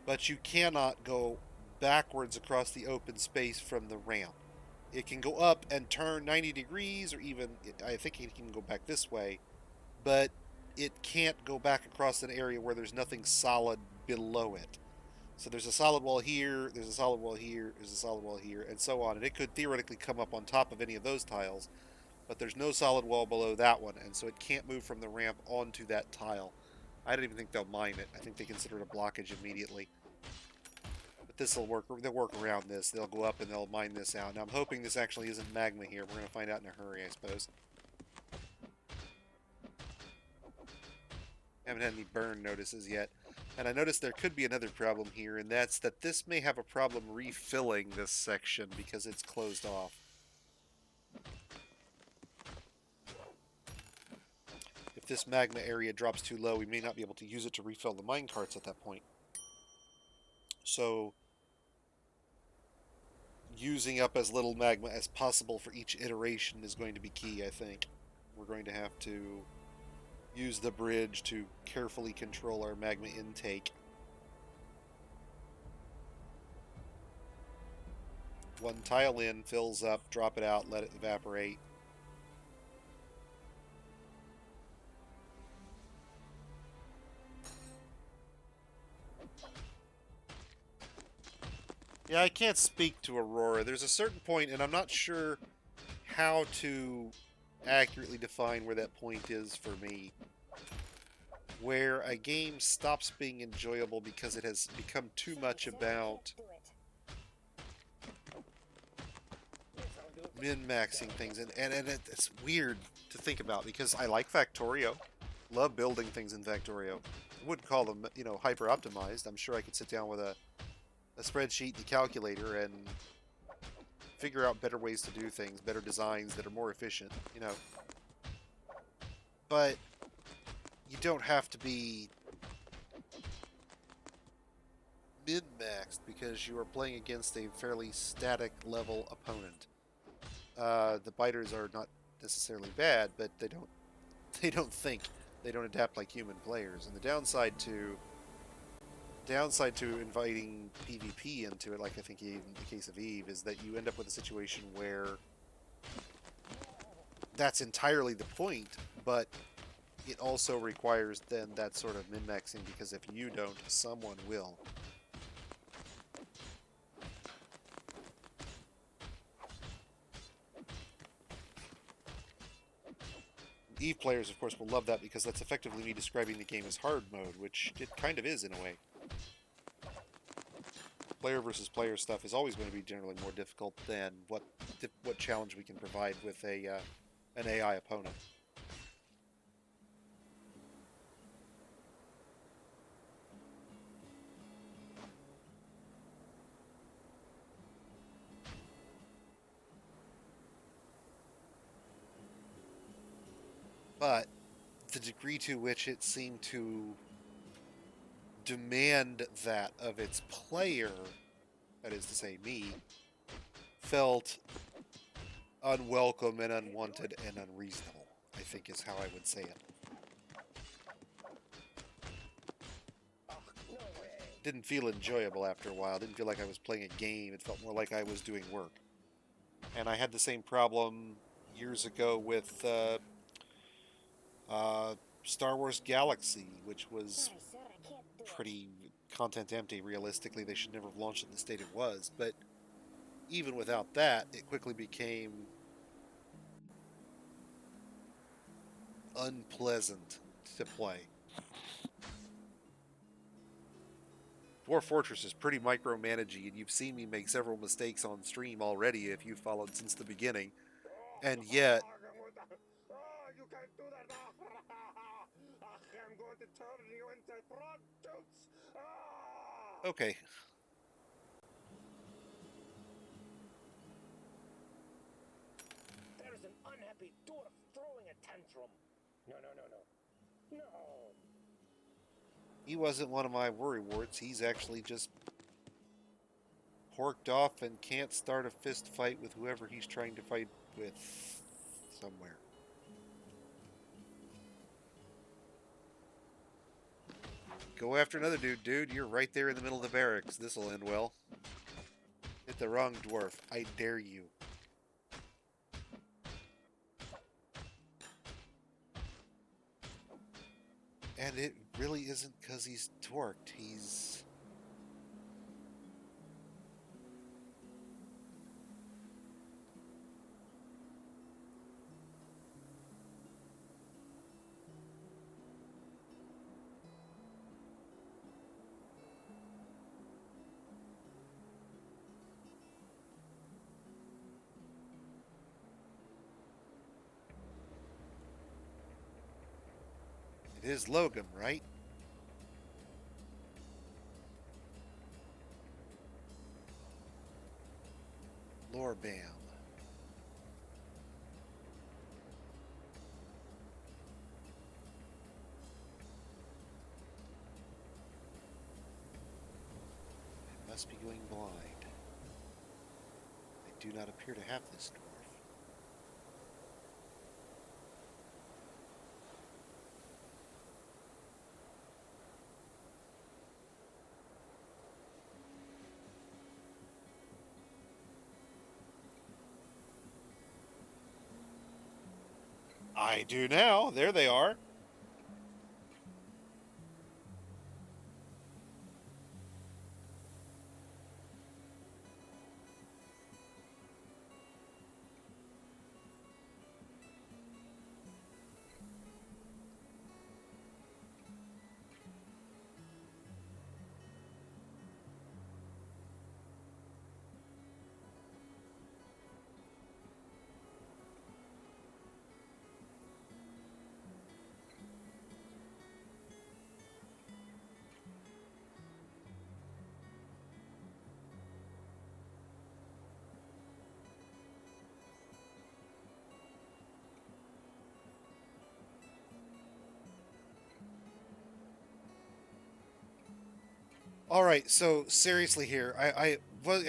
But you cannot go backwards across the open space from the ramp. It can go up and turn 90 degrees, or even, I think it can go back this way, but it can't go back across an area where there's nothing solid below it. So there's a solid wall here, there's a solid wall here, there's a solid wall here, and so on. And it could theoretically come up on top of any of those tiles, but there's no solid wall below that one, and so it can't move from the ramp onto that tile. I don't even think they'll mine it. I think they consider it a blockage immediately. But this will work. They'll work around this. They'll go up and they'll mine this out. Now I'm hoping this actually isn't magma here. We're going to find out in a hurry, I suppose. Haven't had any burn notices yet. And I noticed there could be another problem here, and that's that this may have a problem refilling this section because it's closed off. If this magma area drops too low, we may not be able to use it to refill the mine carts at that point. So, using up as little magma as possible for each iteration is going to be key, I think. We're going to have to use the bridge to carefully control our magma intake. One tile in, fills up, drop it out, let it evaporate. Yeah, I can't speak to Aurora. There's a certain point, and I'm not sure how to accurately define where that point is for me, where a game stops being enjoyable because it has become too much about min-maxing things, and it's weird to think about because I like Factorio, love building things in Factorio. I wouldn't call them, hyper-optimized. I'm sure I could sit down with a spreadsheet and a calculator and figure out better ways to do things, better designs that are more efficient, But you don't have to be min-maxed because you are playing against a fairly static level opponent. The biters are not necessarily bad, but they don't think. They don't adapt like human players. And the downside to inviting PvP into it, like I think in the case of Eve, is that you end up with a situation where that's entirely the point, but it also requires then that sort of min-maxing, because if you don't, someone will. Eve players, of course, will love that because that's effectively me describing the game as hard mode, which it kind of is in a way. Player versus player stuff is always going to be generally more difficult than what challenge we can provide with an AI opponent. But the degree to which it seemed to demand that of its player, that is to say me, felt unwelcome and unwanted and unreasonable, I think is how I would say it. Didn't feel enjoyable after a while. Didn't feel like I was playing a game. It felt more like I was doing work. And I had the same problem years ago with Star Wars Galaxy, which was pretty content empty, realistically. They should never have launched it in the state it was. But even without that, it quickly became unpleasant to play. Dwarf Fortress is pretty micromanaging, and you've seen me make several mistakes on stream already if you've followed since the beginning. And yet, You can't do that. I'm going to turn you into frog toots. okay. There's an unhappy dwarf throwing a tantrum. No. He wasn't one of my worrywarts. He's actually just porked off and can't start a fist fight with whoever he's trying to fight with. somewhere. Go after another dude, dude. You're right there in the middle of the barracks. This'll end well. Hit the wrong dwarf. I dare you. And it really isn't because he's torqued. He's... It is Logan, right? Lorbam. I must be going blind. I do not appear to have this dwarf. I do now. There they are. All right, so seriously here, I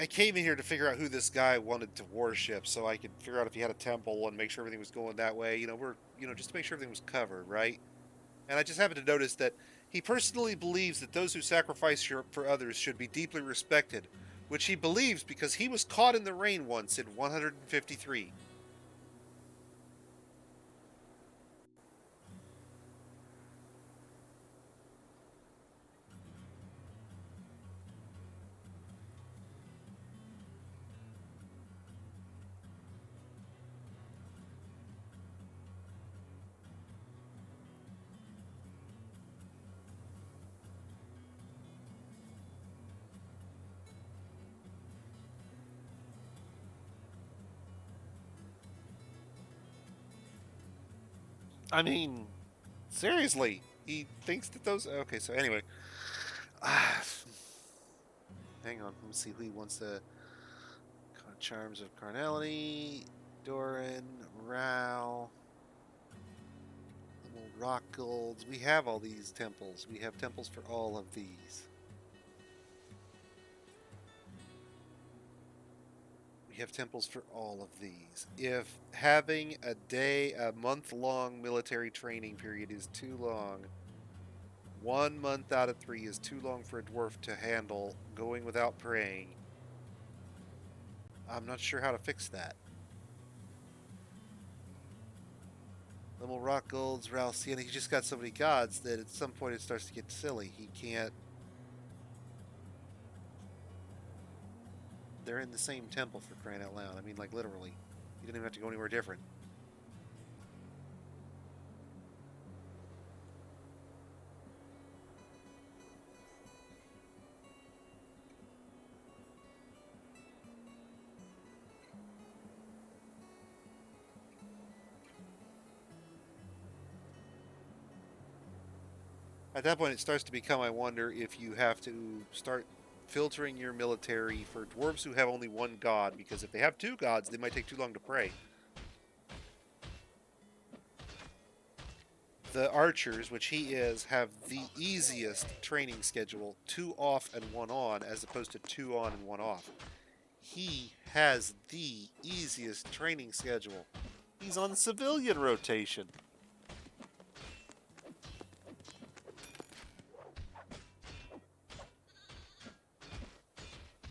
came in here to figure out who this guy wanted to worship, so I could figure out if he had a temple and make sure everything was going that way. Just to make sure everything was covered, right? And I just happened to notice that he personally believes that those who sacrifice for others should be deeply respected, which he believes because he was caught in the rain once in 153. I mean, seriously, he thinks that those. Okay, so anyway, hang on. Let me see who he wants to. Charms of Carnality, Doran, Rao, little rock golds. We have all these temples. We have temples for all of these. We have temples for all of these. If having a month-long military training period is too long, 1 month out of 3 is too long for a dwarf to handle going without praying. I'm not sure how to fix that. Little rock golds, Ralciana, he just got so many gods that at some point it starts to get silly. He can't. They're in the same temple for crying out loud. I mean, like literally. You don't even have to go anywhere different. At that point, it starts to become, I wonder if you have to start filtering your military for dwarves who have only one god, because if they have two gods, they might take too long to pray. The archers, which he is, have the easiest training schedule, 2 off and 1 on, as opposed to 2 on and 1 off. He has the easiest training schedule. He's on civilian rotation.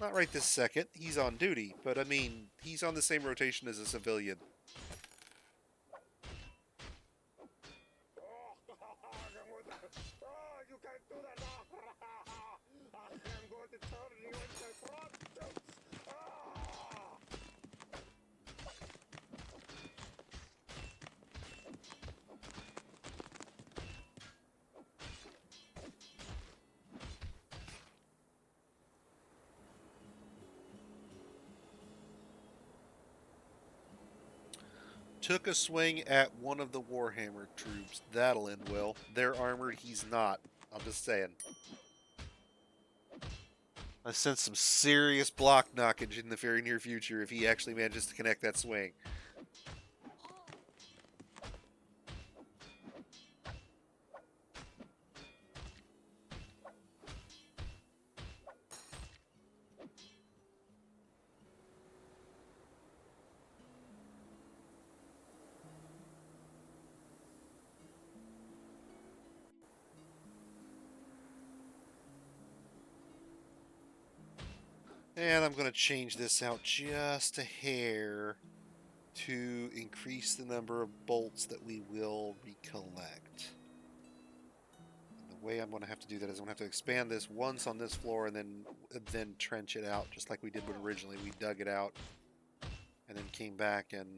Not right this second. He's on duty, but I mean, he's on the same rotation as a civilian. You can't do that. I'm going to turn you into prostitutes. Took a swing at one of the Warhammer troops. That'll end well. They're armored, he's not. I'm just saying. I sense some serious block knockage in the very near future if he actually manages to connect that swing. And I'm going to change this out just a hair to increase the number of bolts that we will recollect. And the way I'm going to have to do that is I'm going to have to expand this once on this floor and then trench it out, just like we did when originally we dug it out and then came back and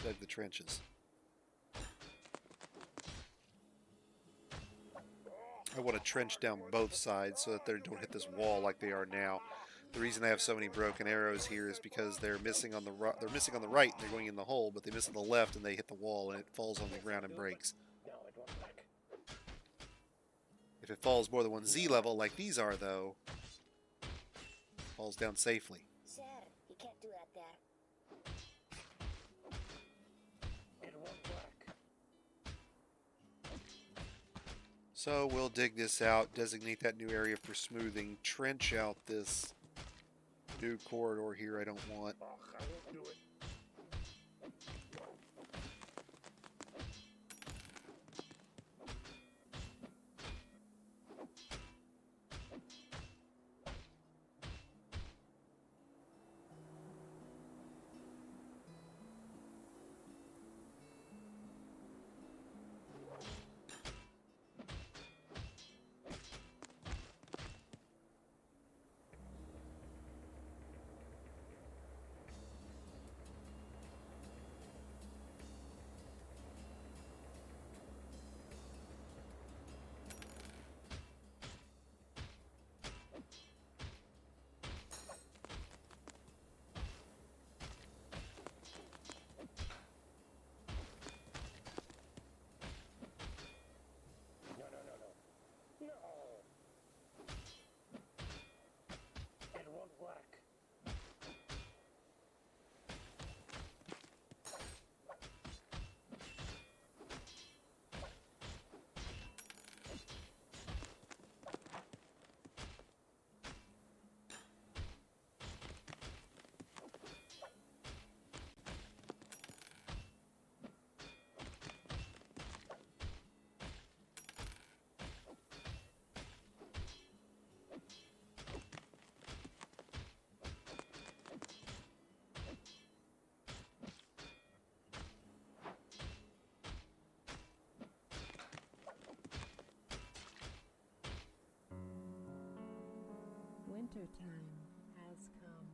dug the trenches. I want to trench down both sides so that they don't hit this wall like they are now. The reason I have so many broken arrows here is because they're missing on the right. And they're going in the hole, but they miss on the left and they hit the wall and it falls on the ground and breaks. If it falls more than one Z level like these are, though, it falls down safely. Sir, you can't do that there. It won't work. So we'll dig this out, designate that new area for smoothing, trench out this new corridor here I don't want. I won't do it. It won't work. Wintertime has come.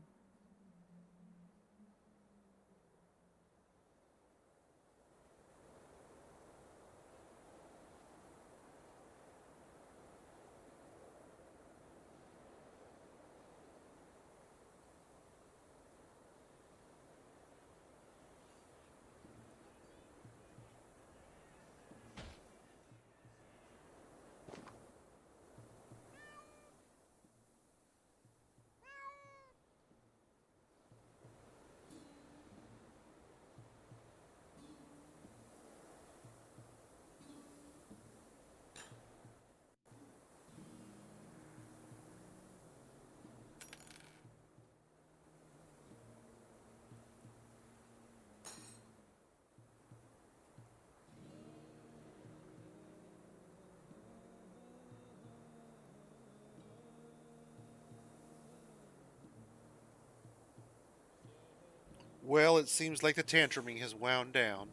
Well, it seems like the tantruming has wound down.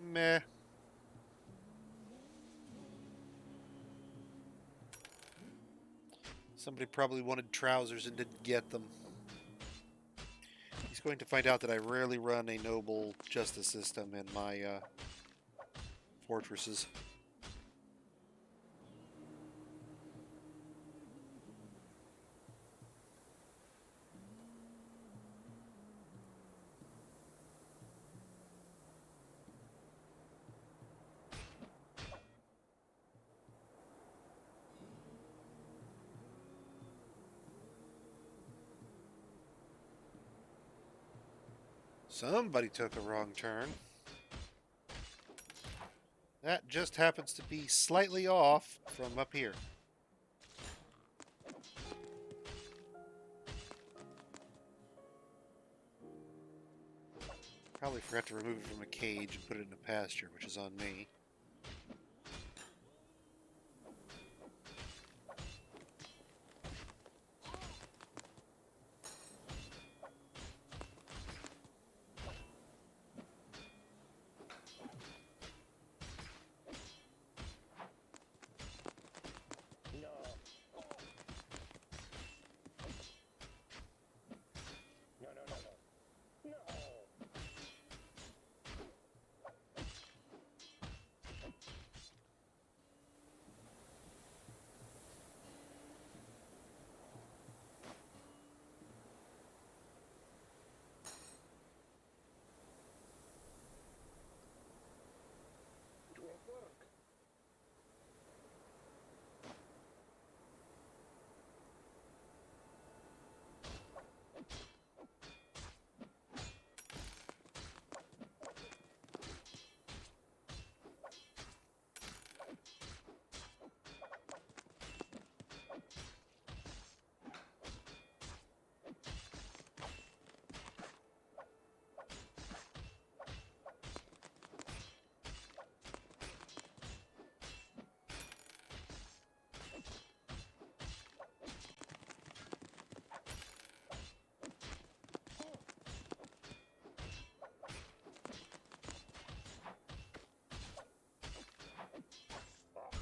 Meh. Somebody probably wanted trousers and didn't get them. He's going to find out that I rarely run a noble justice system in my fortresses. Somebody took a wrong turn. That just happens to be slightly off from up here. Probably forgot to remove it from a cage and put it in a pasture, which is on me. No. No, no, no, no. No. It won't work.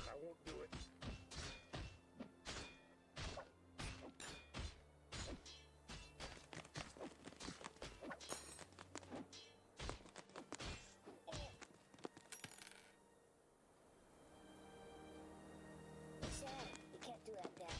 I won't do it. Sad. You can't do like that.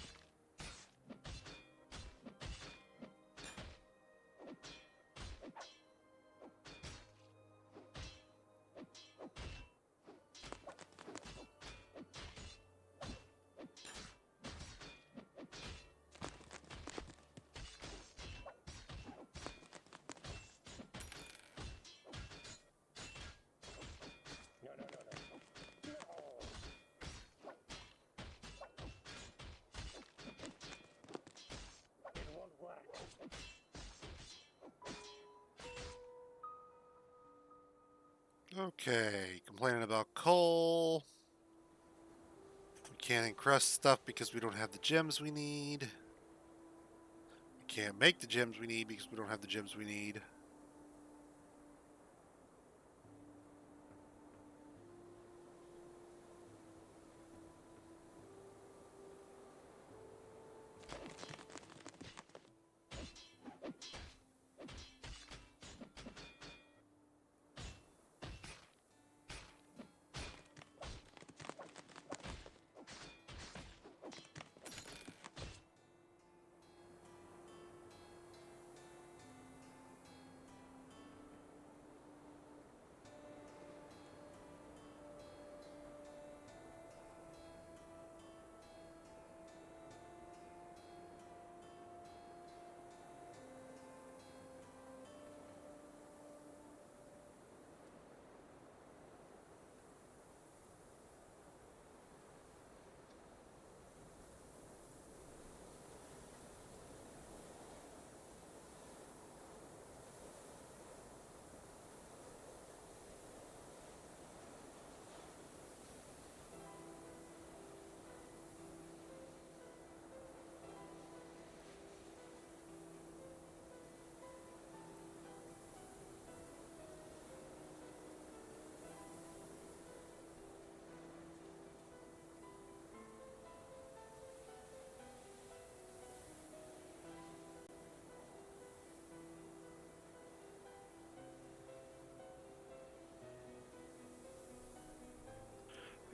No, no, no, no. No. It won't work. Okay, complaining about coal. We can't encrust stuff because we don't have the gems we need. We can't make the gems we need because we don't have the gems we need.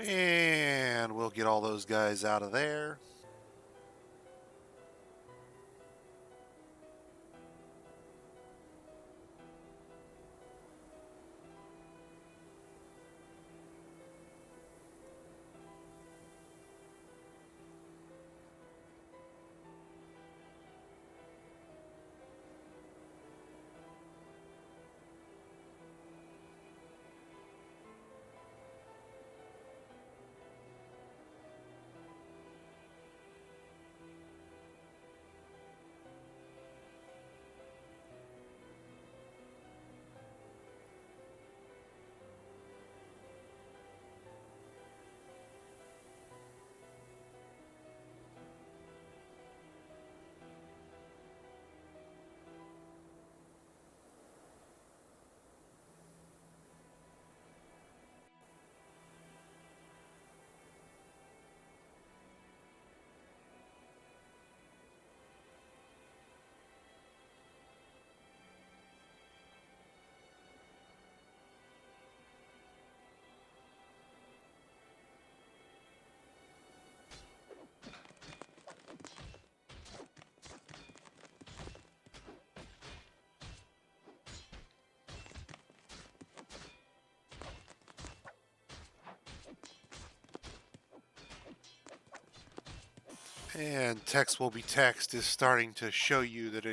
And we'll get all those guys out of there. And text will be text is starting to show you that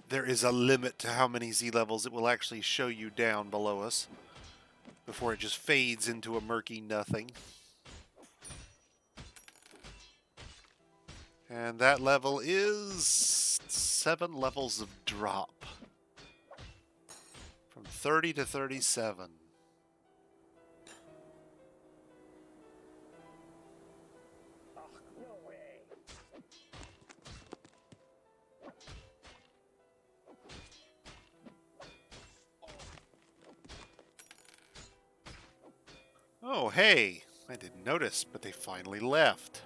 there is a limit to how many Z levels it will actually show you down below us before it just fades into a murky nothing. And that level is 7 levels of drop. From 30 to 37. Ach, no way. Oh, hey! I didn't notice, but they finally left.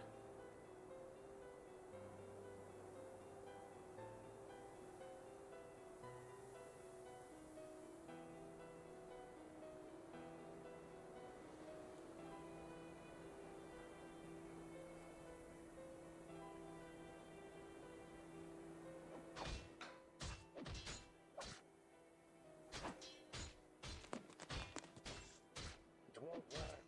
It won't work.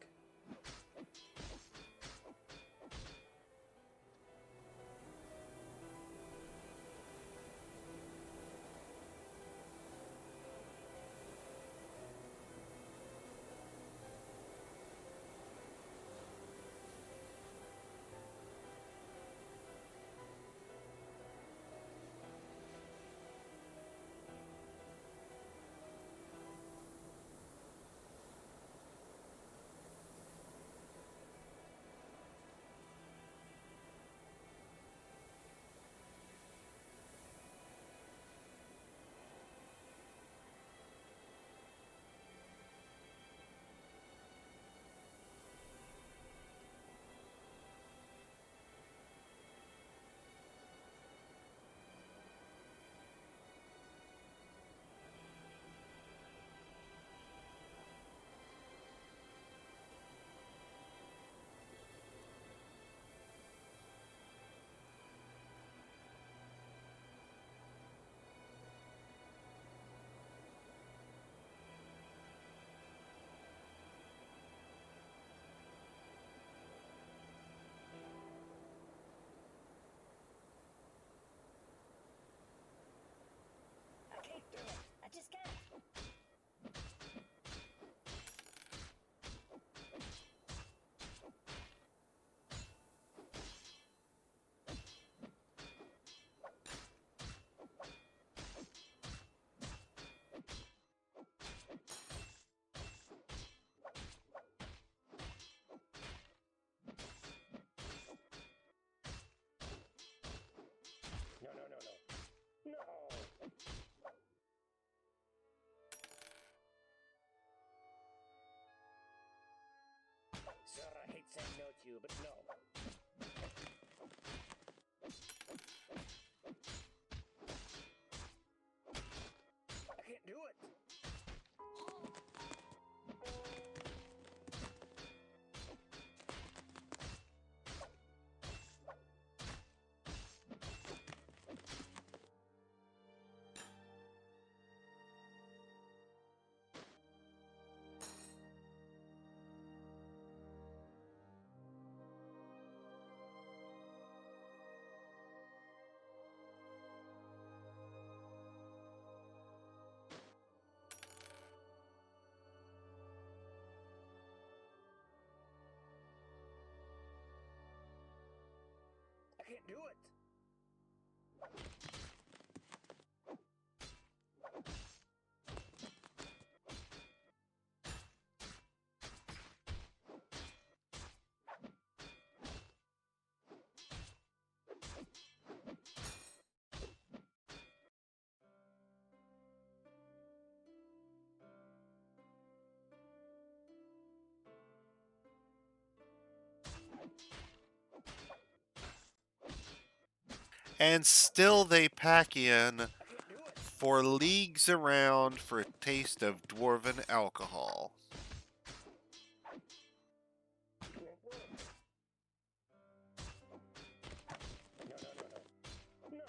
I can't do it. I just can't. No, no, no, no. No! Sir, I hate saying no to you, but no. I can't do it. can't do it. And still they pack in I can't do it. for leagues around for a taste of dwarven alcohol. Won't work. No.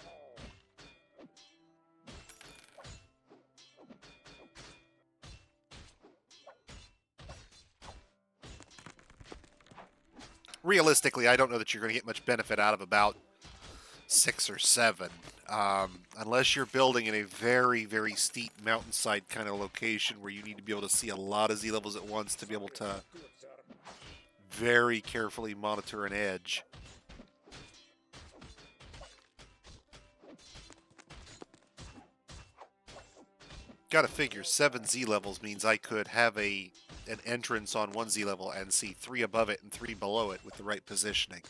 Realistically, I don't know that you're going to get much benefit out of about 6 or 7. Unless you're building in a very, very steep mountainside kind of location where you need to be able to see a lot of Z levels at once to be able to Do it, sir. very carefully monitor an edge. Gotta figure 7 Z levels means I could have an entrance on one Z level and see 3 above it and 3 below it with the right positioning.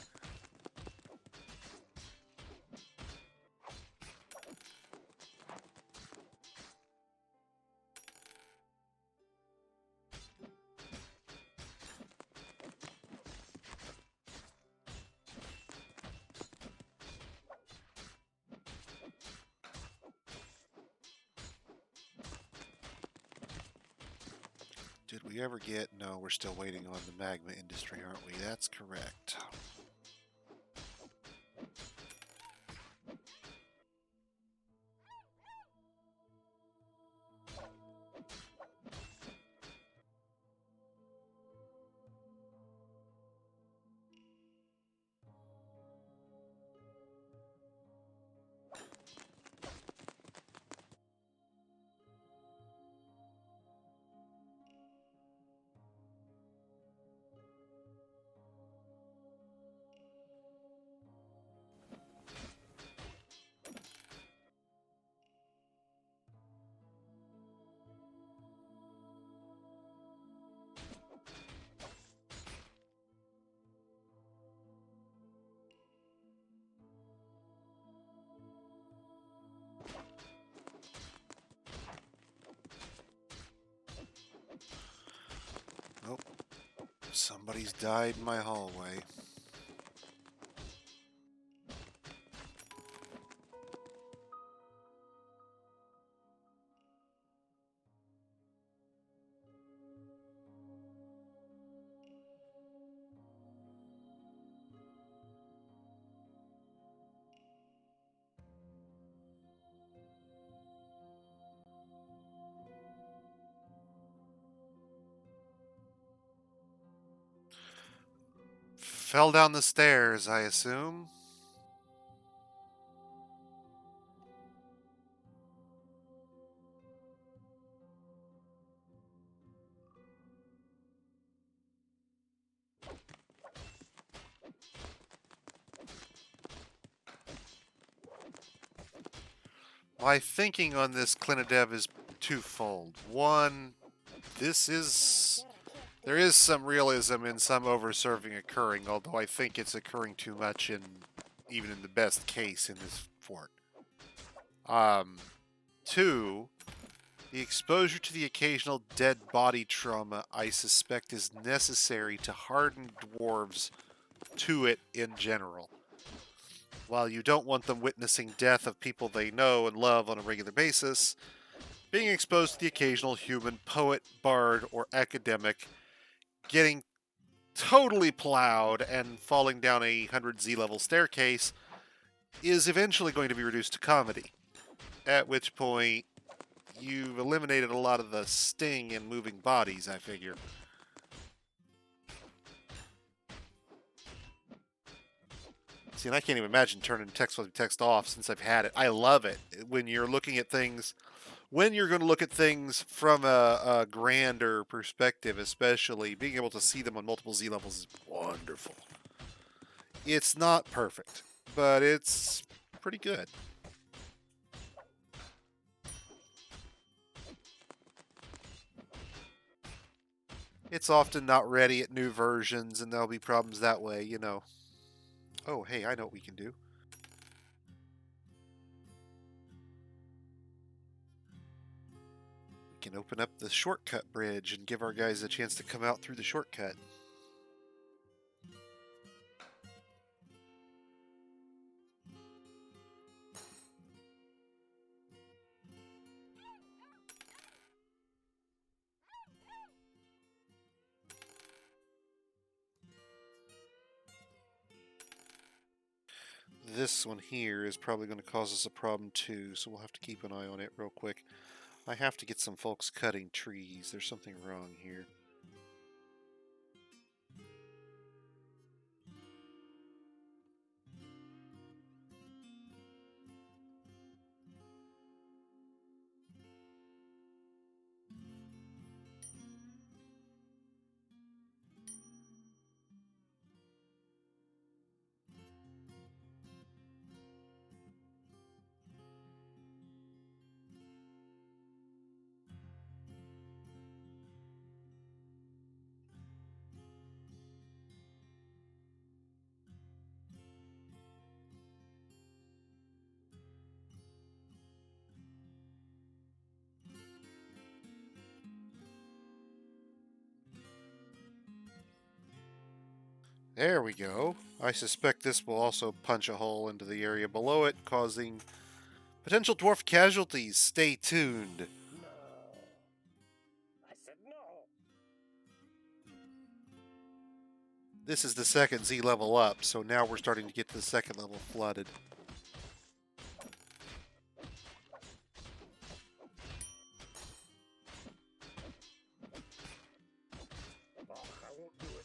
Did we ever get... No, we're still waiting on the magma industry, aren't we? That's correct. Oh, somebody's died in my hallway. Fell down the stairs, I assume. My thinking on this Clinidev is twofold. One, this is... There is some realism in some overserving occurring, although I think it's occurring too much even in the best case in this fort. Two, the exposure to the occasional dead body trauma I suspect is necessary to harden dwarves to it in general. While you don't want them witnessing death of people they know and love on a regular basis, being exposed to the occasional human poet, bard, or academic getting totally plowed and falling down a 100 Z level staircase is eventually going to be reduced to comedy. At which point, you've eliminated a lot of the sting in moving bodies, I figure. See, and I can't even imagine turning text off since I've had it. I love it. When you're looking at things, when you're going to look at things from a grander perspective, especially, being able to see them on multiple Z levels is wonderful. It's not perfect. but it's pretty good. It's often not ready at new versions, and there'll be problems that way, you know. Oh, hey, I know what we can do. We can open up the shortcut bridge and give our guys a chance to come out through the shortcut. This one here is probably going to cause us a problem too, so we'll have to keep an eye on it real quick. I have to get some folks cutting trees. There's something wrong here. There we go. I suspect this will also punch a hole into the area below it, causing potential dwarf casualties. Stay tuned. No. I said no. This is the second Z level up, so now we're starting to get to the second level flooded. Oh, I won't do it.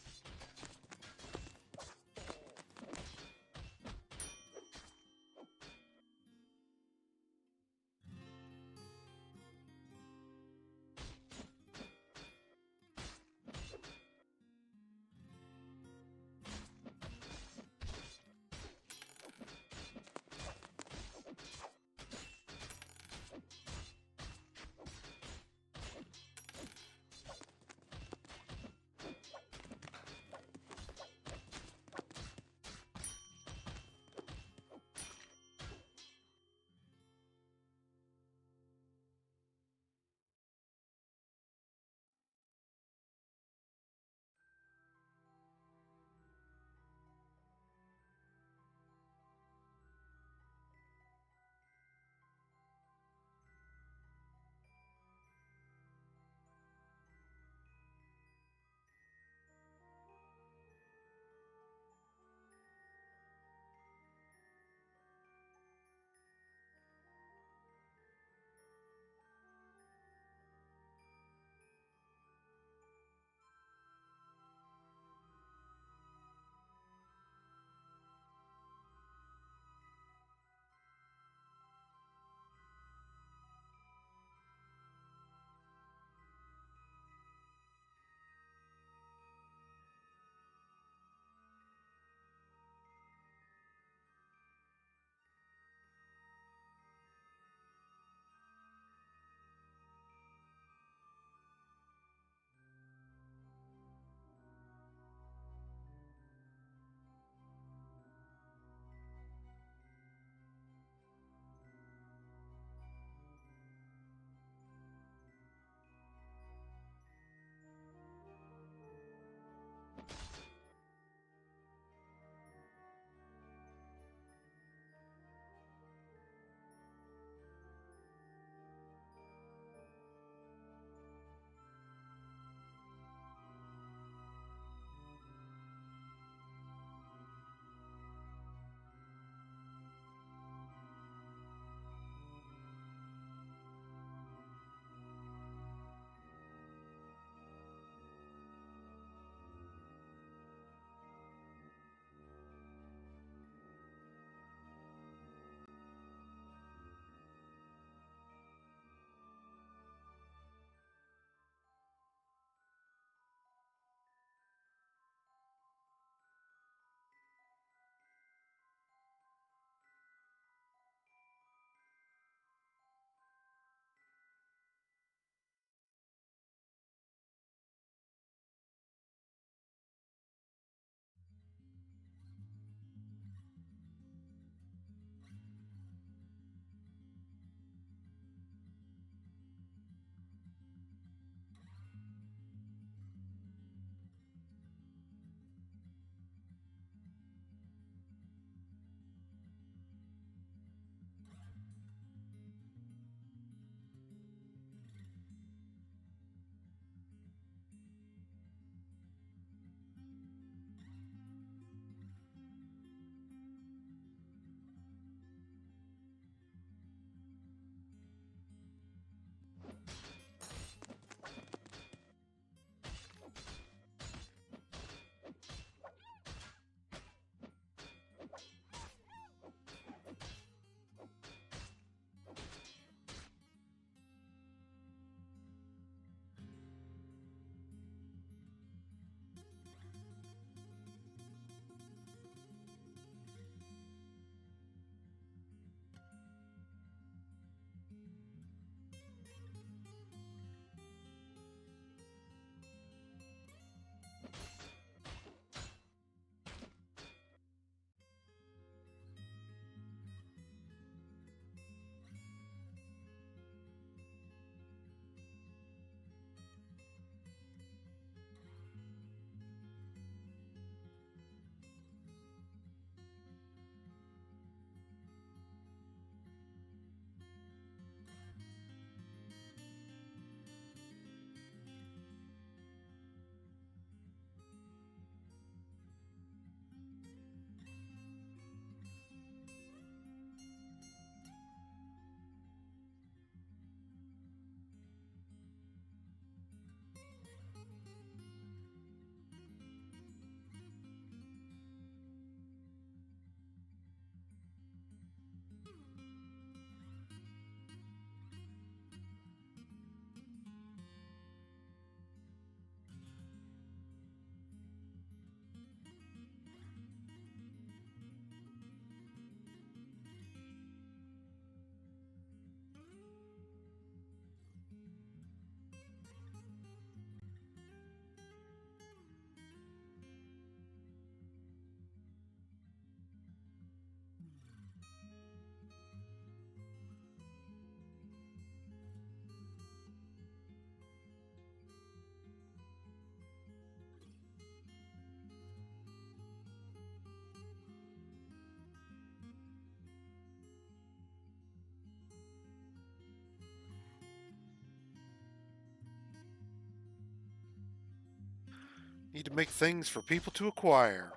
Need to make things for people to acquire.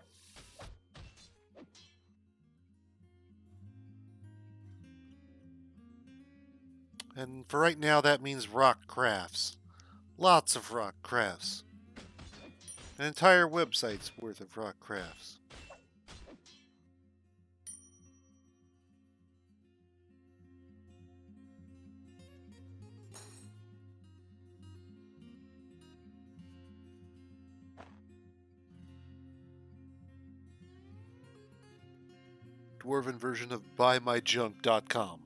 And for right now, that means rock crafts. Lots of rock crafts. An entire website's worth of rock crafts. Dwarven version of buymyjunk.com.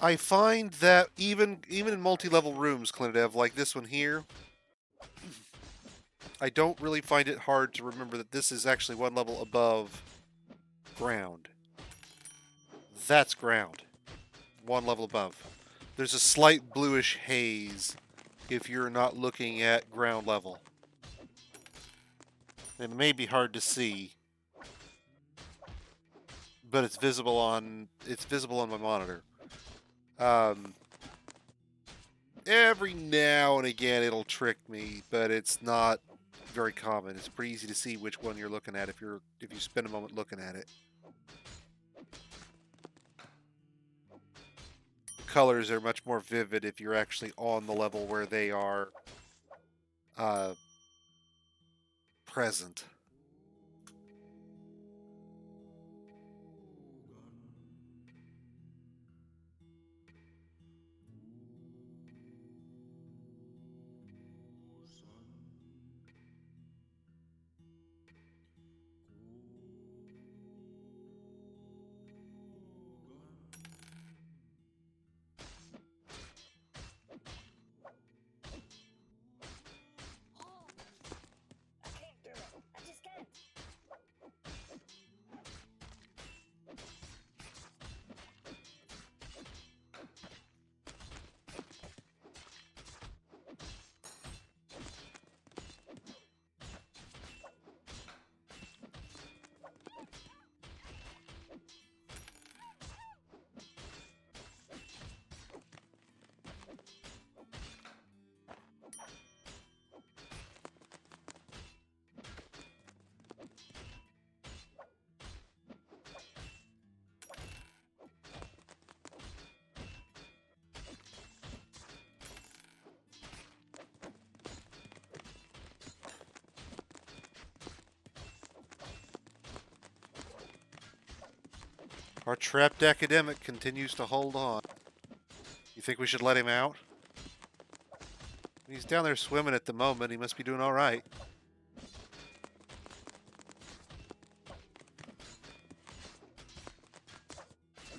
I find that even in multi-level rooms, Clinidev, like this one here, I don't really find it hard to remember that this is actually one level above ground. That's ground. One level above. There's a slight bluish haze if you're not looking at ground level. It may be hard to see, but it's visible on my monitor. Every now and again it'll trick me, but it's not very common. It's pretty easy to see which one you're looking at if you spend a moment looking at it. The colors are much more vivid if you're actually on the level where they are present. I can't do it. I just can't. Our trapped academic continues to hold on. You think we should let him out? He's down there swimming at the moment. He must be doing all right.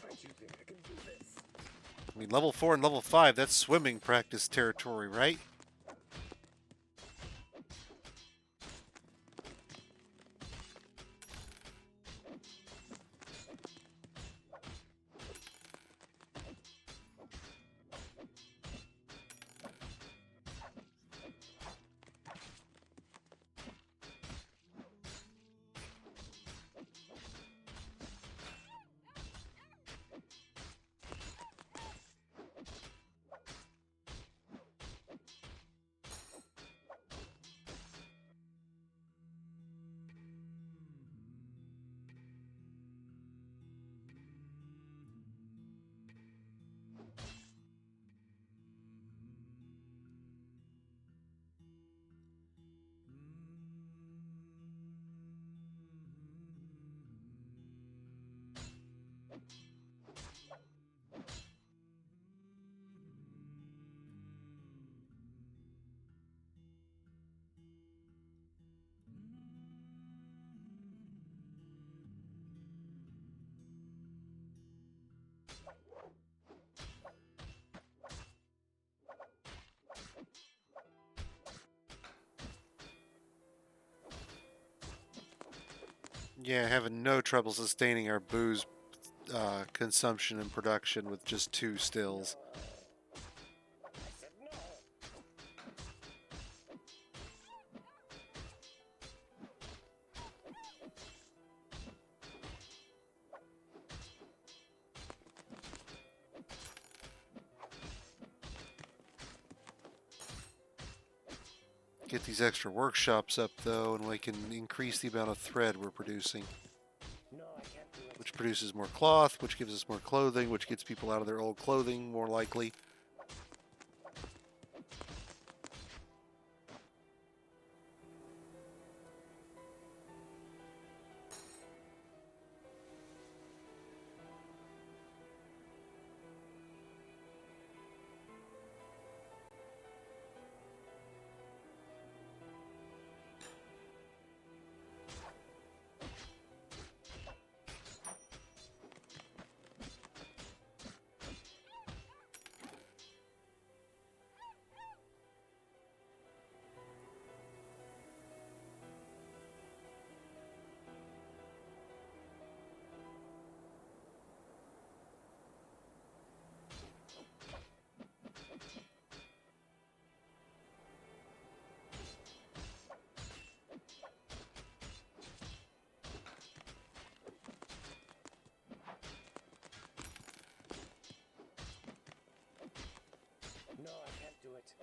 Don't you think I can do this? I mean, level 4 and level 5, that's swimming practice territory, right? Yeah, having no trouble sustaining our booze consumption and production with just 2 stills. I said no. Get these extra workshops up, though, and we can increase the amount of thread we're producing. No, I can't do it. Which produces more cloth, which gives us more clothing, which gets people out of their old clothing more likely. No, I can't do it.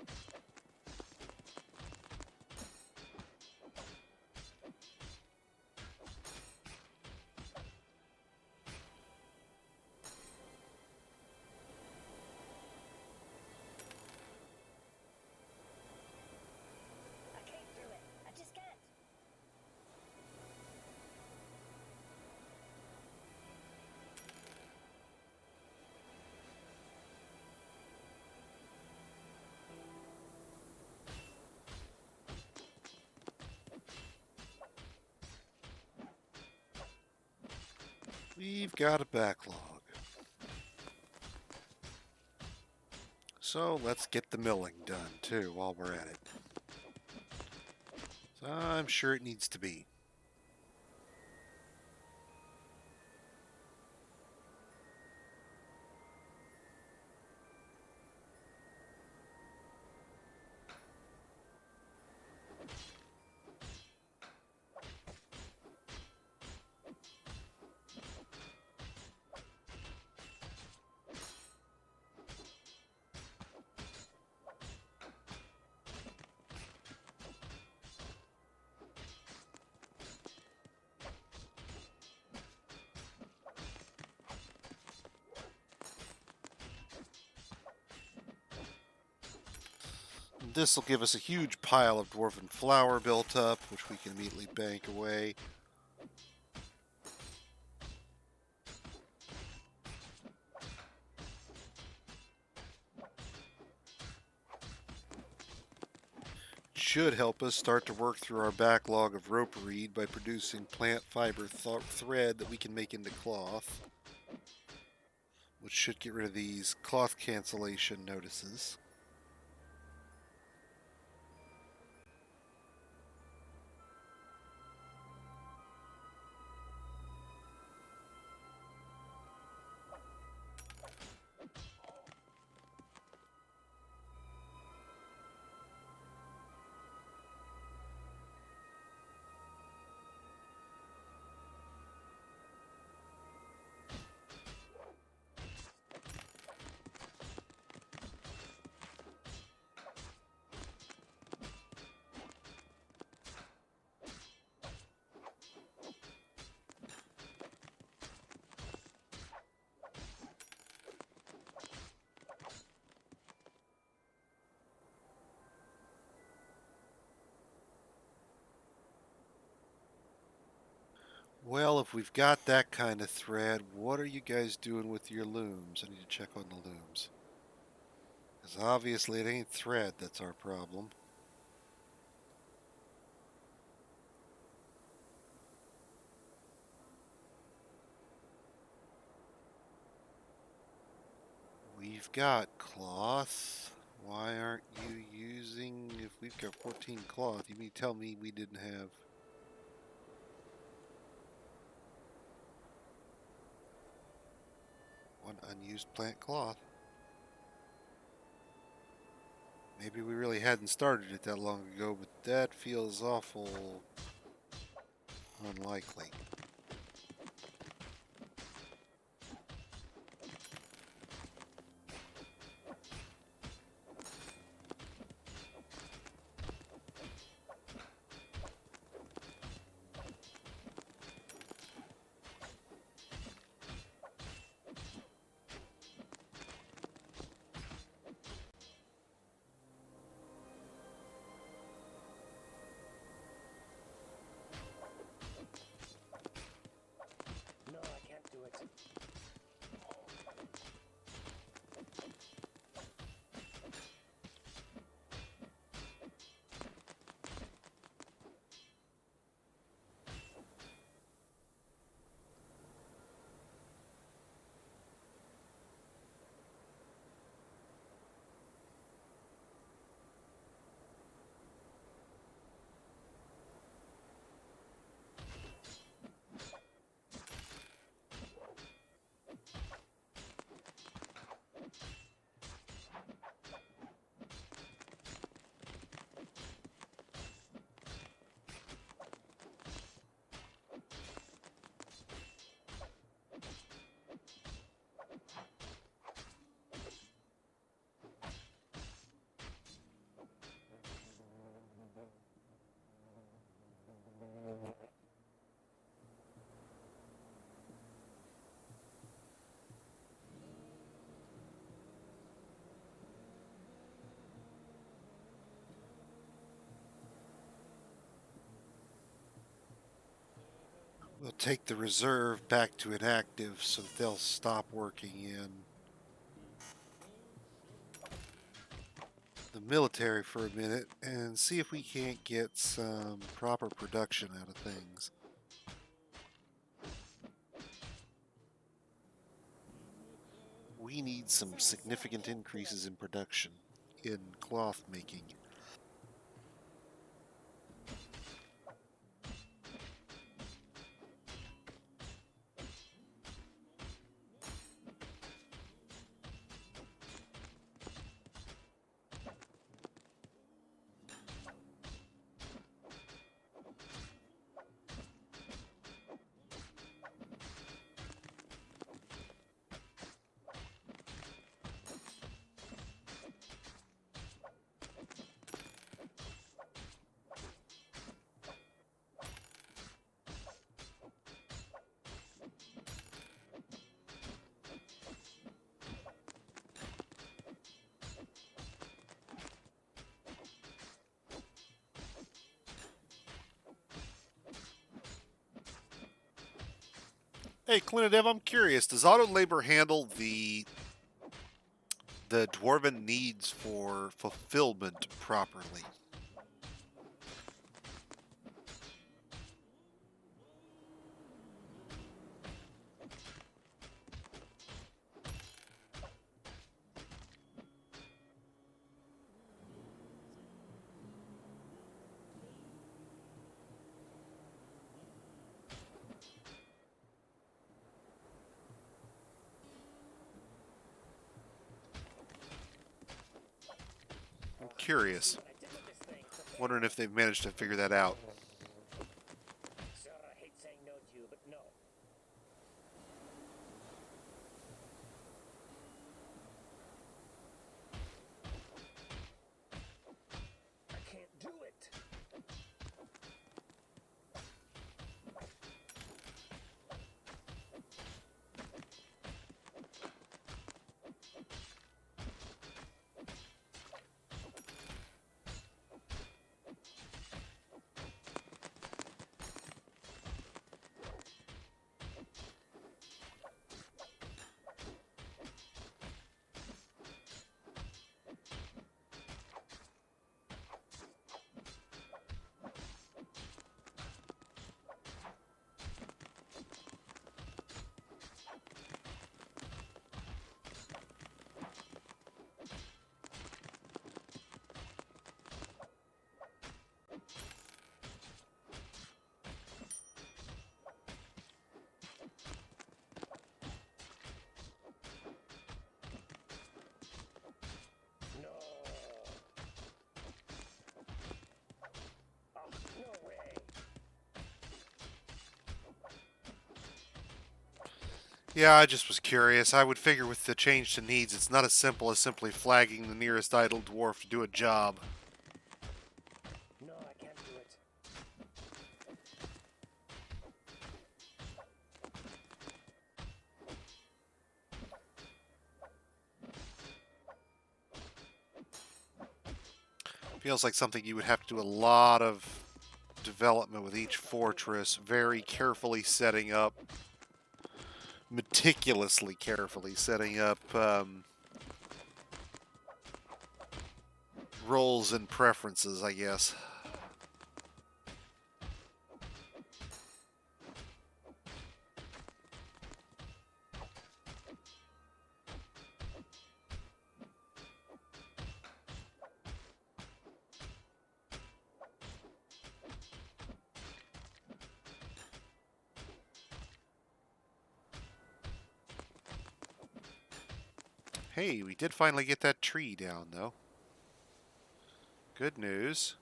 I can't do it. I just can't. We've got a backlog. So let's get the milling done, too, while we're at it. So I'm sure it needs to be. This will give us a huge pile of dwarven flour built up, which we can immediately bank away. Should help us start to work through our backlog of rope reed by producing plant fiber thread that we can make into cloth, which should get rid of these cloth cancellation notices. Well, if we've got that kind of thread, what are you guys doing with your looms? I need to check on the looms. Because obviously it ain't thread that's our problem. We've got cloth. Why aren't you using... If we've got 14 cloth, you mean tell me we didn't have... one unused plant cloth. Maybe we really hadn't started it that long ago, but that feels awful unlikely. take the reserve back to inactive so that they'll stop working in the military for a minute and see if we can't get some proper production out of things. We need some significant increases in production in cloth making. Hey, Clinidev, I'm curious. Does auto labor handle the dwarven needs for fulfillment properly? I'm curious. Wondering if they've managed to figure that out. Sir, I hate saying no to you, but no. I can't do it. No. Oh, no way. Yeah, I just was curious. I would figure with the change to needs, it's not as simple as simply flagging the nearest idle dwarf to do a job. No, I can't do it. Feels like something you would have to do a lot of development with each fortress, very carefully setting up, meticulously carefully setting up roles and preferences, I guess. Hey, we did finally get that tree down, though. Good news.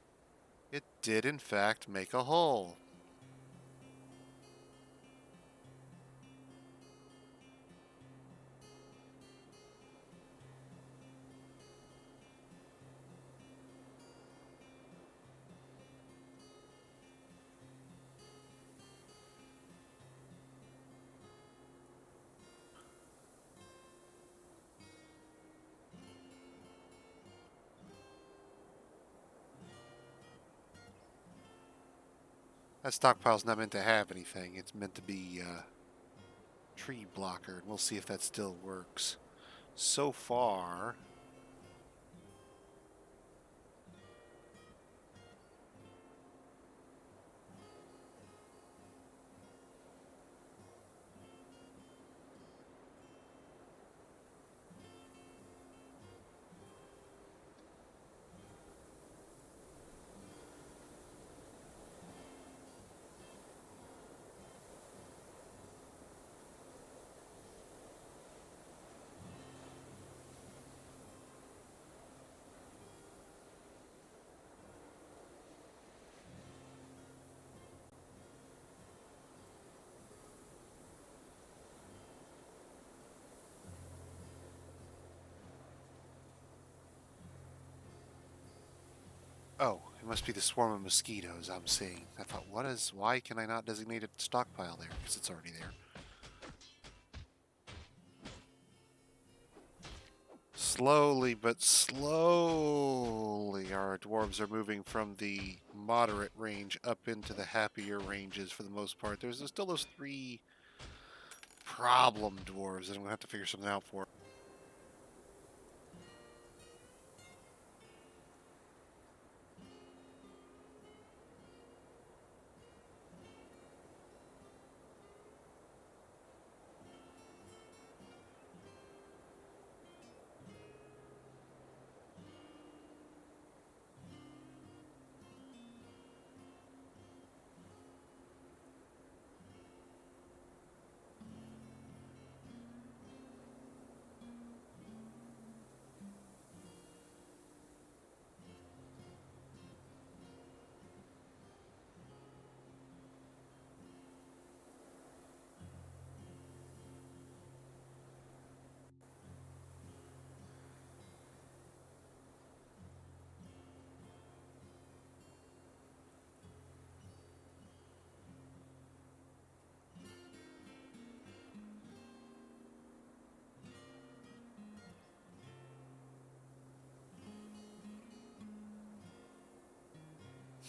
It did, in fact, make a hole. That stockpile's not meant to have anything. It's meant to be tree blocker, and we'll see if that still works. So far, oh, it must be the swarm of mosquitoes I'm seeing. I thought, why can I not designate a stockpile there? Because it's already there. Slowly but slowly, our dwarves are moving from the moderate range up into the happier ranges for the most part. There's still those 3 problem dwarves that I'm going to have to figure something out for.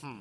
Hmm.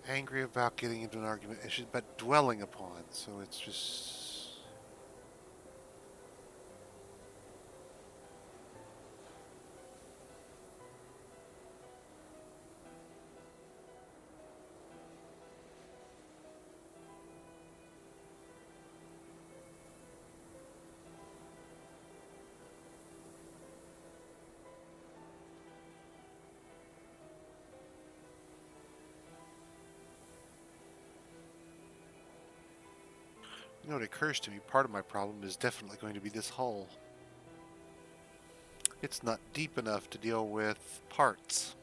Angry about getting into an argument, but dwelling upon. So it's just. You know, it occurs to me part of my problem is definitely going to be this hull. It's not deep enough to deal with parts.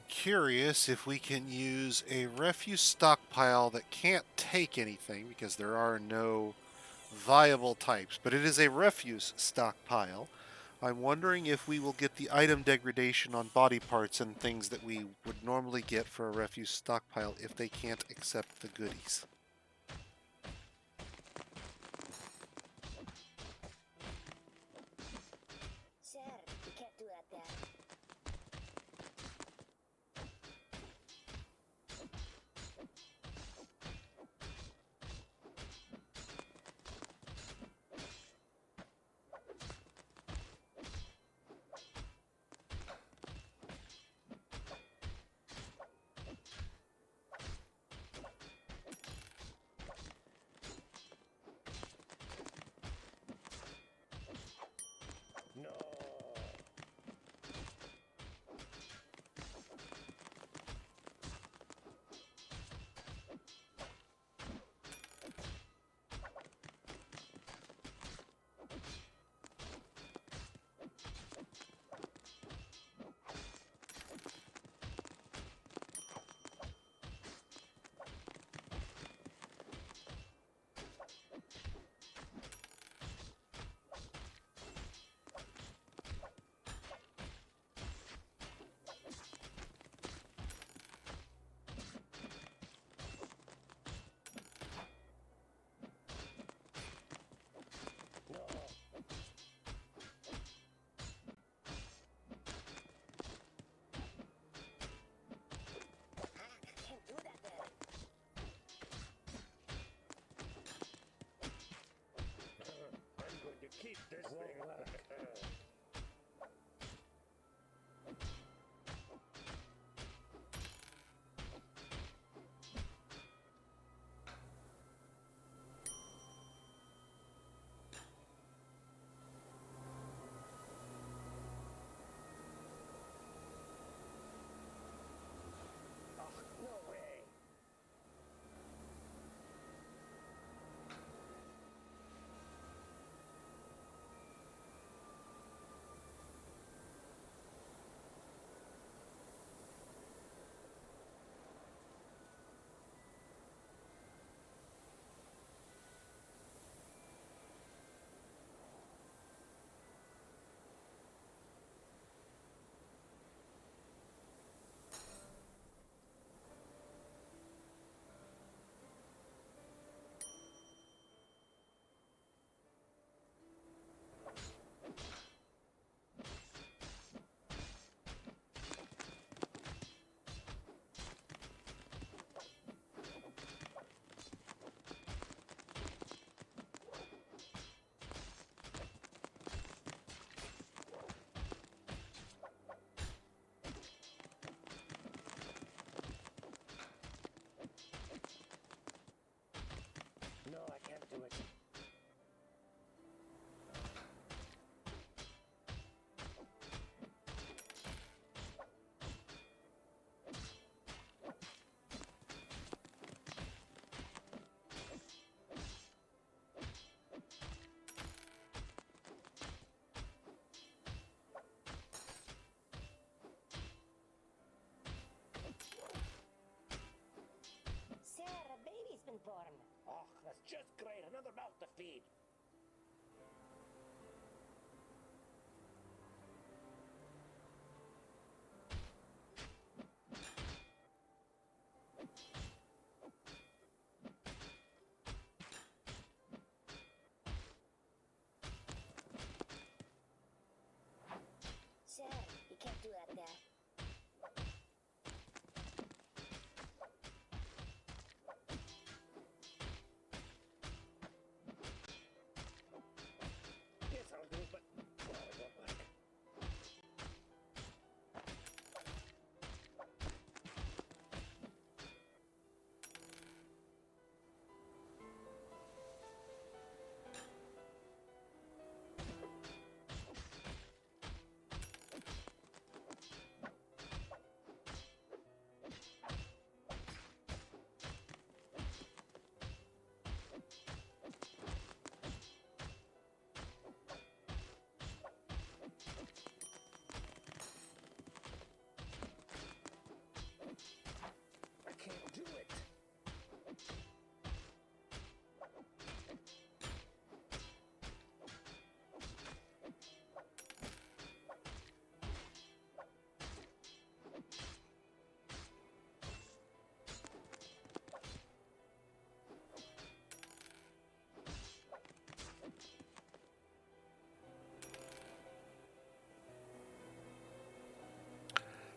curious if we can use a refuse stockpile that can't take anything because there are no viable types, but it is a refuse stockpile. I'm wondering if we will get the item degradation on body parts and things that we would normally get for a refuse stockpile if they can't accept the goodies. Sir, you can't do that there.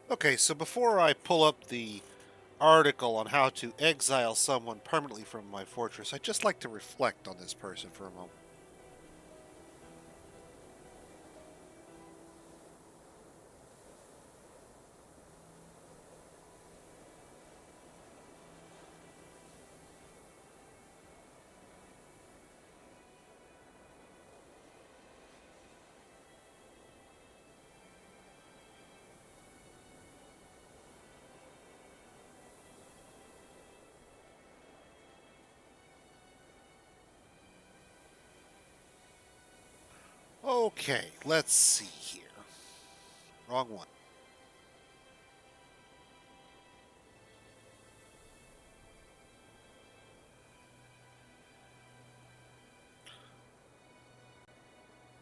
Okay, so before I pull up the article on how to exile someone permanently from my fortress, I'd just like to reflect on this person for a moment. Okay, let's see here. Wrong one.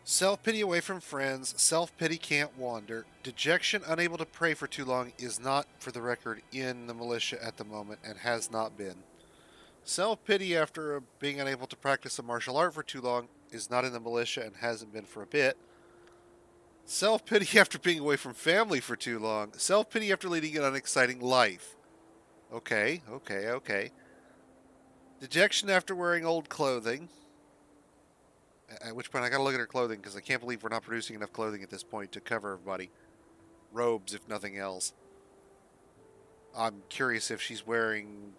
Self-pity away from friends. Self-pity can't wander. Dejection unable to pray for too long is not, for the record, in the militia at the moment and has not been. Self-pity after being unable to practice a martial art for too long is not in the militia and hasn't been for a bit. Self-pity after being away from family for too long. Self-pity after leading an unexciting life. Okay. Dejection after wearing old clothing. At which point I gotta look at her clothing because I can't believe we're not producing enough clothing at this point to cover everybody. Robes, if nothing else. I'm curious if she's wearing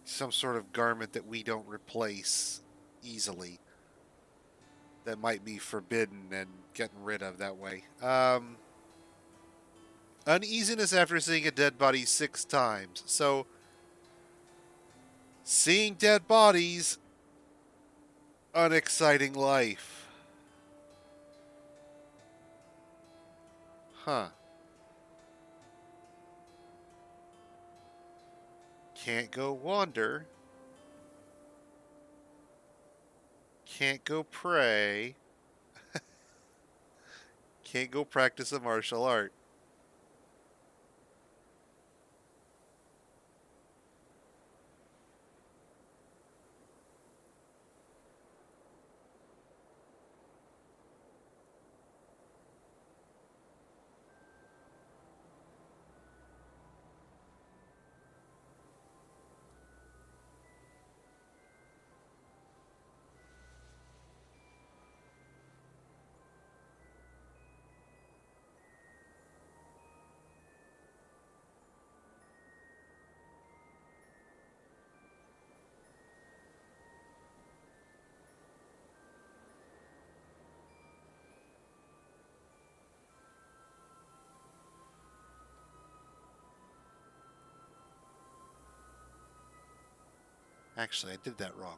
some sort of garment that we don't replace easily. That might be forbidden and getting rid of that way. Uneasiness after seeing a dead body 6 times. So, seeing dead bodies, unexciting life. Huh. Can't go wander. Can't go pray. Can't go practice a martial art. Actually, I did that wrong.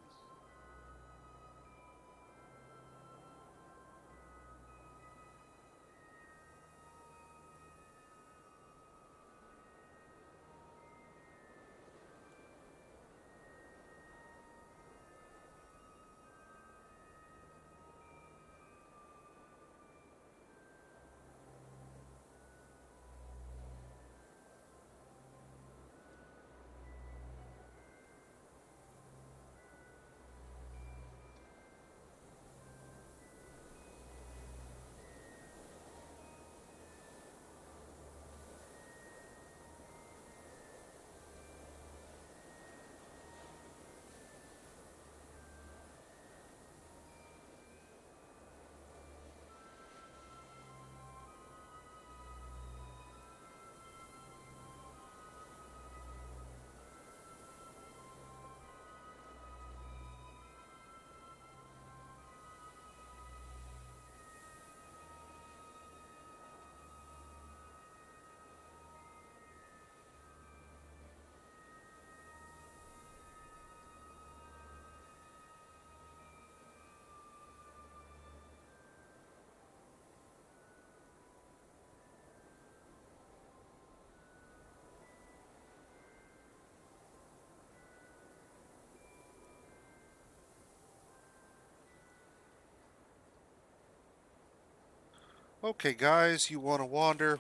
Okay, guys, you want to wander?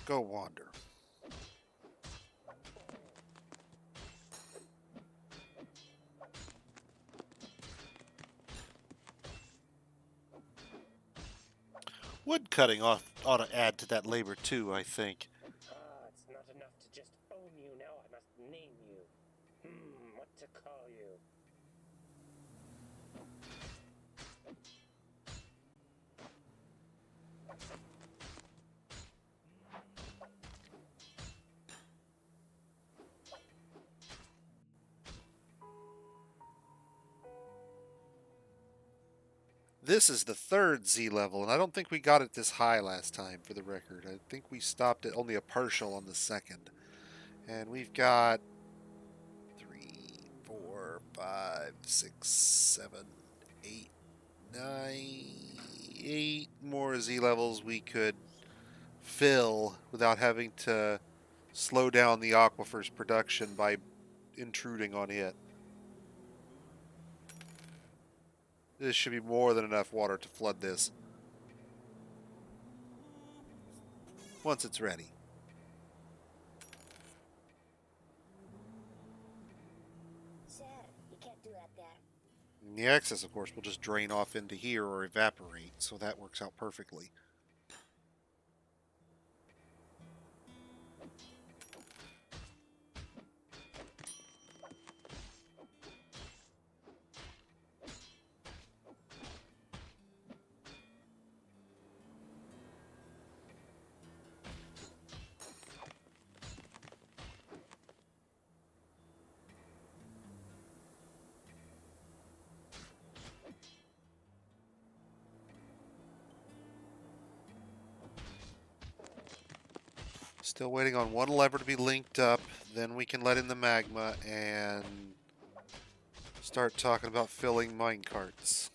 Go wander. Wood cutting ought to add to that labor too, I think. Ah, it's not enough to just own you. Now I must name you. What to call you? This is the third Z level, and I don't think we got it this high last time, for the record. I think we stopped at only a partial on the second. And we've got 3, 4, 5, 6, 7, 8, 9, 8 more Z levels we could fill without having to slow down the aquifer's production by intruding on it. This should be more than enough water to flood this once it's ready. Sir, you can't do that there. And the excess, of course, will just drain off into here or evaporate, so that works out perfectly. Still waiting on one lever to be linked up, then we can let in the magma and start talking about filling mine carts.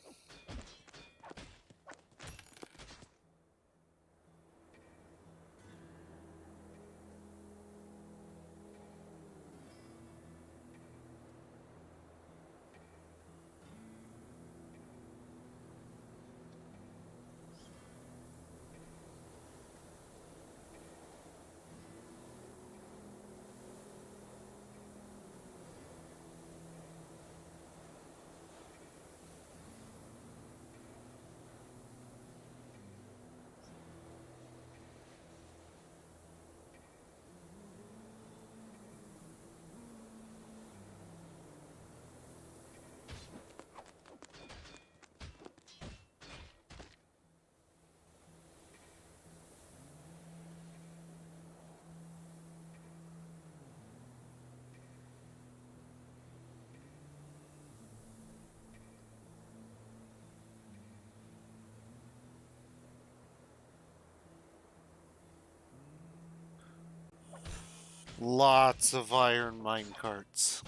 Lots of iron mine carts.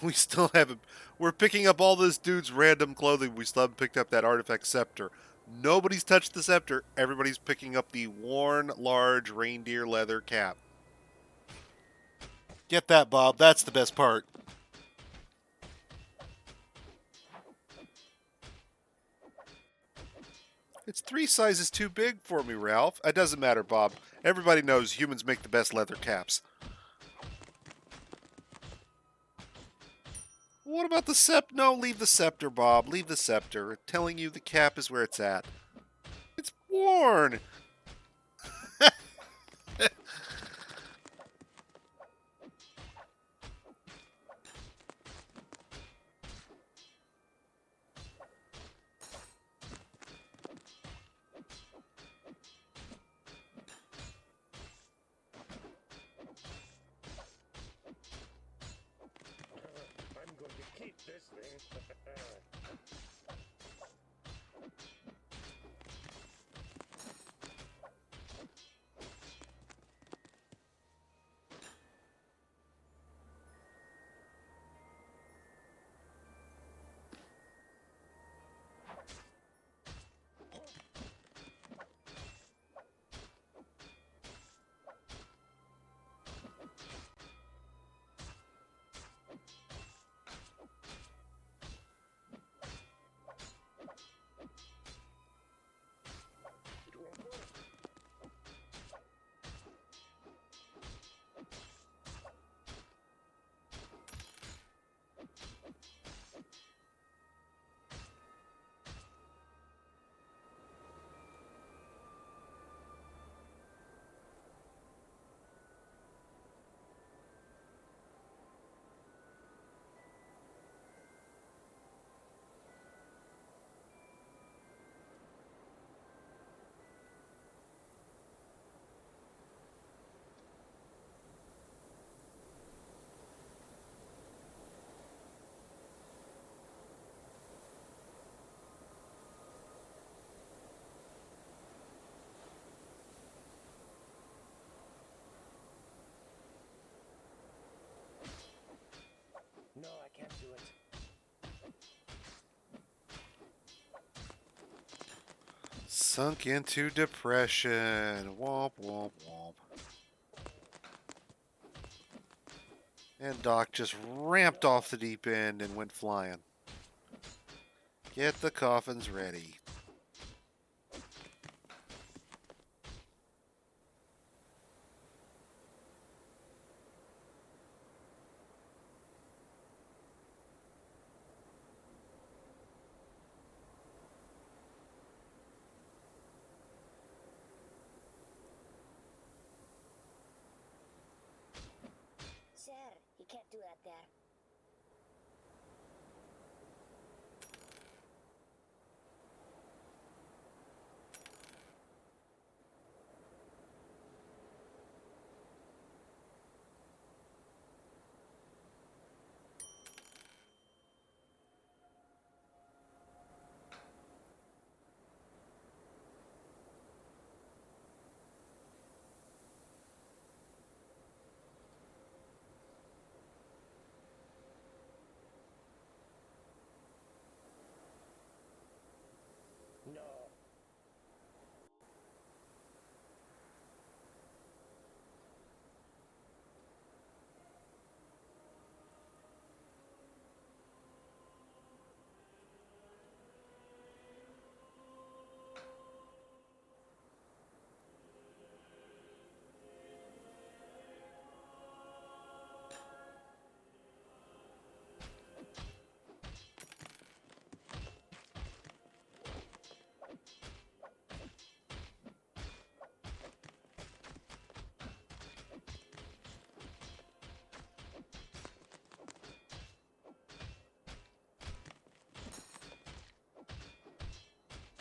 We still haven't. We're picking up all this dude's random clothing. We still haven't picked up that artifact scepter. Nobody's touched the scepter. Everybody's picking up the worn, large reindeer leather cap. Get that, Bob. That's the best part. It's 3 sizes too big for me, Ralph. It doesn't matter, Bob. Everybody knows humans make the best leather caps. What about the scepter? No, leave the scepter, Bob. Leave the scepter. I'm telling you the cap is where it's at. It's worn. I'm going to keep this thing. Sunk into depression. Womp, womp, womp. And Doc just ramped off the deep end and went flying. Get the coffins ready. Sir, you can't do that there. No.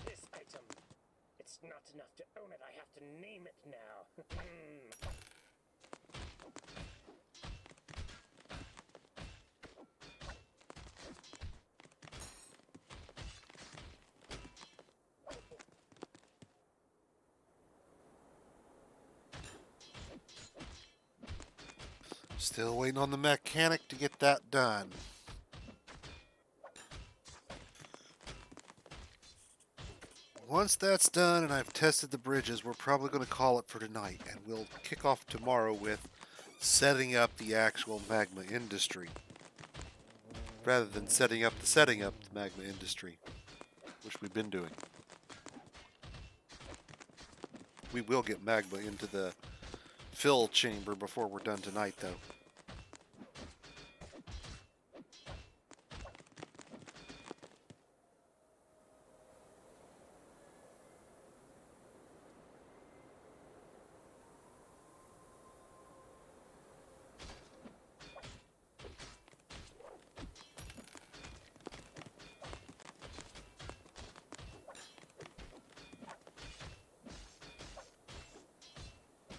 This item. It's not enough to own it. I have to name it now. Still waiting on the mechanic to get that done. Once that's done and I've tested the bridges, we're probably going to call it for tonight, and we'll kick off tomorrow with setting up the actual magma industry, rather than setting up the magma industry, which we've been doing. We will get magma into the fill chamber before we're done tonight, though.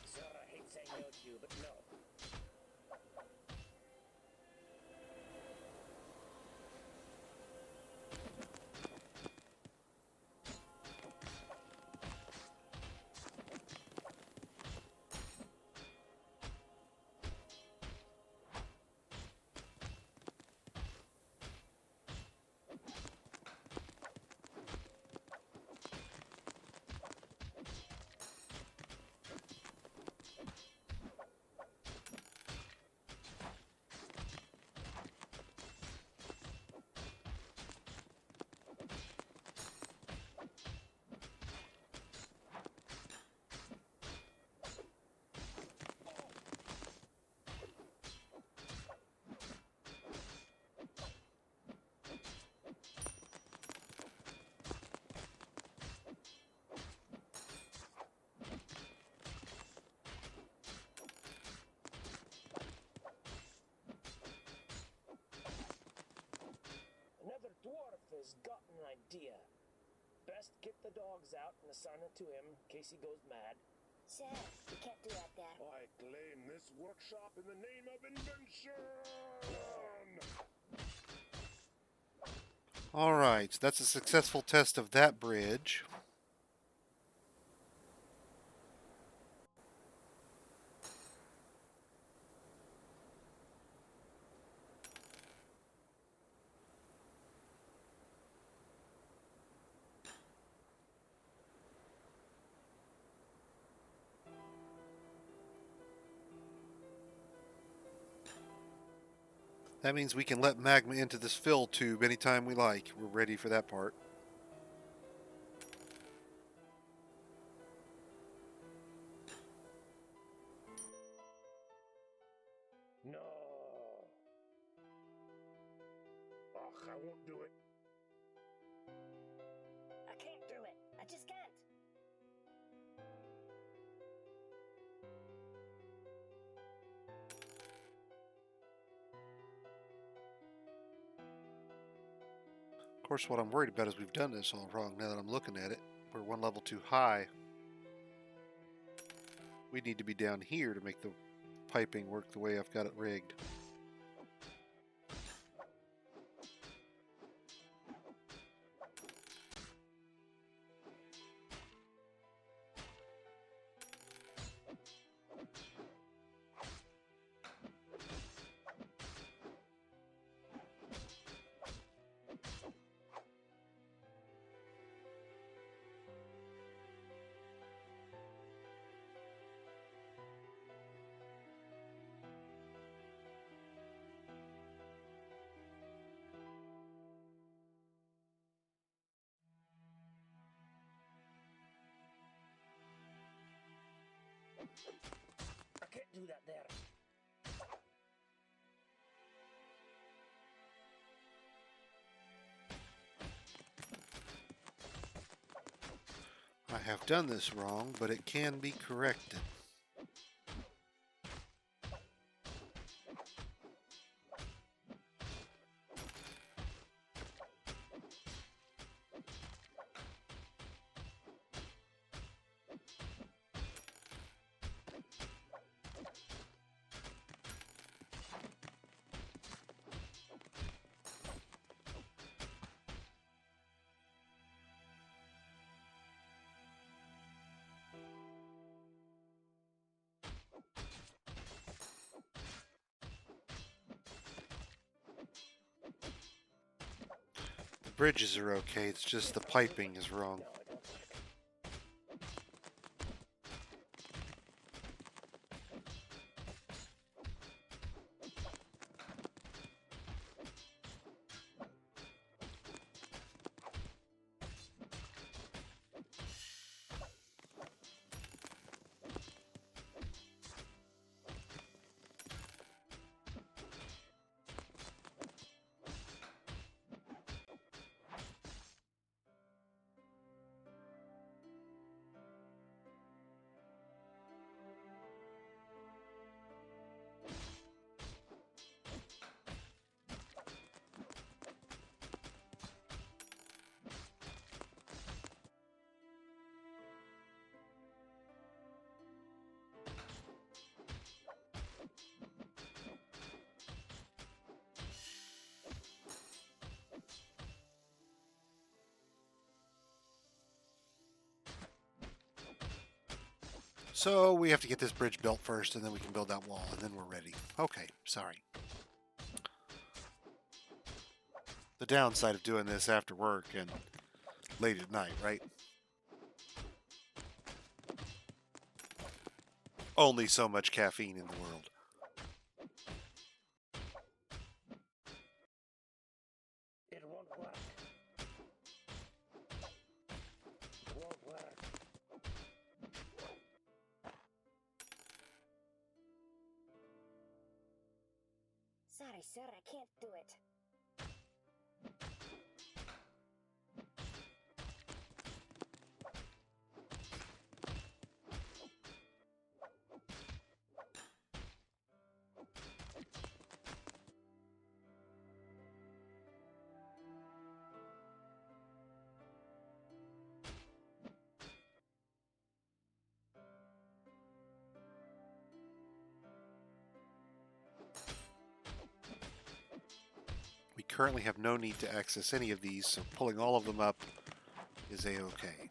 Sir, I hate saying no to you, but no. Another dwarf has got an idea. Best get the dogs out and assign it to him in case he goes mad. Sir, you can't do that there. I claim this workshop in the name of invention! Alright, that's a successful test of that bridge. That means we can let magma into this fill tube anytime we like. We're ready for that part. No. Ugh, I won't do it. I can't do it. I just can't. Of course, what I'm worried about is we've done this all wrong now that I'm looking at it. We're one level too high. We need to be down here to make the piping work the way I've got it rigged. I can't do that there. I have done this wrong, but it can be corrected. The bridges are okay, it's just the piping is wrong. No, it won't work. So we have to get this bridge built first, and then we can build that wall, and then we're ready. Okay, sorry. The downside of doing this after work and late at night, right? Only so much caffeine in the world. It won't work. It won't work. Sorry, sir, I can't do it. We currently have no need to access any of these, so pulling all of them up is a-okay.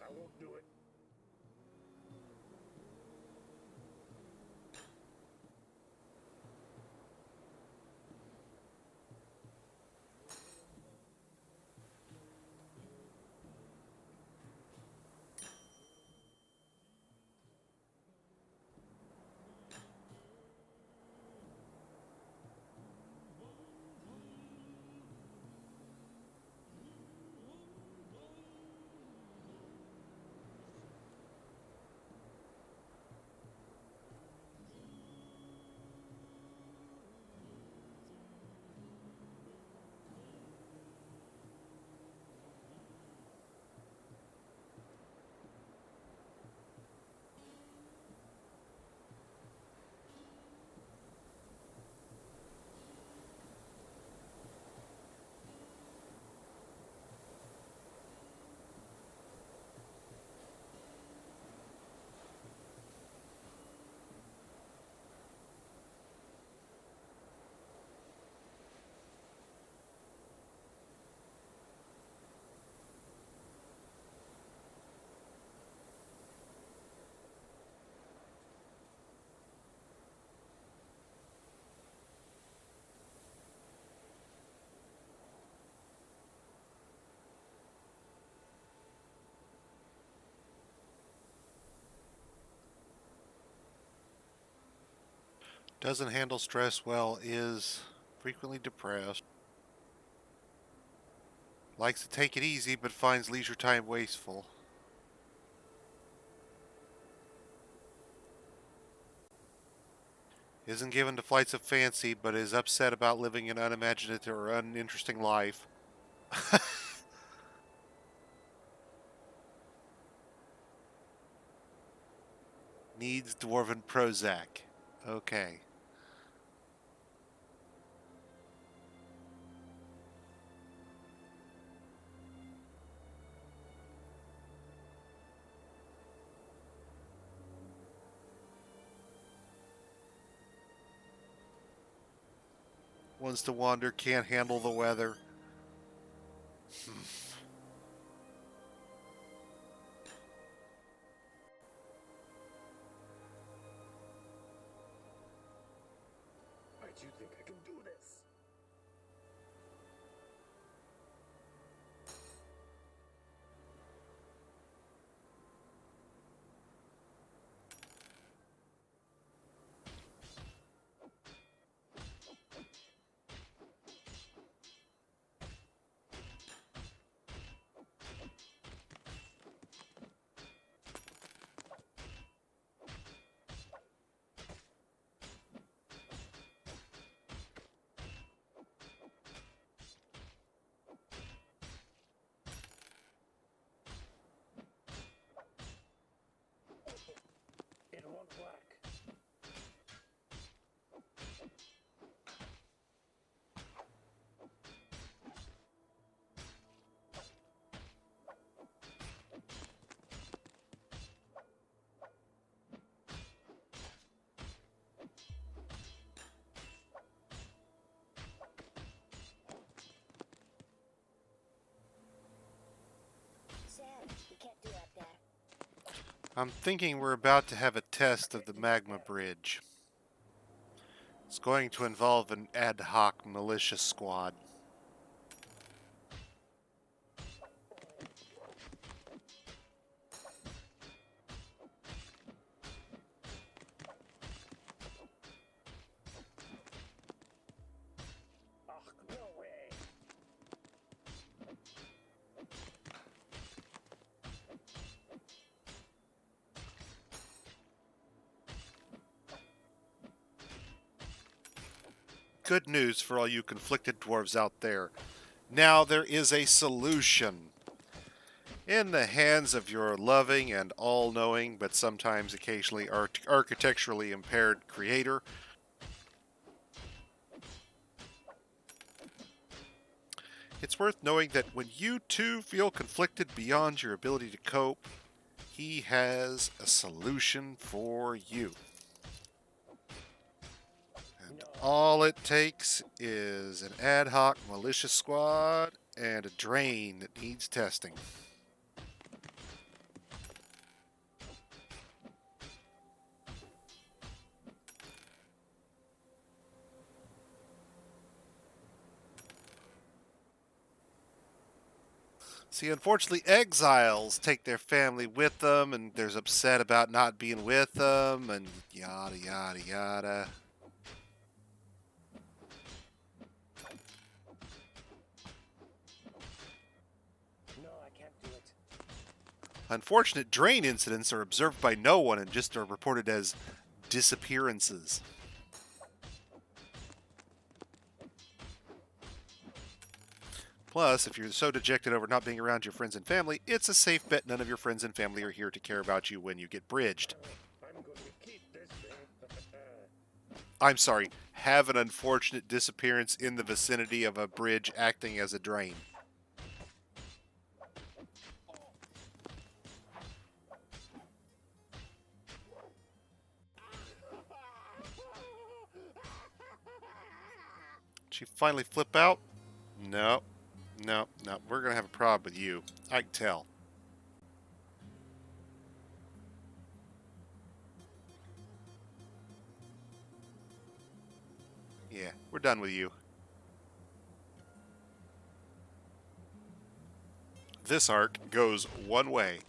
I won't do it. Doesn't handle stress well, is frequently depressed. Likes to take it easy, but finds leisure time wasteful. Isn't given to flights of fancy, but is upset about living an unimaginative or uninteresting life. Needs dwarven Prozac. Okay. Wants to wander, can't handle the weather. Why do you think I can do this? It won't work. Sad. You can't do up there. I'm thinking we're about to have a test of the magma bridge. It's going to involve an ad hoc militia squad. Ugh, no way. Good news for all you conflicted dwarves out there. Now there is a solution. In the hands of your loving and all-knowing, but sometimes occasionally architecturally impaired creator, it's worth knowing that when you too feel conflicted beyond your ability to cope, he has a solution for you. And all it takes is an ad hoc militia squad and a drain that needs testing. See, unfortunately, exiles take their family with them, and there's upset about not being with them, and yada, yada, yada. No, I can't do it. Unfortunate drain incidents are observed by no one and just are reported as disappearances. Plus, if you're so dejected over not being around your friends and family, it's a safe bet none of your friends and family are here to care about you when you get bridged. I'm going to keep this thing. I'm sorry, have an unfortunate disappearance in the vicinity of a bridge acting as a drain. Did she finally flip out? No. No. We're going to have a problem with you. I can tell. Yeah, we're done with you. This arc goes one way.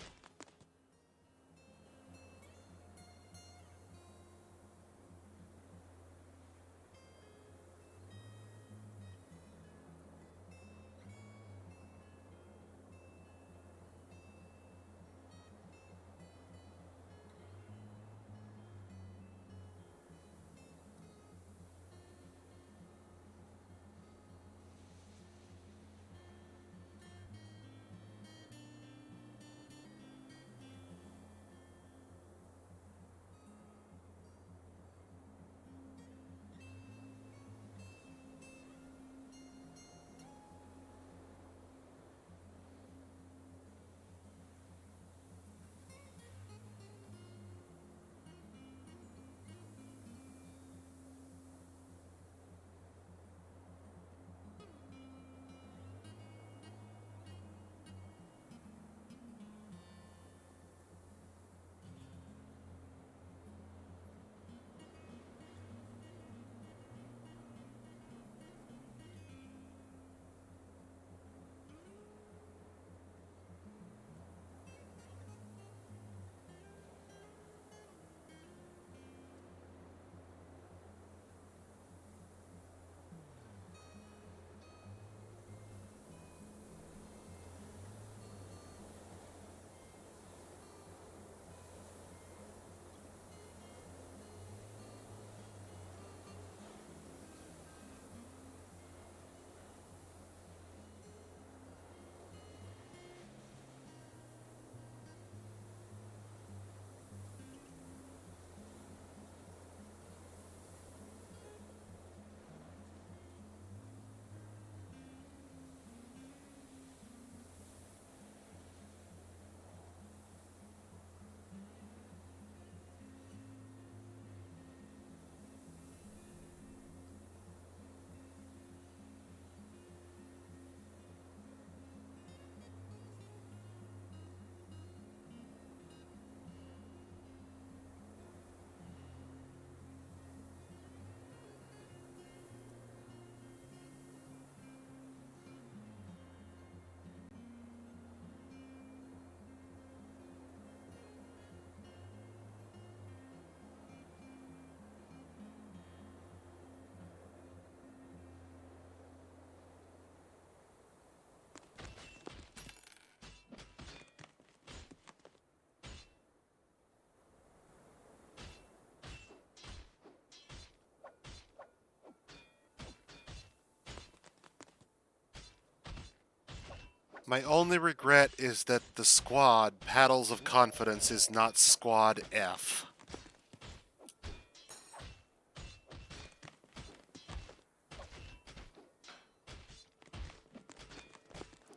My only regret is that the squad, Paddles of Confidence, is not Squad F.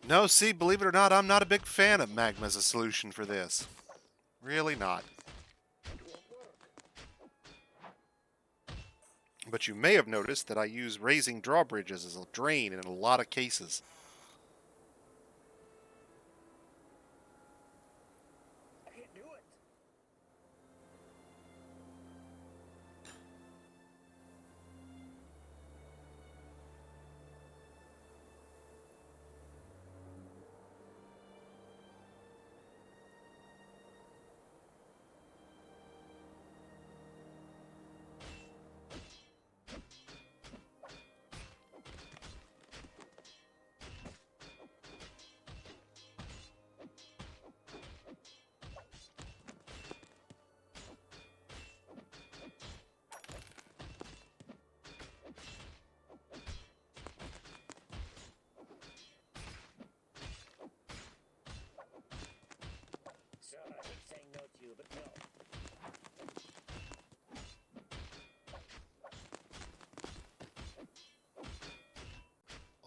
No, see, believe it or not, I'm not a big fan of magma as a solution for this. Really not. But you may have noticed that I use raising drawbridges as a drain in a lot of cases. I can't do it.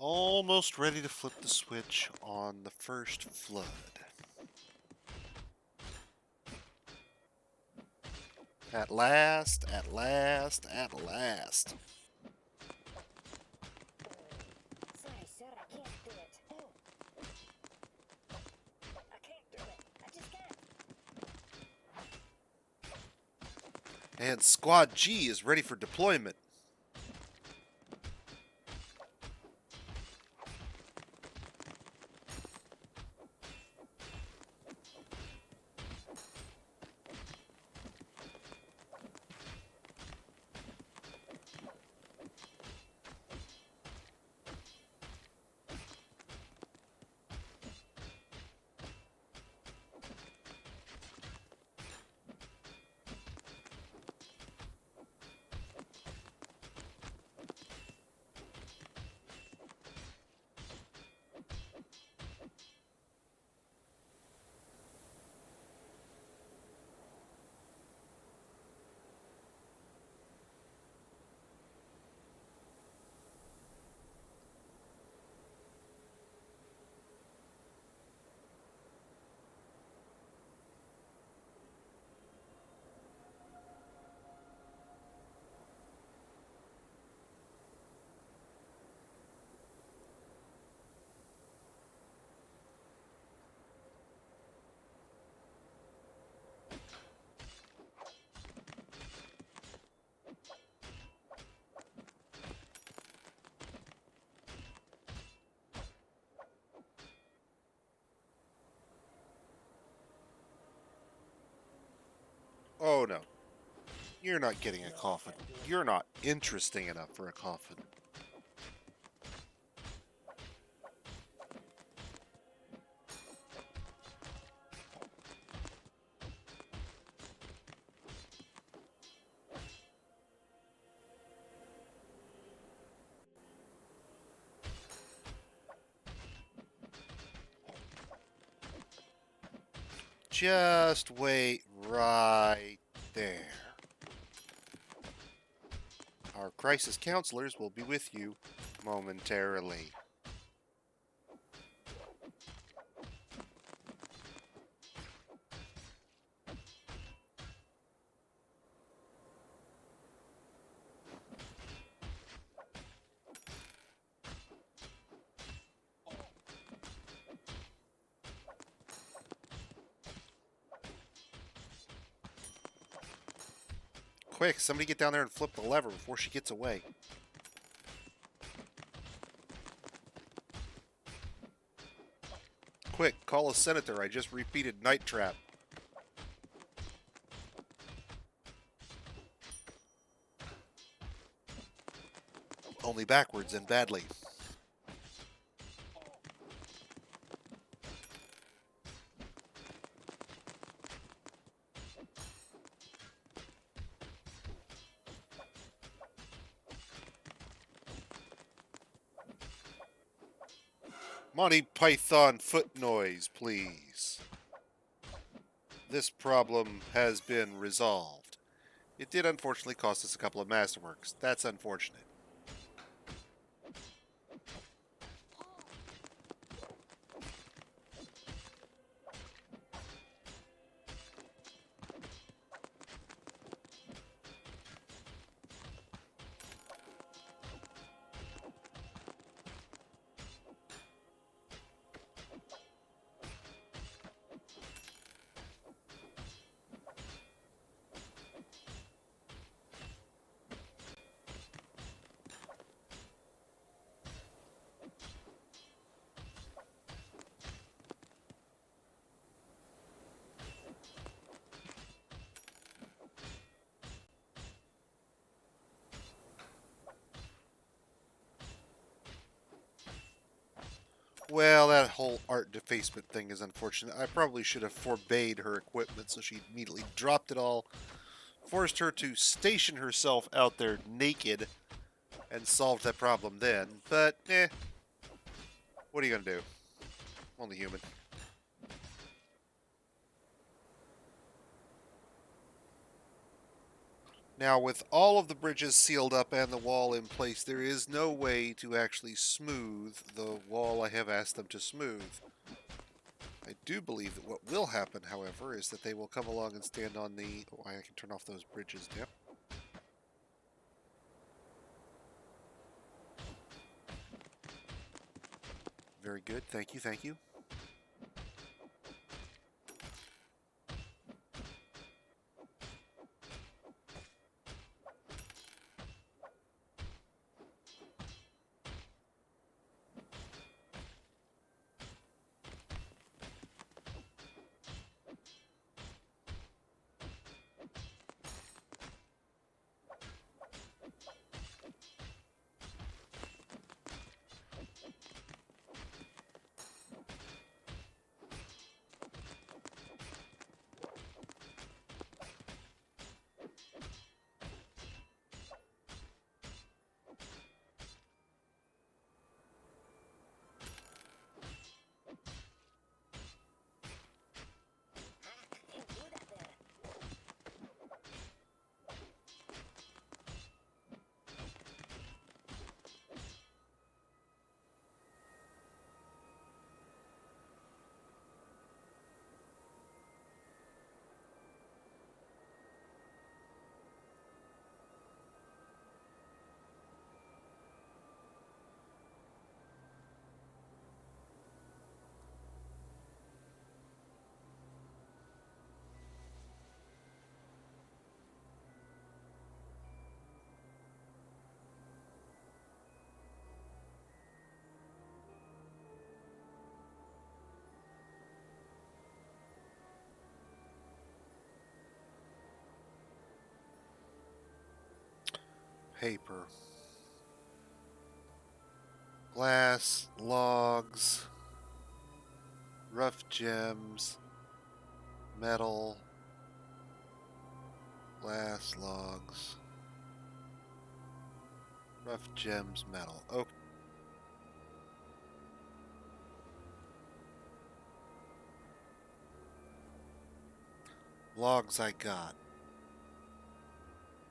Almost ready to flip the switch on the first flood. At last, at last, at last. Sorry, sir, I can't do it. I can't do it. I just can't. And Squad G is ready for deployment. Oh no. You're not getting a coffin. You're not interesting enough for a coffin. Just wait right there. Our crisis counselors will be with you momentarily. Quick, somebody get down there and flip the lever before she gets away. Quick, call a senator. I just repeated Night Trap. Only backwards and badly. Monty Python foot noise, please. This problem has been resolved. It did unfortunately cost us a couple of masterworks. That's unfortunate. Well, that whole art defacement thing is unfortunate. I probably should have forbade her equipment so she immediately dropped it all, forced her to station herself out there naked, and solved that problem then. But, what are you going to do? Only human. Now, with all of the bridges sealed up and the wall in place, there is no way to actually smooth the wall I have asked them to smooth. I do believe that what will happen, however, is that they will come along and stand on the... Oh, I can turn off those bridges now. Very good. Thank you, thank you. Can't do that there. Paper. Glass, logs, rough gems, metal, glass, logs, rough gems, metal. Okay. Logs I got.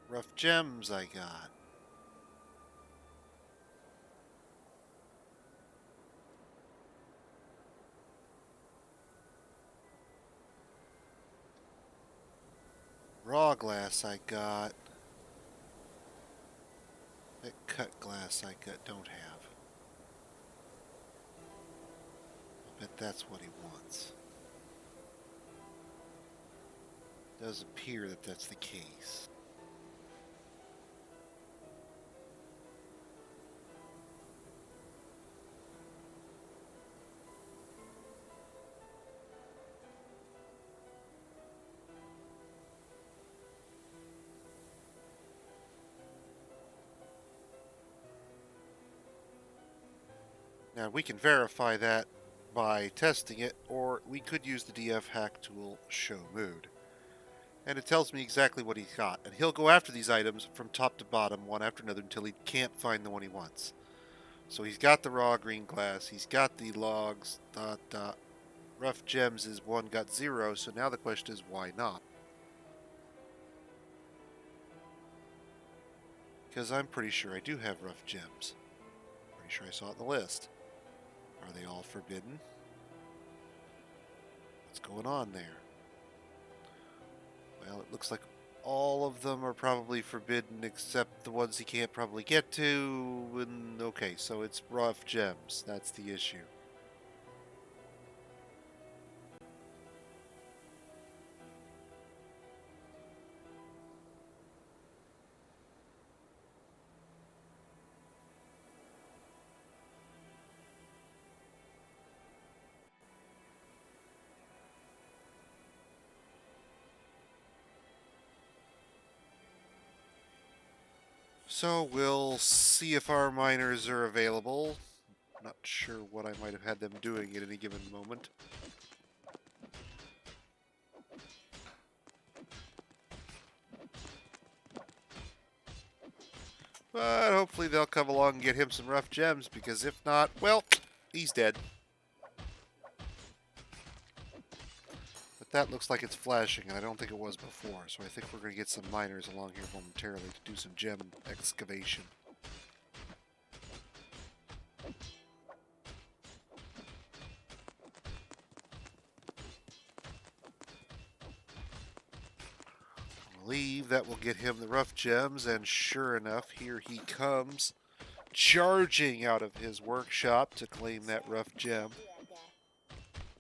Rough gems I got. Raw glass I got. That cut glass don't have. I bet that's what he wants. Does appear that that's the case. Now we can verify that by testing it, or we could use the DF hack tool show mood. And it tells me exactly what he's got, and he'll go after these items from top to bottom, one after another, until he can't find the one he wants. So he's got the raw green glass, he's got the logs, rough gems is 1, got 0, so now the question is why not? Because I'm pretty sure I do have rough gems. Pretty sure I saw it in the list. Are they all forbidden? What's going on there? Well, it looks like all of them are probably forbidden except the ones he can't probably get to. And okay, so it's rough gems. That's the issue. So we'll see if our miners are available. Not sure what I might have had them doing at any given moment. But hopefully they'll come along and get him some rough gems, because if not, well, he's dead. But that looks like it's flashing, and I don't think it was before, so I think we're going to get some miners along here momentarily to do some gem excavation. I believe that will get him the rough gems, and sure enough, here he comes, charging out of his workshop to claim that rough gem.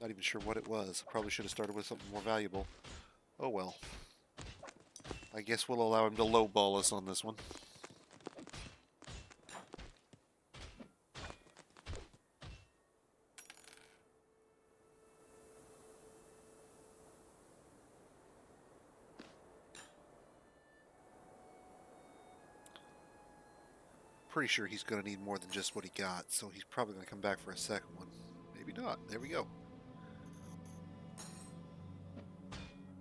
Not even sure what it was. Probably should have started with something more valuable. Oh well. I guess we'll allow him to lowball us on this one. Pretty sure he's going to need more than just what he got, so he's probably going to come back for a second one. Maybe not. There we go.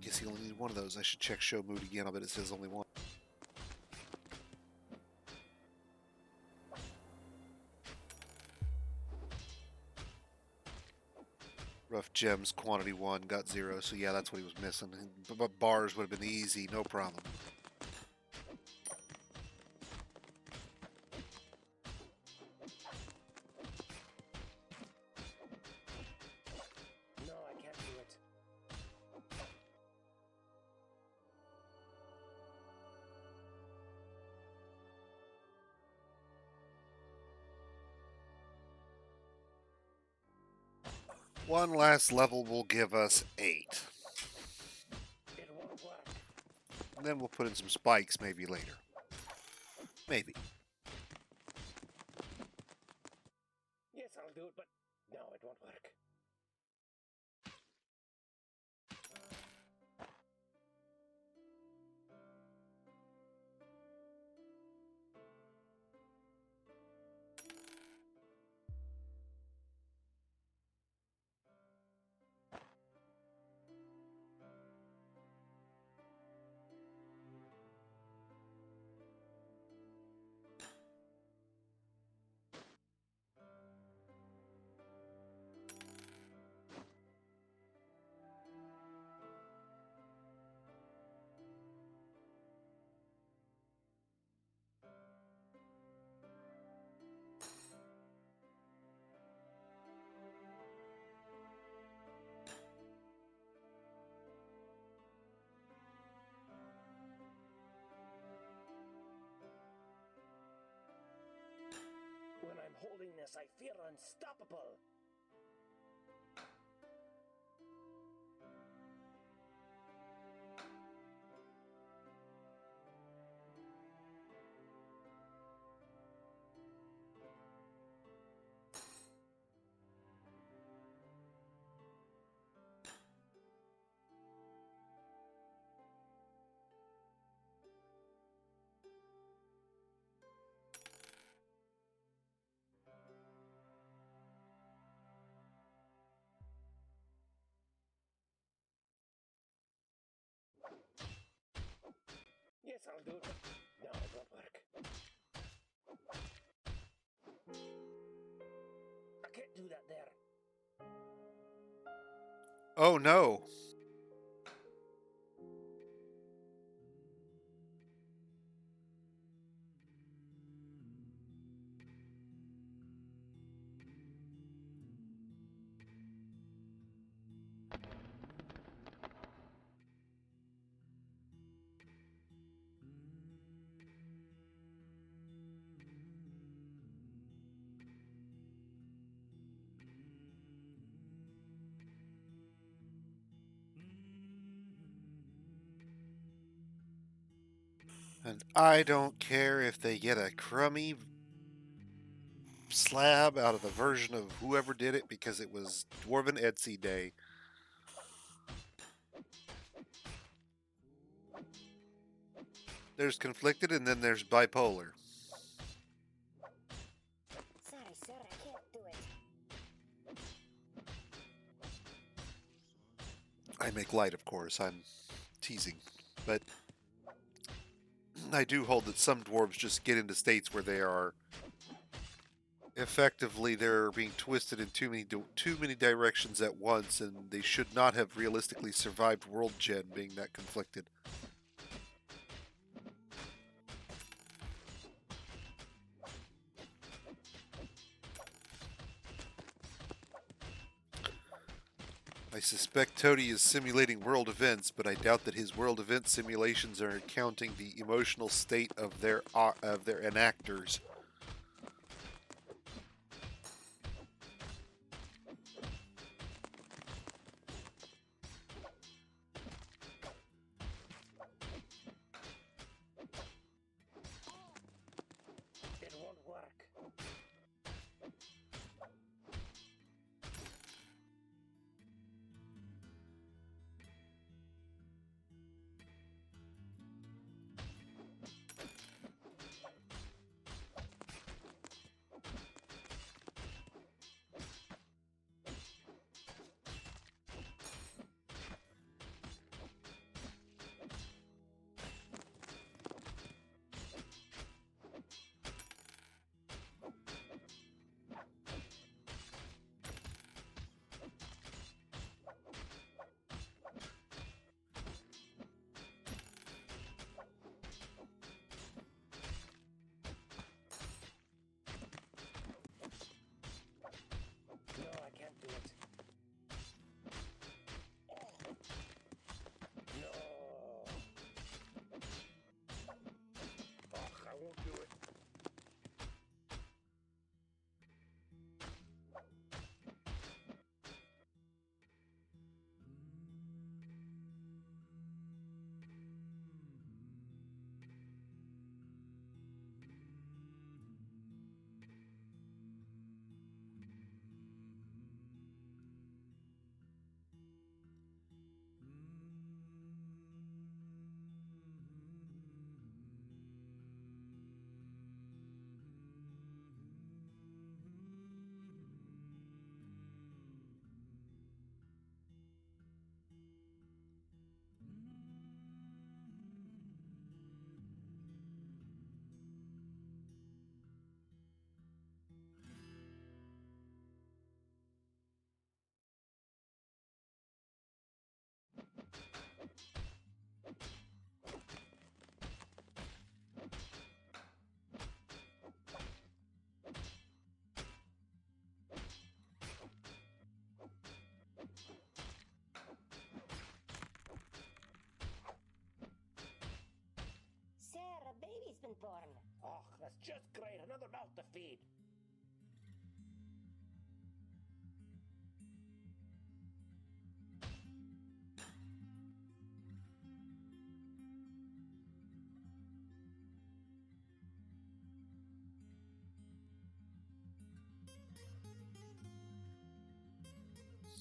Guess he only needed one of those. I should check show mood again. I'll bet it says only one. Rough gems, quantity 1, got 0, so yeah, that's what he was missing. But bars would have been easy, no problem. No, I can't do it. One last level will give us 8. It won't work. And then we'll put in some spikes maybe later. Maybe. Yes, I'll do it, but no, it won't work. When I'm holding this, I feel unstoppable. Yes, I'll do it, but no, it won't work. I can't do that there. Oh no! And I don't care if they get a crummy slab out of the version of whoever did it because it was Dwarven Etsy Day. There's conflicted and then there's bipolar. Sorry, sir, I can't do it. I make light, of course. I'm teasing. But I do hold that some dwarves just get into states where they are Effectively, they're being twisted in too many directions at once, and they should not have realistically survived World Gen being that conflicted. I suspect Toady is simulating world events, but I doubt that his world event simulations are accounting the emotional state of their enactors. It won't work. No, I can't do it. No. Oh, I won't do it. Sir, a baby's been born. Oh, that's just great. Another mouth to feed.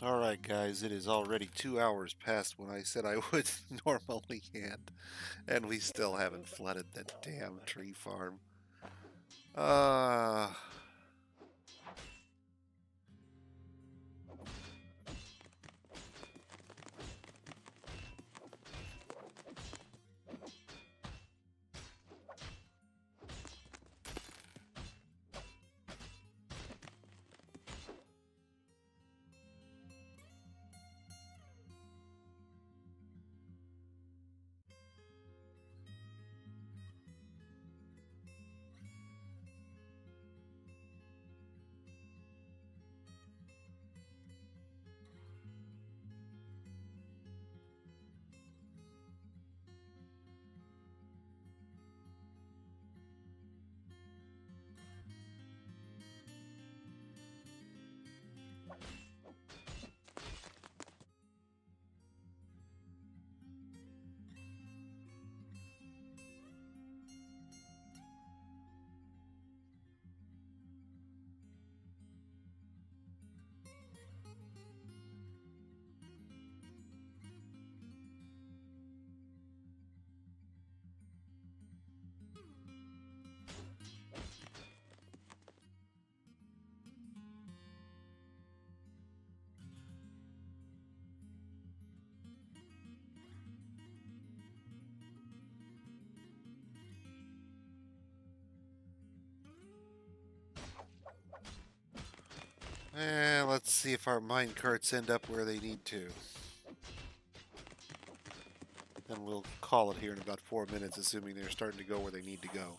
Alright, guys, it is already 2 hours past when I said I would normally end, and we still haven't flooded that damn tree farm. Uh, Let's see if our mine carts end up where they need to. Then we'll call it here in about 4 minutes, assuming they're starting to go where they need to go.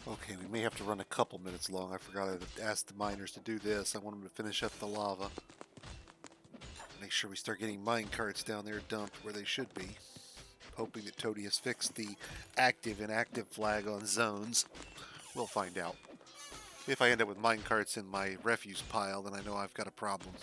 Okay, we may have to run a couple minutes long. I forgot to ask the miners to do this. I want them to finish up the lava. Make sure we start getting mine carts down there dumped where they should be. Hoping that Toady has fixed the active and inactive flag on zones. We'll find out. If I end up with mine carts in my refuse pile, then I know I've got a problem.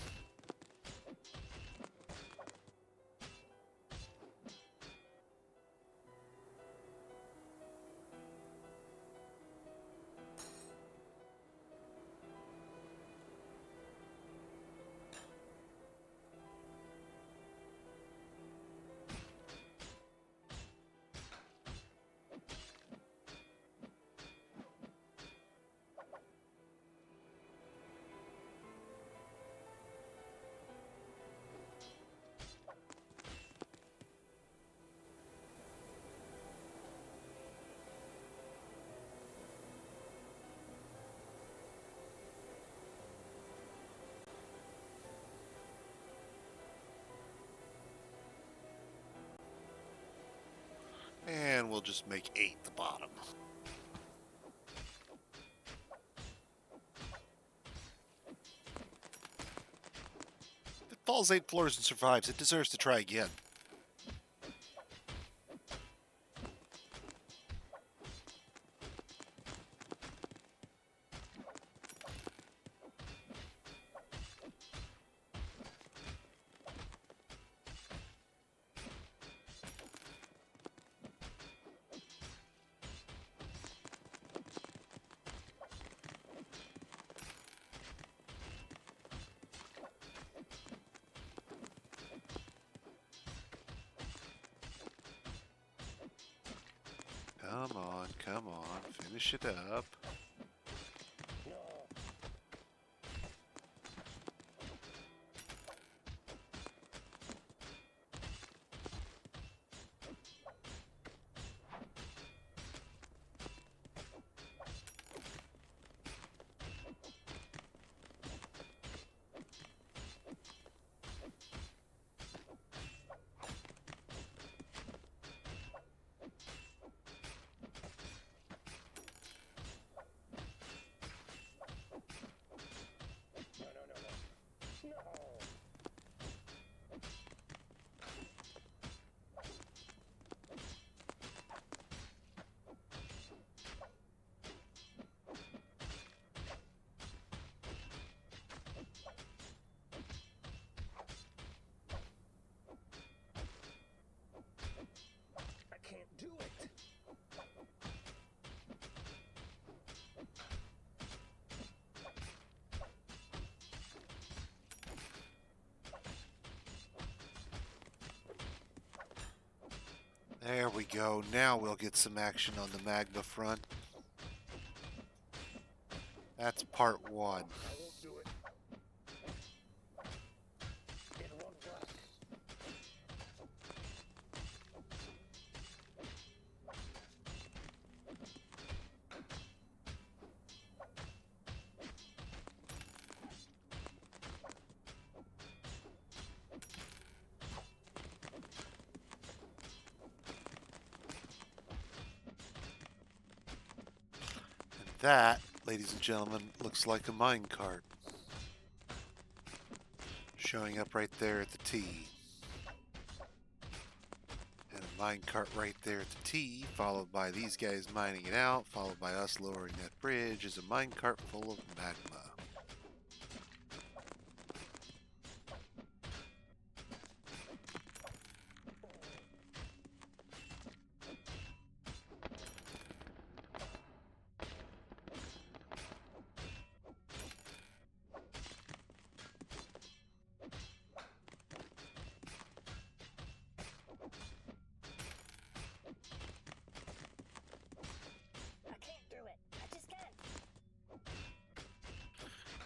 And we'll just make 8 the bottom. If it falls 8 floors and survives, it deserves to try again. Come on, finish it up. Can't do it. There we go. Now we'll get some action on the magma front. That's part 1. I won't do it. It won't work. That, ladies and gentlemen, looks like a minecart. Showing up right there at the T. And a minecart right there at the T, followed by these guys mining it out, followed by us lowering that bridge, is a minecart full of magma. I can't do it. I just can't.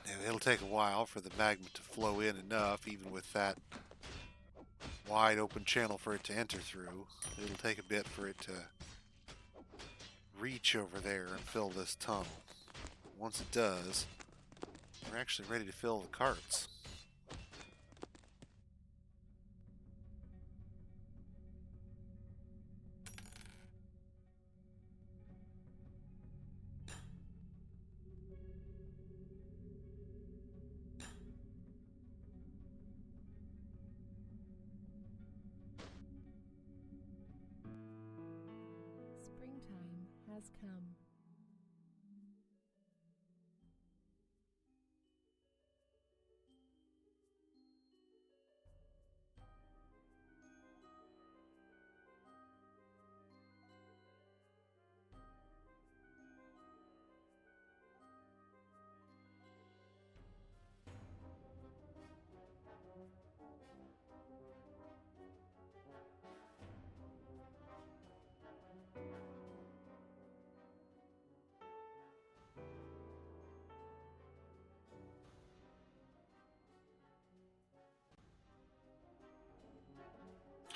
Now, it'll take a while for the magma to flow in enough, even with that wide open channel for it to enter through. It'll take a bit for it to reach over there and fill this tunnel. Once it does, we're actually ready to fill the carts. Springtime has come.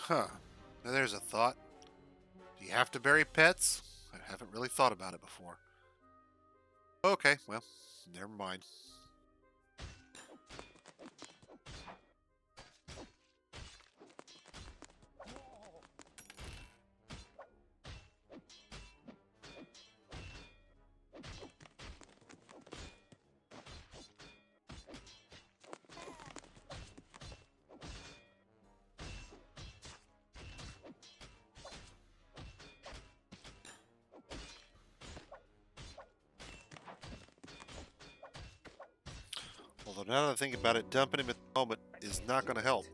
Huh. Now there's a thought. Do you have to bury pets? I haven't really thought about it before. Okay, well, never mind. Although now that I think about it, dumping him at the moment is not going to help.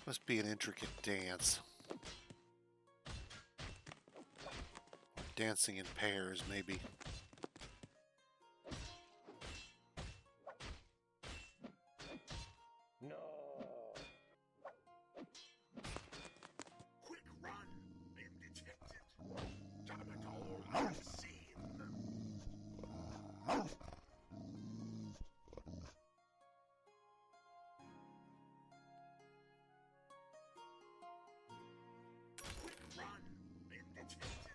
Must be an intricate dance. Dancing in pairs, maybe. No. Quick run! Been detected. Damn it all, you've seen. Quick run! Been detected.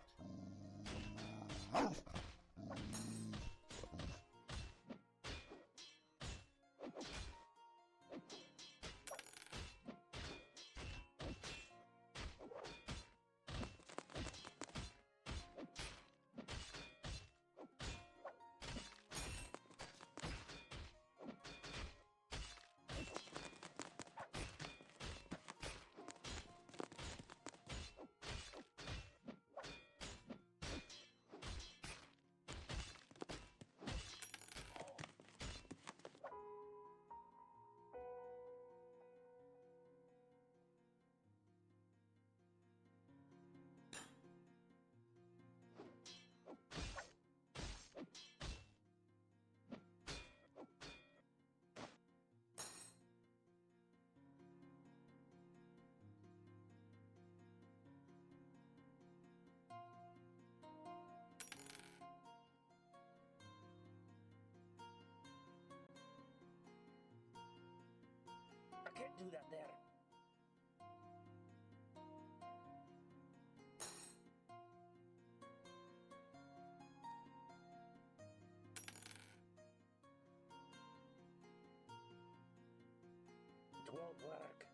I can't do that there. It won't work.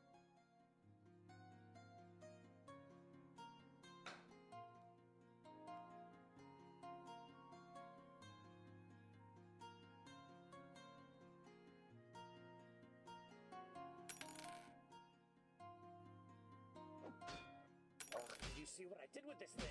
Oh, did you see what I did with this thing?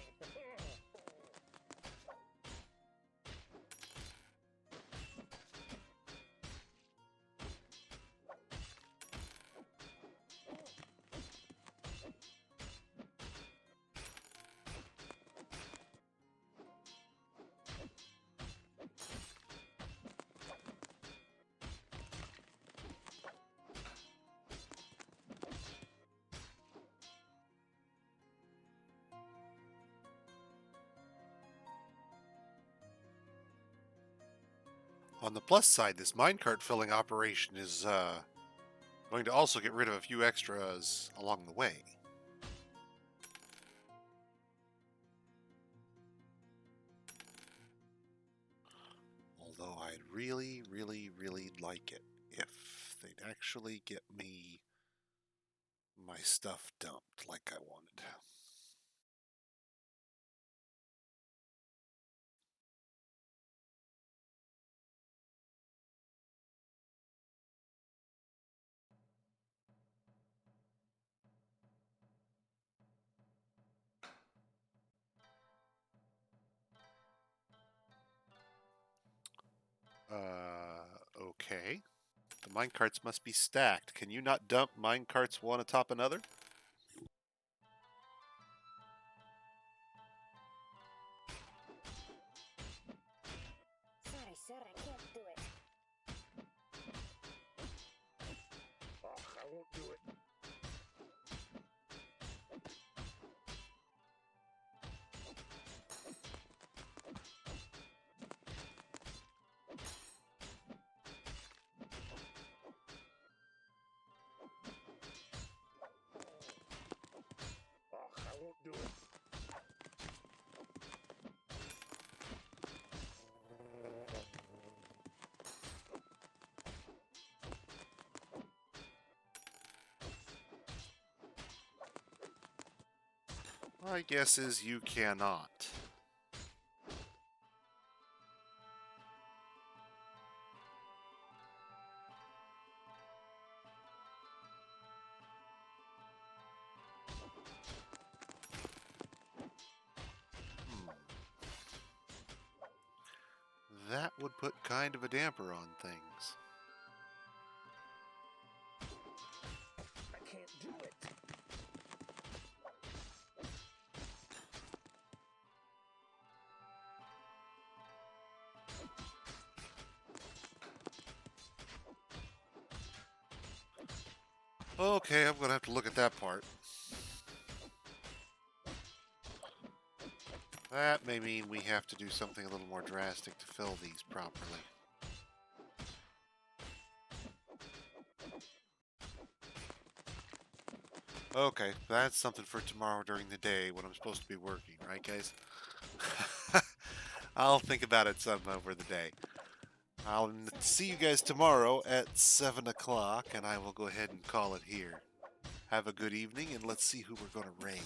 On the plus side, this minecart filling operation is going to also get rid of a few extras along the way. Although I'd really, really, really like it if they'd actually get me my stuff dumped like I wanted. Okay. The minecarts must be stacked. Can you not dump minecarts one atop another? Sorry, sir, I can't do it. Oh, I won't do it. Oh, I won't do it. My guess is you cannot. That would put kind of a damper on things. I can't do it. Okay, I'm gonna have to look at that part. That may mean we have to do something a little more drastic to fill these properly. Okay, that's something for tomorrow during the day when I'm supposed to be working, right guys? I'll think about it some over the day. I'll see you guys tomorrow at 7 o'clock, and I will go ahead and call it here. Have a good evening, and let's see who we're going to raid.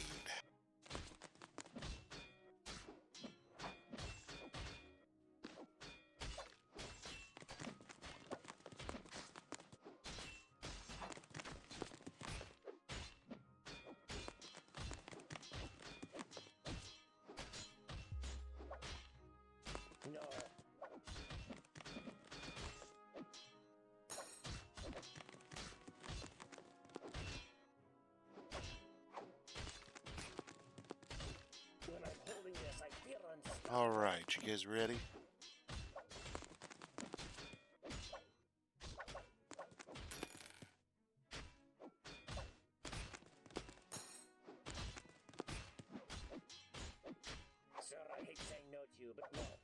No. When I'm holding this, I feel unstoppable. Alright, you guys ready? Sir, I hate saying no to you, but no.